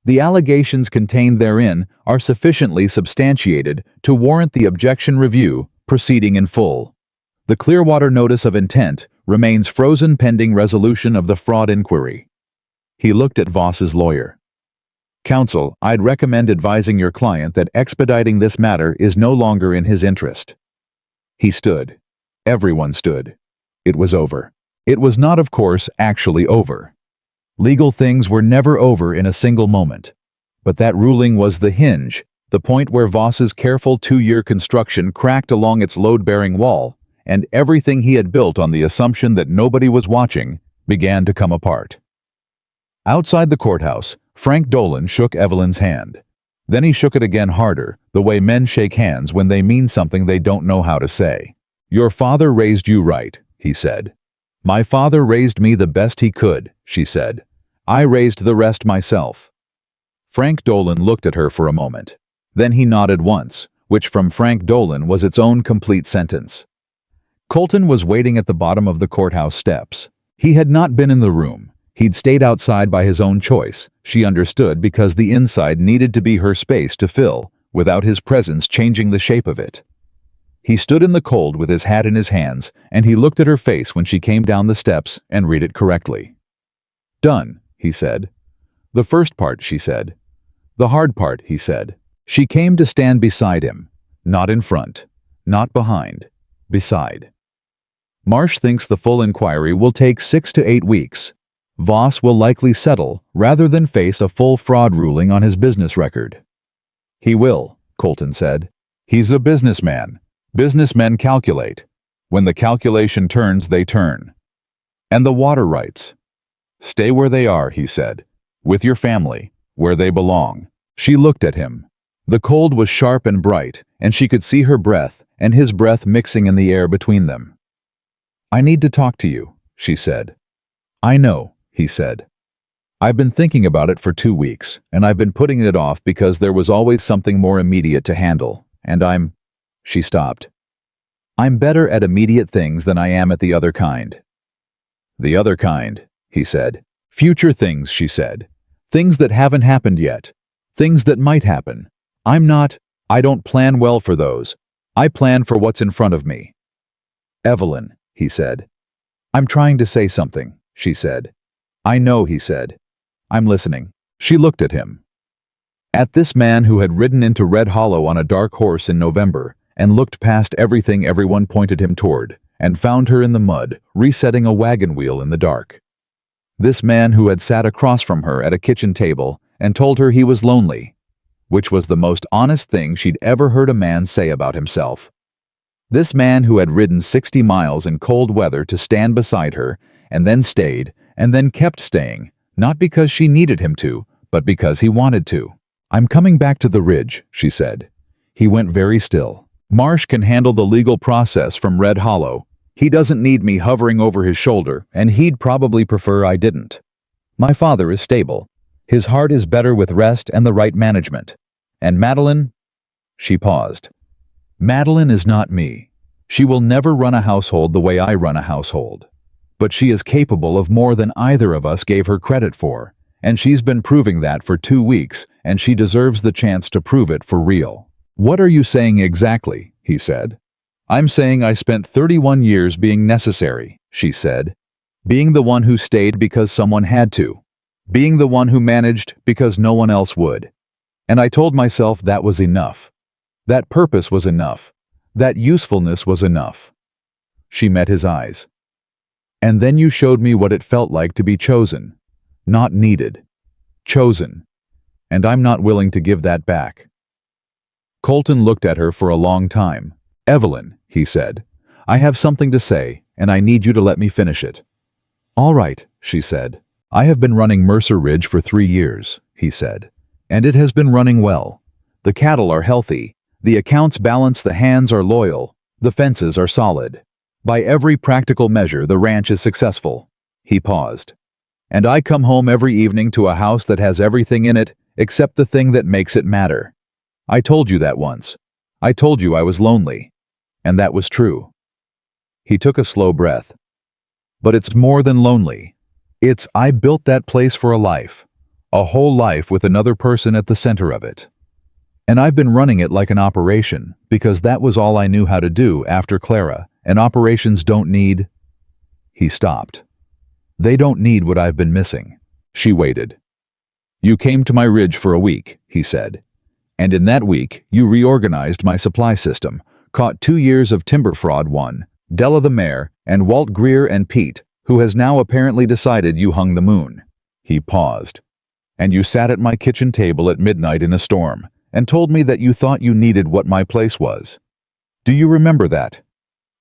The allegations contained therein are sufficiently substantiated to warrant the objection review proceeding in full. The Clearwater Notice of Intent remains frozen pending resolution of the fraud inquiry. He looked at Voss's lawyer. Counsel, I'd recommend advising your client that expediting this matter is no longer in his interest. He stood. Everyone stood. It was over. It was not, of course, actually over. Legal things were never over in a single moment. But that ruling was the hinge, the point where Voss's careful 2-year construction cracked along its load-bearing wall, and everything he had built on the assumption that nobody was watching began to come apart. Outside the courthouse, Frank Dolan shook Evelyn's hand. Then he shook it again harder, the way men shake hands when they mean something they don't know how to say. "Your father raised you right," he said. "My father raised me the best he could," she said. "I raised the rest myself." Frank Dolan looked at her for a moment. Then he nodded once, which from Frank Dolan was its own complete sentence. Colton was waiting at the bottom of the courthouse steps. He had not been in the room. He'd stayed outside by his own choice, she understood, because the inside needed to be her space to fill, without his presence changing the shape of it. He stood in the cold with his hat in his hands, and he looked at her face when she came down the steps and read it correctly. "Done," he said. "The first part," she said. "The hard part," he said. She came to stand beside him, not in front, not behind, beside. "Marsh thinks the full inquiry will take 6 to 8 weeks. Voss will likely settle rather than face a full fraud ruling on his business record." "He will," Colton said. "He's a businessman. Businessmen calculate. When the calculation turns, they turn." "And the water rights?" "Stay where they are," he said. "With your family, where they belong." She looked at him. The cold was sharp and bright, and she could see her breath and his breath mixing in the air between them. "I need to talk to you," she said. "I know," he said. "I've been thinking about it for 2 weeks, and I've been putting it off because there was always something more immediate to handle, and She stopped. "I'm better at immediate things than I am at the other kind." "The other kind," he said. "Future things," she said. "Things that haven't happened yet. Things that might happen. I don't plan well for those. I plan for what's in front of me." "Evelyn," he said. "I'm trying to say something," she said. "I know," he said. "I'm listening." She looked at him. At this man who had ridden into Red Hollow on a dark horse in November and looked past everything everyone pointed him toward and found her in the mud, resetting a wagon wheel in the dark. This man who had sat across from her at a kitchen table and told her he was lonely, which was the most honest thing she'd ever heard a man say about himself. This man who had ridden 60 miles in cold weather to stand beside her and then stayed and then kept staying, not because she needed him to, but because he wanted to. "I'm coming back to the ridge," she said. He went very still. "Marsh can handle the legal process from Red Hollow. He doesn't need me hovering over his shoulder, and he'd probably prefer I didn't. My father is stable. His heart is better with rest and the right management. And Madeline—" She paused. "Madeline is not me. She will never run a household the way I run a household. But she is capable of more than either of us gave her credit for, and she's been proving that for 2 weeks, and she deserves the chance to prove it for real." "What are you saying exactly?" he said. "I'm saying I spent 31 years being necessary," she said. "Being the one who stayed because someone had to. Being the one who managed because no one else would. And I told myself that was enough. That purpose was enough. That usefulness was enough." She met his eyes. "And then you showed me what it felt like to be chosen. Not needed. Chosen. And I'm not willing to give that back." Colton looked at her for a long time. "Evelyn," he said, "I have something to say, and I need you to let me finish it." "All right," she said. "I have been running Mercer Ridge for 3 years," he said, "and it has been running well. The cattle are healthy, the accounts balance, the hands are loyal, the fences are solid. By every practical measure, the ranch is successful." He paused. "And I come home every evening to a house that has everything in it except the thing that makes it matter. I told you that once. I told you I was lonely. And that was true." He took a slow breath. "But it's more than lonely. I built that place for a life. A whole life with another person at the center of it. And I've been running it like an operation, because that was all I knew how to do after Clara, and operations don't need—" He stopped. "They don't need what I've been missing." She waited. "You came to my ridge for a week," he said. "And in that week, you reorganized my supply system, caught 2 years of timber fraud, one, Della the mayor, and Walt Greer and Pete, who has now apparently decided you hung the moon." He paused. "And you sat at my kitchen table at midnight in a storm, and told me that you thought you needed what my place was. Do you remember that?"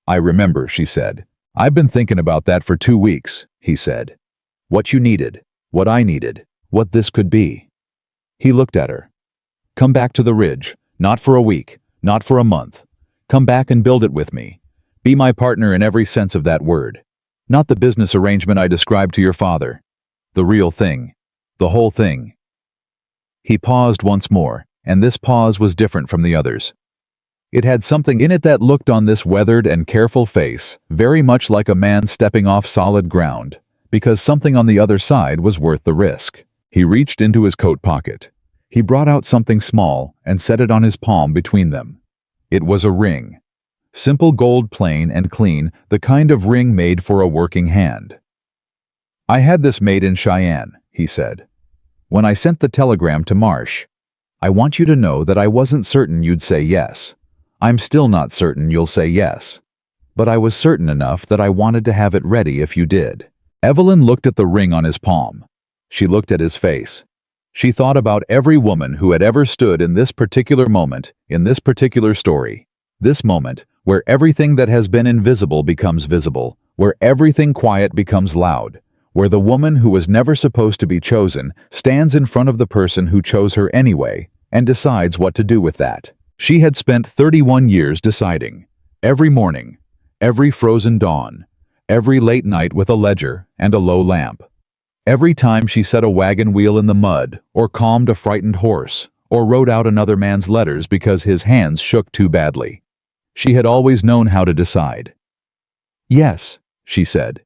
"I remember," she said. "I've been thinking about that for 2 weeks," he said. "What you needed, what I needed, what this could be." He looked at her. "Come back to the ridge, not for a week, not for a month. Come back and build it with me. Be my partner in every sense of that word. Not the business arrangement I described to your father. The real thing. The whole thing." He paused once more, and this pause was different from the others. It had something in it that looked on this weathered and careful face very much like a man stepping off solid ground, because something on the other side was worth the risk. He reached into his coat pocket. He brought out something small and set it on his palm between them. It was a ring. Simple gold, plain and clean, the kind of ring made for a working hand. "I had this made in Cheyenne," he said. "When I sent the telegram to Marsh. I want you to know that I wasn't certain you'd say yes. I'm still not certain you'll say yes. But I was certain enough that I wanted to have it ready if you did." Evelyn looked at the ring on his palm. She looked at his face. She thought about every woman who had ever stood in this particular moment, in this particular story. This moment, where everything that has been invisible becomes visible, where everything quiet becomes loud, where the woman who was never supposed to be chosen stands in front of the person who chose her anyway and decides what to do with that. She had spent 31 years deciding. Every morning, every frozen dawn, every late night with a ledger and a low lamp. Every time she set a wagon wheel in the mud, or calmed a frightened horse, or wrote out another man's letters because his hands shook too badly. She had always known how to decide. "Yes," she said.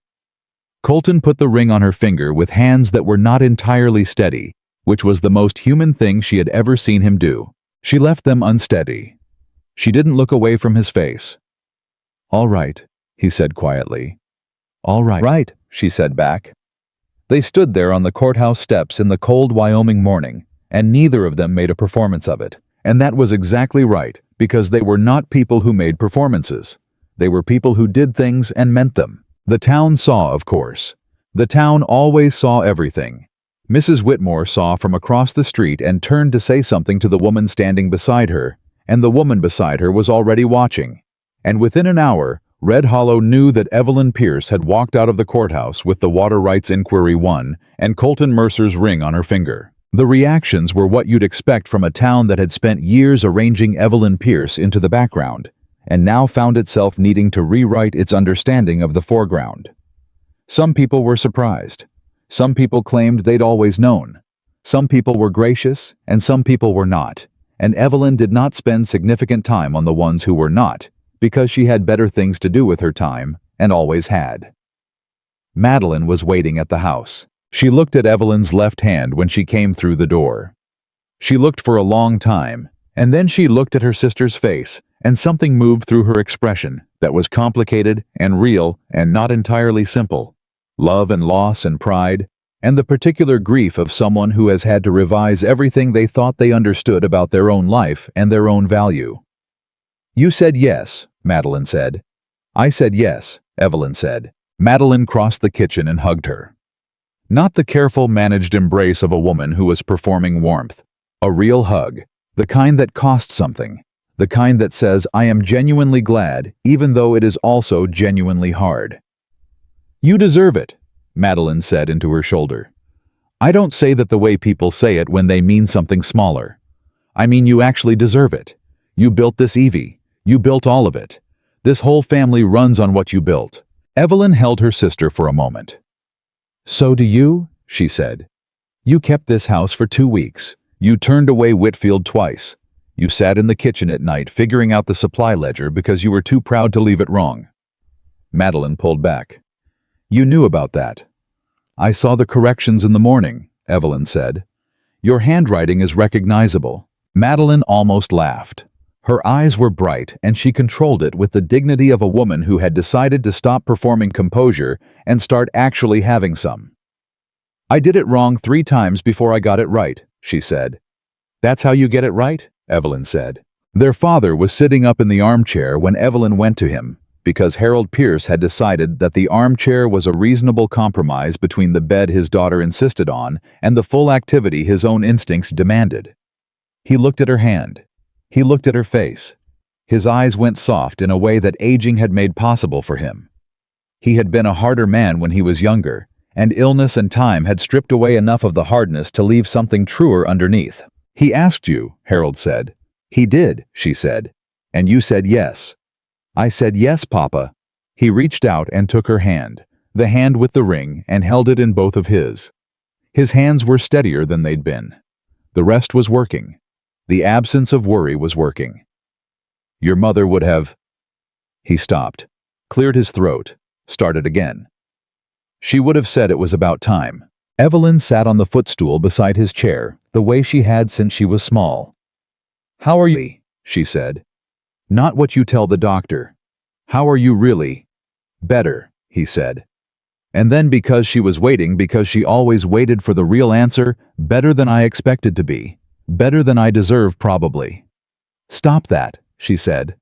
Colton put the ring on her finger with hands that were not entirely steady, which was the most human thing she had ever seen him do. She left them unsteady. She didn't look away from his face. "All right," he said quietly. "All right." "Right," she said back. They stood there on the courthouse steps in the cold Wyoming morning, and neither of them made a performance of it. And that was exactly right, because they were not people who made performances. They were people who did things and meant them. The town saw, of course. The town always saw everything. Mrs. Whitmore saw from across the street and turned to say something to the woman standing beside her, and the woman beside her was already watching. And within an hour, Red Hollow knew that Evelyn Pierce had walked out of the courthouse with the Water Rights Inquiry won and Colton Mercer's ring on her finger. The reactions were what you'd expect from a town that had spent years arranging Evelyn Pierce into the background, and now found itself needing to rewrite its understanding of the foreground. Some people were surprised. Some people claimed they'd always known. Some people were gracious, and some people were not. And Evelyn did not spend significant time on the ones who were not, because she had better things to do with her time, and always had. Madeline was waiting at the house. She looked at Evelyn's left hand when she came through the door. She looked for a long time, and then she looked at her sister's face, and something moved through her expression that was complicated and real and not entirely simple. Love and loss and pride, and the particular grief of someone who has had to revise everything they thought they understood about their own life and their own value. "You said yes," Madeline said. "I said yes," Evelyn said. Madeline crossed the kitchen and hugged her. Not the careful, managed embrace of a woman who was performing warmth. A real hug, the kind that costs something, the kind that says, "I am genuinely glad, even though it is also genuinely hard." "You deserve it," Madeline said into her shoulder. "I don't say that the way people say it when they mean something smaller. I mean you actually deserve it. You built this Evie. You built all of it. This whole family runs on what you built." Evelyn held her sister for a moment. "So do you?" she said. "You kept this house for 2 weeks. You turned away Whitfield twice. You sat in the kitchen at night figuring out the supply ledger because you were too proud to leave it wrong." Madeline pulled back. "You knew about that." "I saw the corrections in the morning," Evelyn said. Your handwriting is recognizable." Madeline almost laughed. Her eyes were bright, and she controlled it with the dignity of a woman who had decided to stop performing composure and start actually having some. "I did it wrong 3 times before I got it right," she said. "That's how you get it right?" Evelyn said. Their father was sitting up in the armchair when Evelyn went to him, because Harold Pierce had decided that the armchair was a reasonable compromise between the bed his daughter insisted on and the full activity his own instincts demanded. He looked at her hand. He looked at her face. His eyes went soft in a way that aging had made possible for him. He had been a harder man when he was younger, and illness and time had stripped away enough of the hardness to leave something truer underneath. "He asked you," Harold said. "He did," she said. "And you said yes." "I said yes, Papa." He reached out and took her hand, the hand with the ring, and held it in both of his. His hands were steadier than they'd been. The rest was working. The absence of worry was working. "Your mother would have—" He stopped, cleared his throat, started again. "She would have said it was about time." Evelyn sat on the footstool beside his chair, the way she had since she was small. "How are you?" she said. "Not what you tell the doctor. How are you really?" "Better," he said. And then, because she was waiting, because she always waited for the real answer, "Better than I expected to be. Better than I deserve, probably." "Stop that," she said.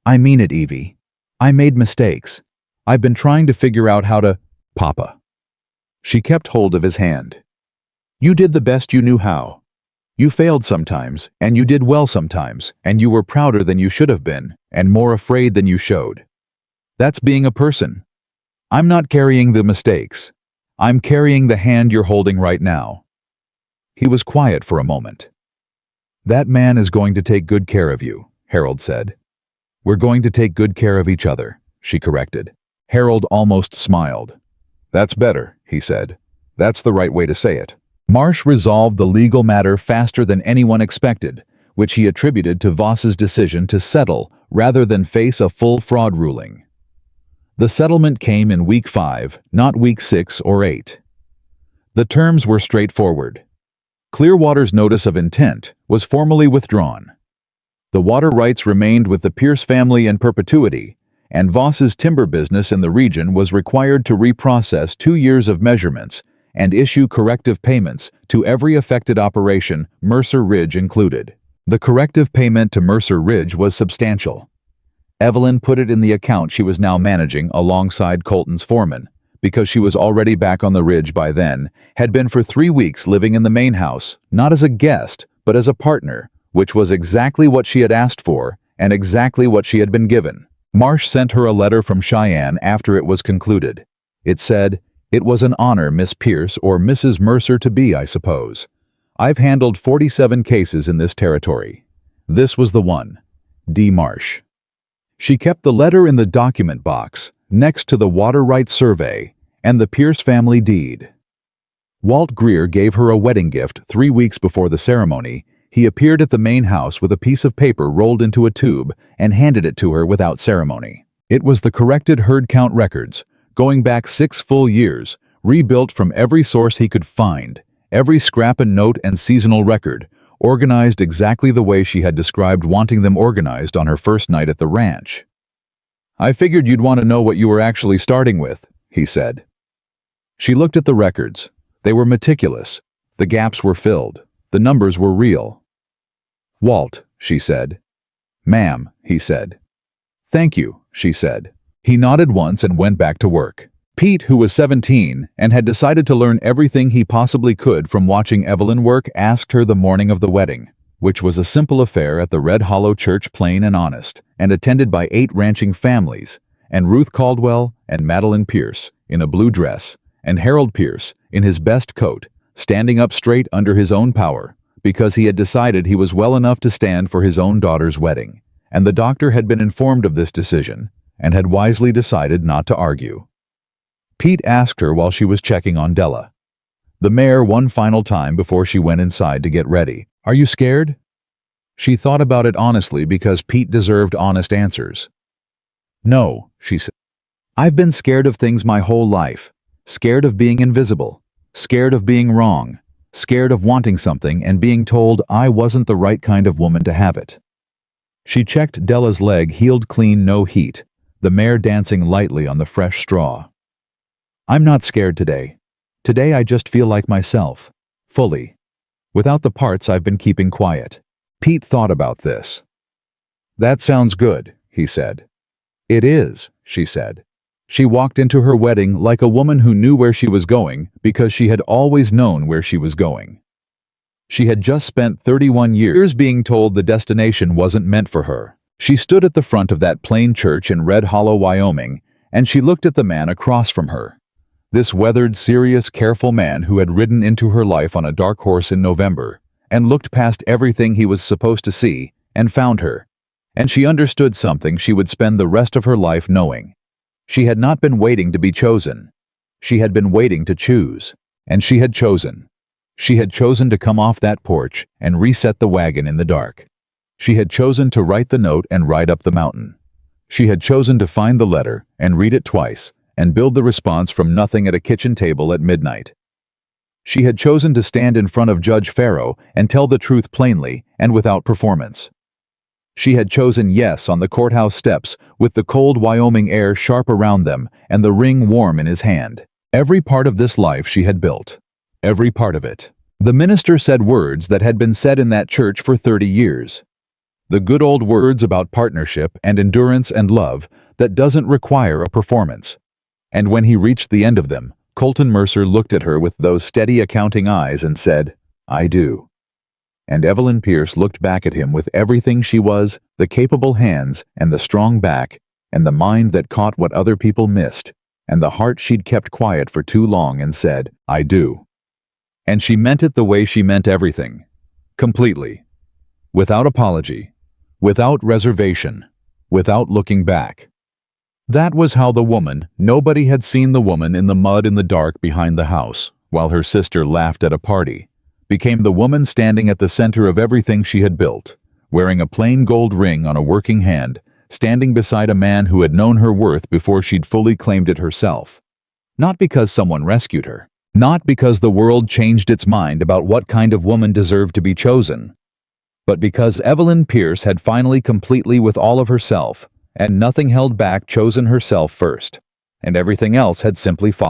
"I mean it, Evie. I made mistakes. I've been trying to figure out how to—" "Papa." She kept hold of his hand. "You did the best you knew how. You failed sometimes, and you did well sometimes, and you were prouder than you should have been, and more afraid than you showed. That's being a person. I'm not carrying the mistakes. I'm carrying the hand you're holding right now." He was quiet for a moment. "That man is going to take good care of you," Harold said. "We're going to take good care of each other," she corrected. Harold almost smiled. "That's better," he said. "That's the right way to say it." Marsh resolved the legal matter faster than anyone expected, which he attributed to Voss's decision to settle rather than face a full fraud ruling. The settlement came in week 5, not week 6 or 8. The terms were straightforward. Clearwater's notice of intent was formally withdrawn. The water rights remained with the Pierce family in perpetuity, and Voss's timber business in the region was required to reprocess 2 years of measurements and issue corrective payments to every affected operation, Mercer Ridge included. The corrective payment to Mercer Ridge was substantial. Evelyn put it in the account she was now managing alongside Colton's foreman, because she was already back on the ridge by then, had been for 3 weeks living in the main house, not as a guest, but as a partner, which was exactly what she had asked for and exactly what she had been given. Marsh sent her a letter from Cheyenne after it was concluded. It said, "It was an honor, Miss Pierce, or Mrs. Mercer to be, I suppose. I've handled 47 cases in this territory. This was the one. D. Marsh." She kept the letter in the document box, next to the water rights survey and the Pierce family deed. Walt Greer gave her a wedding gift 3 weeks before the ceremony. He appeared at the main house with a piece of paper rolled into a tube and handed it to her without ceremony. It was the corrected herd count records, going back 6 full years, rebuilt from every source he could find, every scrap and note and seasonal record, organized exactly the way she had described wanting them organized on her first night at the ranch. "I figured you'd want to know what you were actually starting with," he said. She looked at the records. They were meticulous. The gaps were filled. The numbers were real. "Walt," she said. "Ma'am," he said. "Thank you," she said. He nodded once and went back to work. Pete, who was 17 and had decided to learn everything he possibly could from watching Evelyn work, asked her the morning of the wedding, which was a simple affair at the Red Hollow Church, plain and honest, and attended by 8 ranching families, and Ruth Caldwell and Madeline Pierce in a blue dress, and Harold Pierce in his best coat, standing up straight under his own power, because he had decided he was well enough to stand for his own daughter's wedding, and the doctor had been informed of this decision, and had wisely decided not to argue. Pete asked her while she was checking on Della, the mare, one final time before she went inside to get ready. "Are you scared?" She thought about it honestly because Pete deserved honest answers. "No," she said. "I've been scared of things my whole life. Scared of being invisible. Scared of being wrong. scared of wanting something and being told I wasn't the right kind of woman to have it. She checked Della's leg, healed clean, no heat, the mare dancing lightly on the fresh straw. I'm not scared today. Today I just feel like myself, fully, without the parts I've been keeping quiet. Pete thought about this. That sounds good, he said. It is, she said. She walked into her wedding like a woman who knew where she was going because she had always known where she was going. She had just spent 31 years being told the destination wasn't meant for her. She stood at the front of that plain church in Red Hollow, Wyoming, and she looked at the man across from her. This weathered, serious, careful man who had ridden into her life on a dark horse in November, and looked past everything he was supposed to see, and found her. And she understood something she would spend the rest of her life knowing. She had not been waiting to be chosen. She had been waiting to choose. And she had chosen. She had chosen to come off that porch and reset the wagon in the dark. She had chosen to write the note and ride up the mountain. She had chosen to find the letter and read it twice and build the response from nothing at a kitchen table at midnight. She had chosen to stand in front of Judge Farrow and tell the truth plainly and without performance. She had chosen yes on the courthouse steps with the cold Wyoming air sharp around them and the ring warm in his hand. Every part of this life she had built. Every part of it. The minister said words that had been said in that church for 30 years. The good old words about partnership and endurance and love that doesn't require a performance. And when he reached the end of them, Colton Mercer looked at her with those steady accounting eyes and said, I do. And Evelyn Pierce looked back at him with everything she was, the capable hands and the strong back, and the mind that caught what other people missed, and the heart she'd kept quiet for too long, and said, I do. And she meant it the way she meant everything. Completely. Without apology. Without reservation. Without looking back. That was how the woman, nobody had seen the woman in the mud in the dark behind the house, while her sister laughed at a party, became the woman standing at the center of everything she had built, wearing a plain gold ring on a working hand, standing beside a man who had known her worth before she'd fully claimed it herself. Not because someone rescued her. Not because the world changed its mind about what kind of woman deserved to be chosen. But because Evelyn Pierce had finally completely with all of herself, and nothing held back, chosen herself first, and everything else had simply followed.